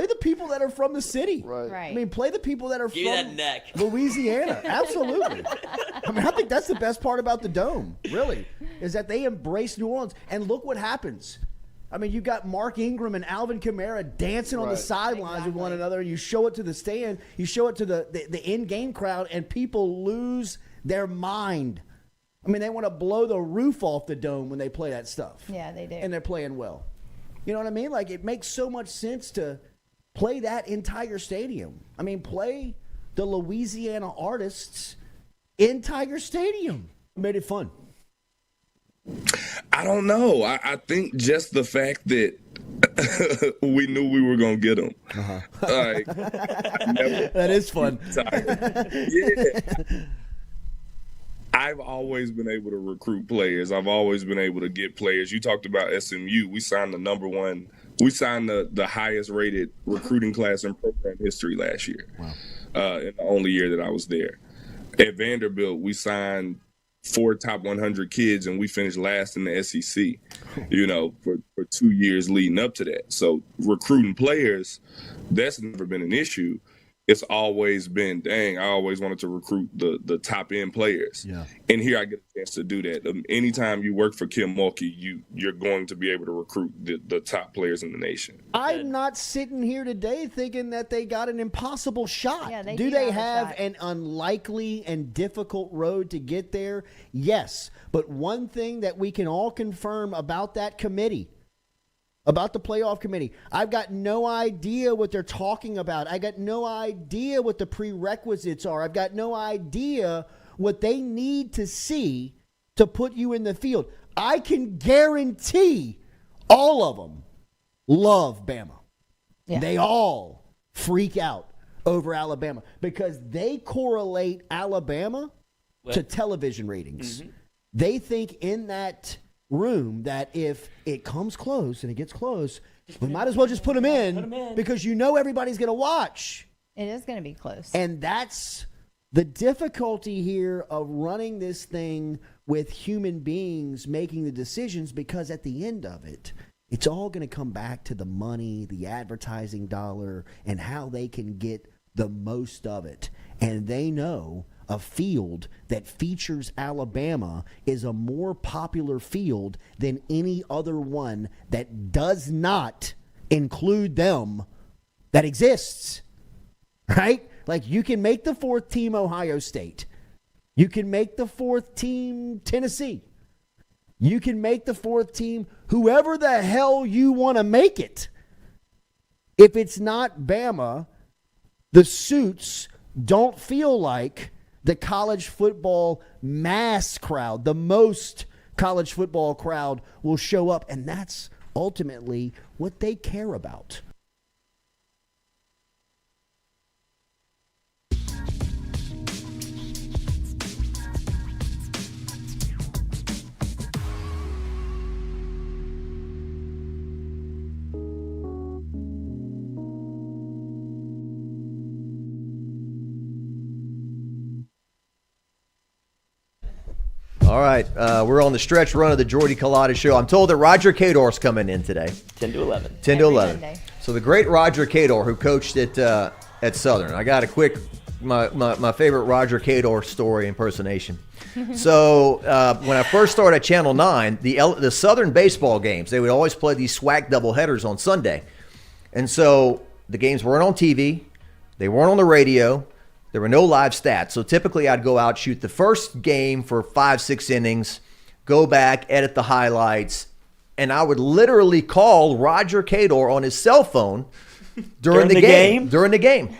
the people that are from the city. Right. I mean, play the people that are Give me from that neck. Louisiana. Absolutely. I mean, I think that's the best part about the Dome, really, is that they embrace New Orleans. And look what happens. I mean, you got Mark Ingram and Alvin Kamara dancing on the sidelines with one another. You show it to the stand. You show it to the in-game crowd, and people lose their mind. I mean, they want to blow the roof off the Dome when they play that stuff. Yeah, they do. And they're playing well. You know what I mean? Like, it makes so much sense to play that entire stadium. I mean, play the Louisiana artists in Tiger Stadium. Made it fun. I don't know. I think just the fact that we knew we were going to get them. Like, that is fun. Yeah. I've always been able to recruit players. I've always been able to get players. You talked about SMU. We signed the highest rated recruiting class in program history last year. Wow. In the only year that I was there. At Vanderbilt, we signed 4 top 100 kids, and we finished last in the SEC, for 2 years leading up to that. So recruiting players, that's never been an issue. It's always been, I always wanted to recruit the top end players. Yeah. And here I get a chance to do that. Anytime you work for Kim Mulkey, you're going to be able to recruit the top players in the nation. I'm not sitting here today thinking that they got an impossible shot. Yeah, do they have an unlikely and difficult road to get there? Yes. But one thing that we can all confirm about that committee, about the playoff committee, I've got no idea what they're talking about. I got no idea what the prerequisites are. I've got no idea what they need to see to put you in the field. I can guarantee all of them love Bama. Yeah. They all freak out over Alabama because they correlate Alabama to television ratings. Mm-hmm. They think in that room that if it comes close and it gets close, we might as well just put them in because everybody's going to watch. It is going to be close. And that's the difficulty here of running this thing with human beings making the decisions, because at the end of it, it's all going to come back to the money, the advertising dollar, and how they can get the most of it. And they know a field that features Alabama is a more popular field than any other one that does not include them that exists, right? Like, you can make the 4th team Ohio State. You can make the 4th team Tennessee. You can make the 4th team whoever the hell you want to make it. If it's not Bama, the suits don't feel like the college football mass crowd, the most college football crowd will show up. And that's ultimately what they care about. All right, we're on the stretch run of the Jordy Culotta Show. I'm told that Roger Cador's coming in today. 10 to 11. 10 to 11. Monday. So the great Roger Cador, who coached at Southern. I got a quick my favorite Roger Cador story impersonation. So when I first started at Channel 9, the Southern baseball games, they would always play these SWAC doubleheaders on Sunday. And so the games weren't on TV. They weren't on the radio. There were no live stats. So typically I'd go out, shoot the first game for 5-6 innings, go back, edit the highlights, and I would literally call Roger Cador on his cell phone during the game. During the game.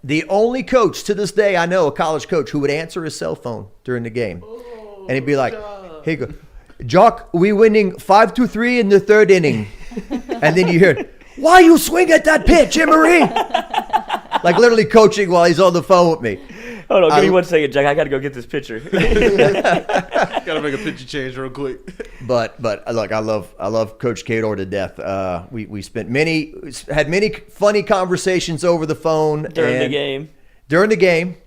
The only coach to this day I know, a college coach, who would answer his cell phone during the game. And he'd be like, hey, Jacques, we winning 5-3 in the third inning. And then you hear, why you swing at that pitch, Emery? Like literally coaching while he's on the phone with me. Hold on, give me 1 second, Jack. I got to go get this picture. Got to make a picture change real quick. But look, I love Coach Cador to death. We had many funny conversations over the phone during the game,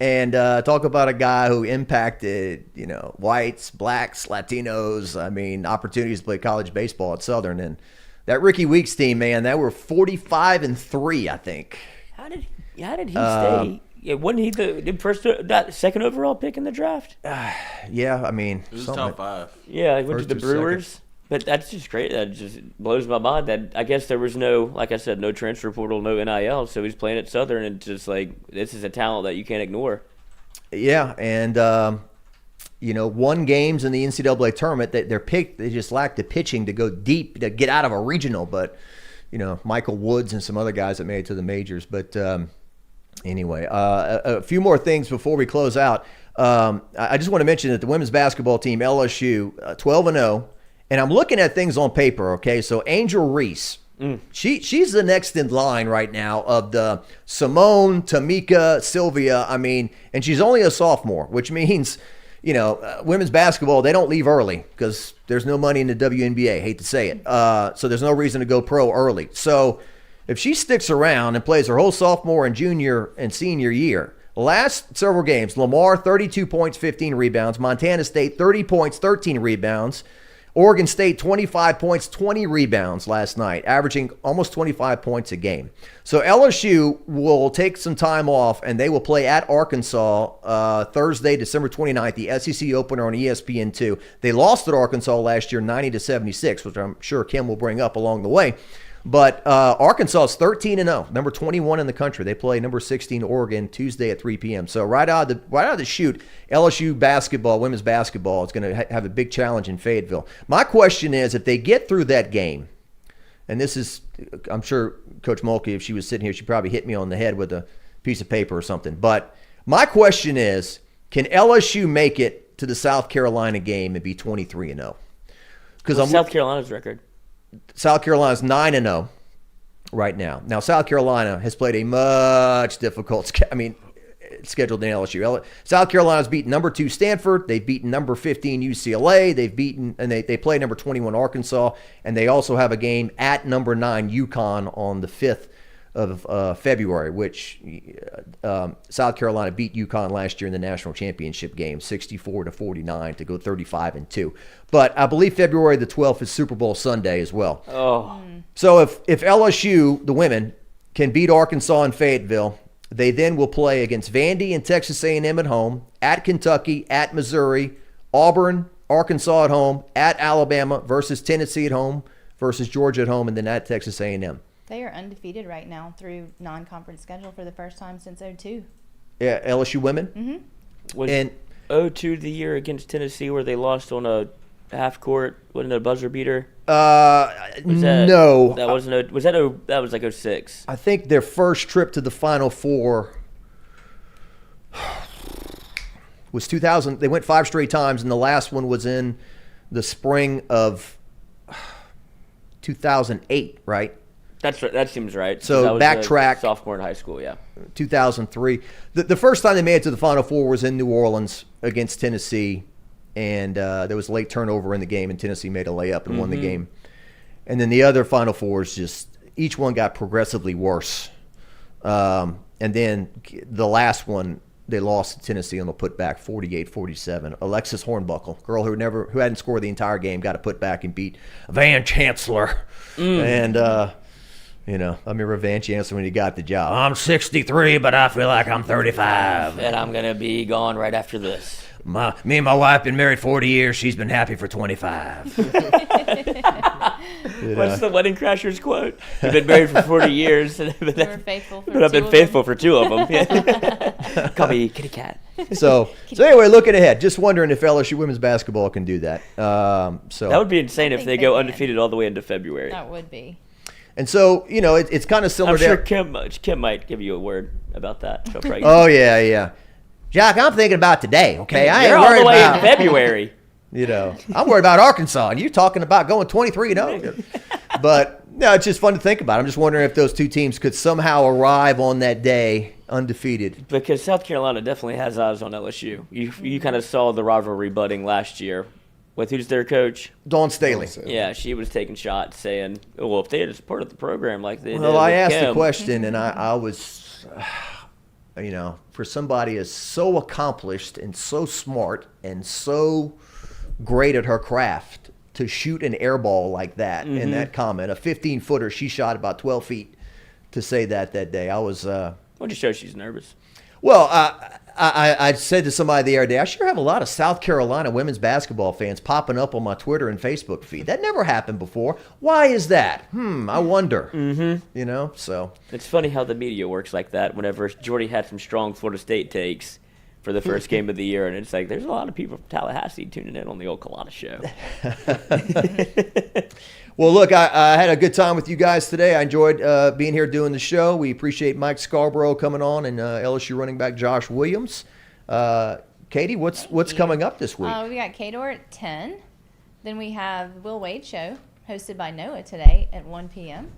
and talk about a guy who impacted whites, blacks, Latinos. I mean, opportunities to play college baseball at Southern, and that Ricky Weeks team, man, that were 45-3, I think. How did he stay? Yeah, wasn't he the second overall pick in the draft? Yeah, I mean, it was top 5. Yeah, he went to the Brewers. Second. But that's just great. That just blows my mind. That I guess there was no, like I said, no transfer portal, no NIL. So he's playing at Southern, and just like this is a talent that you can't ignore. Yeah, and won games in the NCAA tournament. They just lack the pitching to go deep to get out of a regional. But Michael Woods and some other guys that made it to the majors. But anyway, a few more things before we close out. I just want to mention that the women's basketball team, LSU, 12-0. And I'm looking at things on paper, okay? So Angel Reese, she's the next in line right now of the Simone, Tamika, Sylvia. I mean, and she's only a sophomore, which means, women's basketball, they don't leave early because there's no money in the WNBA. Hate to say it. So there's no reason to go pro early. So if she sticks around and plays her whole sophomore and junior and senior year, last several games, Lamar, 32 points, 15 rebounds. Montana State, 30 points, 13 rebounds. Oregon State, 25 points, 20 rebounds last night, averaging almost 25 points a game. So LSU will take some time off, and they will play at Arkansas Thursday, December 29th, the SEC opener on ESPN2. They lost at Arkansas last year 90-76, which I'm sure Kim will bring up along the way. But Arkansas is 13-0, number 21 in the country. They play number 16 Oregon Tuesday at 3 p.m. So right out of the chute, LSU basketball, women's basketball, is going to have a big challenge in Fayetteville. My question is, if they get through that game, and this is, I'm sure Coach Mulkey, if she was sitting here, she'd probably hit me on the head with a piece of paper or something. But my question is, can LSU make it to the South Carolina game and be 23-0? What's South Carolina's record? South Carolina's 9-0 right now. Now, South Carolina has played a much difficult schedule than LSU. South Carolina's beaten number 2 Stanford. They've beaten number 15 UCLA. They play number 21 Arkansas, and they also have a game at number 9 UConn on the 5th of February, which South Carolina beat UConn last year in the national championship game, 64-49 to go 35-2. But I believe February the 12th is Super Bowl Sunday as well. Oh. So if LSU, the women, can beat Arkansas and Fayetteville, they then will play against Vandy and Texas A&M at home, at Kentucky, at Missouri, Auburn, Arkansas at home, at Alabama versus Tennessee at home, versus Georgia at home, and then at Texas A&M. They are undefeated right now through non-conference schedule for the first time since 2002. Yeah, LSU women? Mm-hmm. Was 2002 the year against Tennessee where they lost on a half court? Wasn't it a buzzer beater? No. That wasn't. That was like 2006. I think their first trip to the Final Four was 2000. They went 5 straight times, and the last one was in the spring of 2008, right? That seems right. So backtrack. Sophomore in high school, yeah. 2003. The first time they made it to the Final Four was in New Orleans against Tennessee, and there was a late turnover in the game, and Tennessee made a layup and won the game. And then the other Final Fours, just each one got progressively worse. And then the last one, they lost to Tennessee on the putback 48-47. Alexis Hornbuckle, girl who hadn't scored the entire game, got a putback and beat Van Chancellor. And I remember Van Chancellor when he got the job. I'm 63, but I feel like I'm 35. And I'm gonna be gone right after this. Me and my wife been married 40 years. She's been happy for 25. What's the Wedding Crashers quote? You've been married for 40 years, but I've been faithful for 2 of them. Call me Kitty Cat. So anyway, looking ahead, just wondering if LSU women's basketball can do that. So that would be insane if they go undefeated all the way into February. That would be. And so it's kind of similar. I'm sure Kim might give you a word about that. Oh yeah. Jacques, I'm thinking about today, okay? I ain't You're worried all the way about in February. I'm worried about Arkansas, and you're talking about going 23-0. But no, it's just fun to think about. I'm just wondering if those two teams could somehow arrive on that day undefeated. Because South Carolina definitely has eyes on LSU. You kind of saw the rivalry budding last year. With who's their coach? Dawn Staley. Yeah, she was taking shots saying, well, if they had supported the program like they did. Well, I asked Kim. the question, and I was, for somebody as so accomplished and so smart and so great at her craft to shoot an air ball like that in that comment, a 15-footer, she shot about 12 feet to say that day. I was... Well, it just shows she's nervous. Well, I said to somebody the other day, I sure have a lot of South Carolina women's basketball fans popping up on my Twitter and Facebook feed. That never happened before. Why is that? I wonder. So it's funny how the media works like that. Whenever Jordy had some strong Florida State takes for the first game of the year, and it's like there's a lot of people from Tallahassee tuning in on the old Culotta show. Well, look, I had a good time with you guys today. I enjoyed being here doing the show. We appreciate Mike Scarborough coming on and LSU running back Josh Williams. Katie, what's coming up this week? We got Kador at 10. Then we have Will Wade Show, hosted by Noah today at 1 p.m.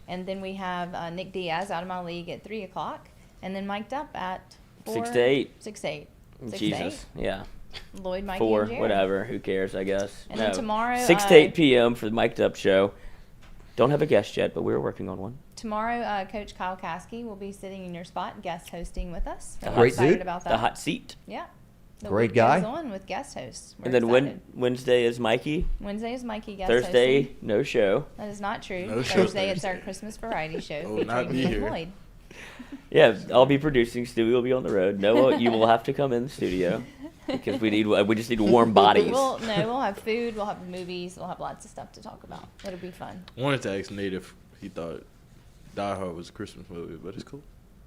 And then we have Nick Diaz out of my league at 3 o'clock. And then mic'd up at 6 to 8. 6 to 8. Jesus, yeah. Lloyd, Mikey, 4, and Jared. whatever. Who cares, I guess. And then tomorrow... 6 to 8 p.m. for the Mic'd Up Show. Don't have a guest yet, but we're working on one. Tomorrow, Coach Kyle Caskey will be sitting in your spot, guest hosting with us. Great excited dude. about that. The hot seat. Yeah. Great guy. Goes on with guest hosts. And then Wednesday is Mikey. Wednesday is Mikey guest Thursday, hosting. no show. That is not true. No show Thursday, it's our Christmas variety show will not featuring be Nick here. Lloyd. Yeah, I'll be producing. Stewie will be on the road. Noah, you will have to come in the studio because we just need warm bodies. We'll have food. We'll have movies. We'll have lots of stuff to talk about. It'll be fun. I wanted to ask Nate if he thought Die Hard was a Christmas movie, but it's cool.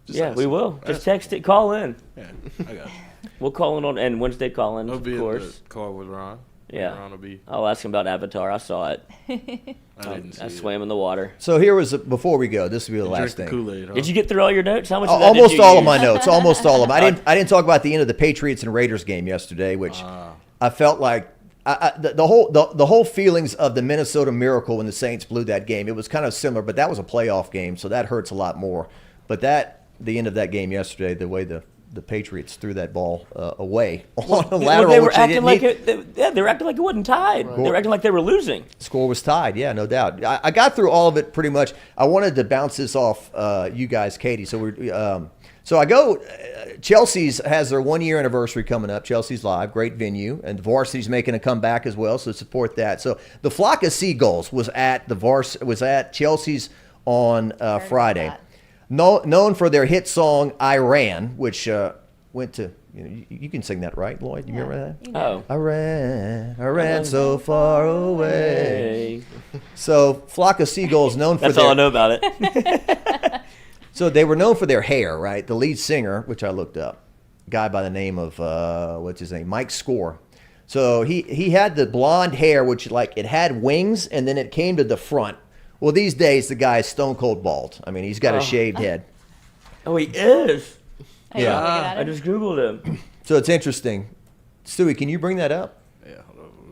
We will. Just text it. Call in. Yeah, I got it. We'll call in and Wednesday call in, I'll of be course. at the car with Ron. Yeah. Ron will be. I'll ask him about Avatar. I saw it. I swam in the water. So here was before we go. This will be the last thing. Kool-Aid, huh? Did you get through all your notes? How much? Of that Almost did you all use? of my notes. Almost all of them. I didn't talk about the end of the Patriots and Raiders game yesterday, which I felt like the whole feelings of the Minnesota Miracle when the Saints blew that game. It was kind of similar, but that was a playoff game, so that hurts a lot more. But the end of that game yesterday, the way the Patriots threw that ball away on a lateral. They were acting like they were acting like it wasn't tied. Right. They were acting like they were losing. Score was tied, yeah, no doubt. I got through all of it pretty much. I wanted to bounce this off you guys, Katie. So so I go. Chelsea's has their 1-year anniversary coming up. Chelsea's Live, great venue, and the Varsity's making a comeback as well. So support that. So the Flock of Seagulls was at Chelsea's on Friday. Known for their hit song "Iran," which went to you can sing that, right, Lloyd? You remember that? Oh, I ran so far away. So Flock of Seagulls known for that's all I know about it. So they were known for their hair, right? The lead singer, which I looked up, a guy by the name of what's his name, Mike Score. So he had the blonde hair, which it had wings, and then it came to the front. Well, these days, the guy is stone cold bald. I mean, he's got a shaved head. Oh, he is? Yeah. I just Googled him. So it's interesting. Stewie, can you bring that up? Yeah.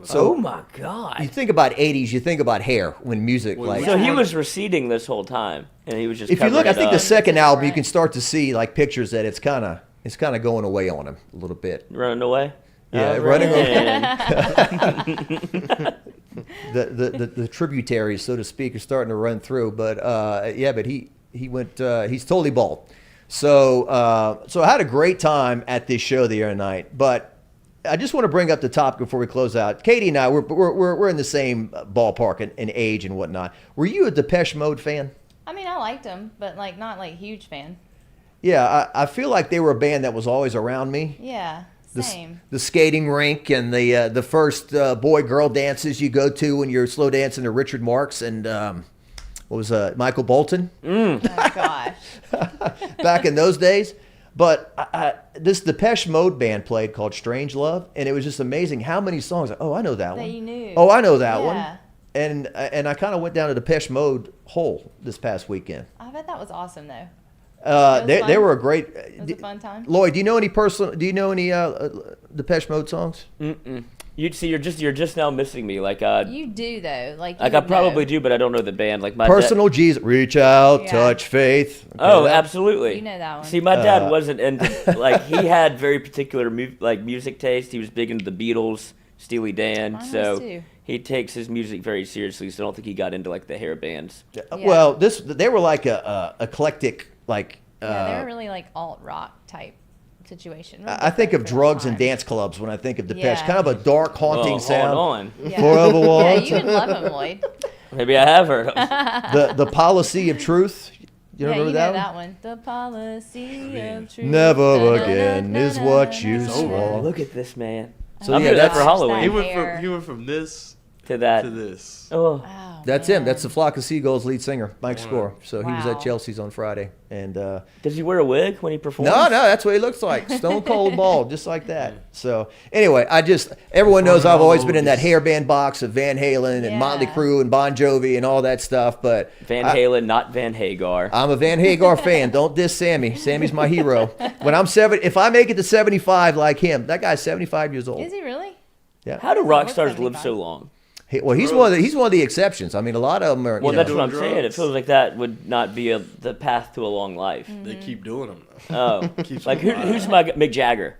So, oh, my God. You think about 80s, you think about hair when music So he was receding this whole time, and he was just if you look, I think up. the second album, you can start to see, pictures that it's kind of going away on him a little bit. Running away? Yeah, running away. the tributaries, so to speak, are starting to run through. But but he went. He's totally bald. So so I had a great time at this show the other night, but I just want to bring up the topic before we close out. Katie and I, we're in the same ballpark in age and whatnot. Were you a Depeche Mode fan? I mean, I liked them, but like not like huge fan. Yeah, I feel like they were a band that was always around me. Yeah, same. The skating rink and the first boy-girl dances you go to when you're slow dancing to Richard Marx and what was Michael Bolton? Oh gosh. Back in those days. But this Depeche Mode band played called Strange Love, and it was just amazing how many songs. Oh, I know that one. That you knew. Oh, I know that Yeah. one. And I kind of went down a Depeche Mode hole this past weekend. I bet that was awesome though. They were a great. It was a fun time. Lloyd, do you know any Depeche Mode songs? Mm-mm. You're just now missing me. Like you do though. Like I probably do, but I don't know the band. Like my Personal Jesus, reach out, touch faith. Okay, Oh, absolutely. You know that one. See, my dad wasn't into like he had very particular music taste. He was big into the Beatles, Steely Dan, Mine was so too. he takes his music very seriously. So I don't think he got into like the hair bands. Well, they were like a eclectic like. Yeah, they were really like alt rock type situation. Really I think of different for drugs that and time. dance clubs when I think of Depeche. Yeah. Kind of a dark, haunting sound. Hold on. Yeah. Forever Yeah, want. you would love them, Lloyd. Maybe I have heard them. The policy of truth. You Yeah, remember you that know one? that one. The policy of truth. Never again is what you saw. Look at this man. So I'm yeah, doing that that's for Halloween. He went from this to that to this. Oh. That's him. That's the Flock of Seagulls lead singer, Mike Score. So he was Wow. at Chelsea's on Friday. And does he wear a wig when he performs? no, that's what he looks like. Stone cold bald, just like that. So anyway, everyone knows I've always been in that hairband box of Van Halen and Motley Crue and Bon Jovi and all that stuff. But Van Halen, not Van Hagar. I'm a Van Hagar fan. Don't diss Sammy. Sammy's my hero. When I'm if I make it to 75 like him, that guy's 75 years old. Is he really? Yeah. How do rock stars live so long? He's one of the exceptions. I mean, a lot of them are. Well, you that's know, what I'm saying. It feels like that would not be the path to a long life. They keep doing them though. Oh, like who's my Mick Jagger?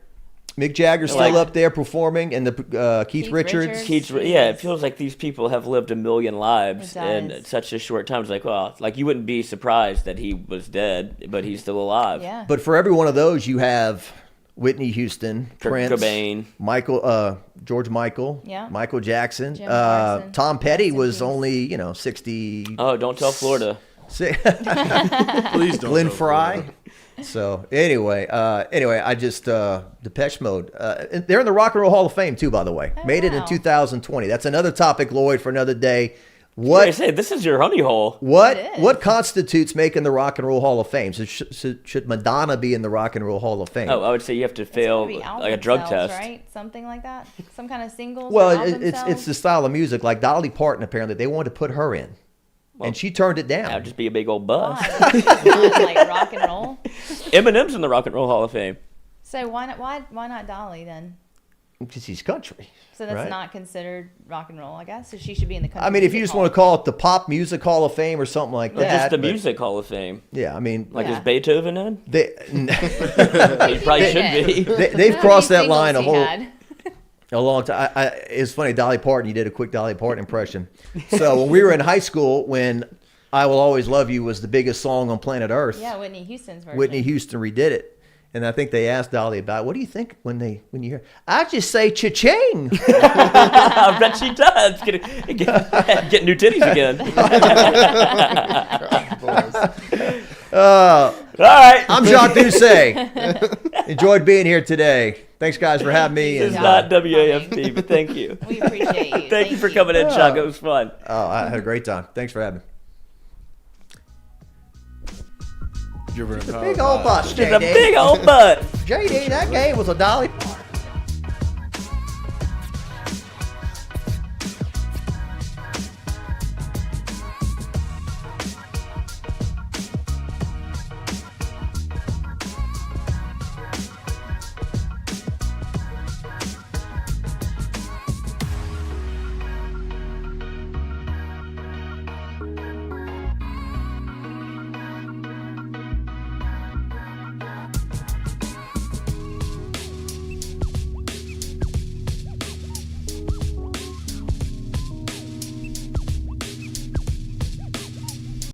Mick Jagger's still up there performing, and the Keith Richards. Yeah, it feels like these people have lived a million lives It in does. such a short time. It's like, well, like you wouldn't be surprised that he was dead, but he's still alive. Yeah. But for every one of those, you have Whitney Houston, Kurt Prince, Cobain, George Michael, Yeah. Michael Jackson. Jim Morrison. Tom Petty Rest in was peace. only 60. Oh, don't tell Florida. Please don't. Glenn go Fry. Florida. So anyway, I just Depeche Mode. They're in the Rock and Roll Hall of Fame too, by the way. Oh, Made it in wow. 2020. That's another topic, Lloyd, for another day. What I say? This is your honey hole. What constitutes making the Rock and Roll Hall of Fame? So should Madonna be in the Rock and Roll Hall of Fame? Oh, I would say you have to fail Maybe album like a drug sales, test. right? Something like that. Some kind of singles. or Well, album it's sales? the style of music. Like Dolly Parton, apparently they wanted to put her in, and she turned it down. That'd just be a big old buzz. like rock and roll. Eminem's in the Rock and Roll Hall of Fame. So why not Dolly then? Because he's country. So that's right? not considered rock and roll, I guess. So she should be in the country. I mean, if you Music just Hall. want to call it the Pop Music Hall of Fame or something like Or that. just the but- Music Hall of Fame. Yeah, I mean, Like Yeah. is Beethoven in? they He probably should be. they've crossed that Singles line he had. a long time. It's funny, Dolly Parton. You did a quick Dolly Parton impression. So when we were in high school, when "I Will Always Love You" was the biggest song on planet Earth, Yeah, Whitney Houston's version. Whitney Houston redid it. And I think they asked Dolly about, what do you think when you hear? I just say cha-ching. I bet she does. Get new titties again. All right. I'm Jacques Doucet. Enjoyed being here today. Thanks, guys, for having me. It's not WAFB, but thank you. We appreciate you. Thank you for coming in, Chuck. It was fun. Oh, I had a great time. Thanks for having me. You're Big old butt, Just JD. a big old butt. JD, that game was a Dolly Parton.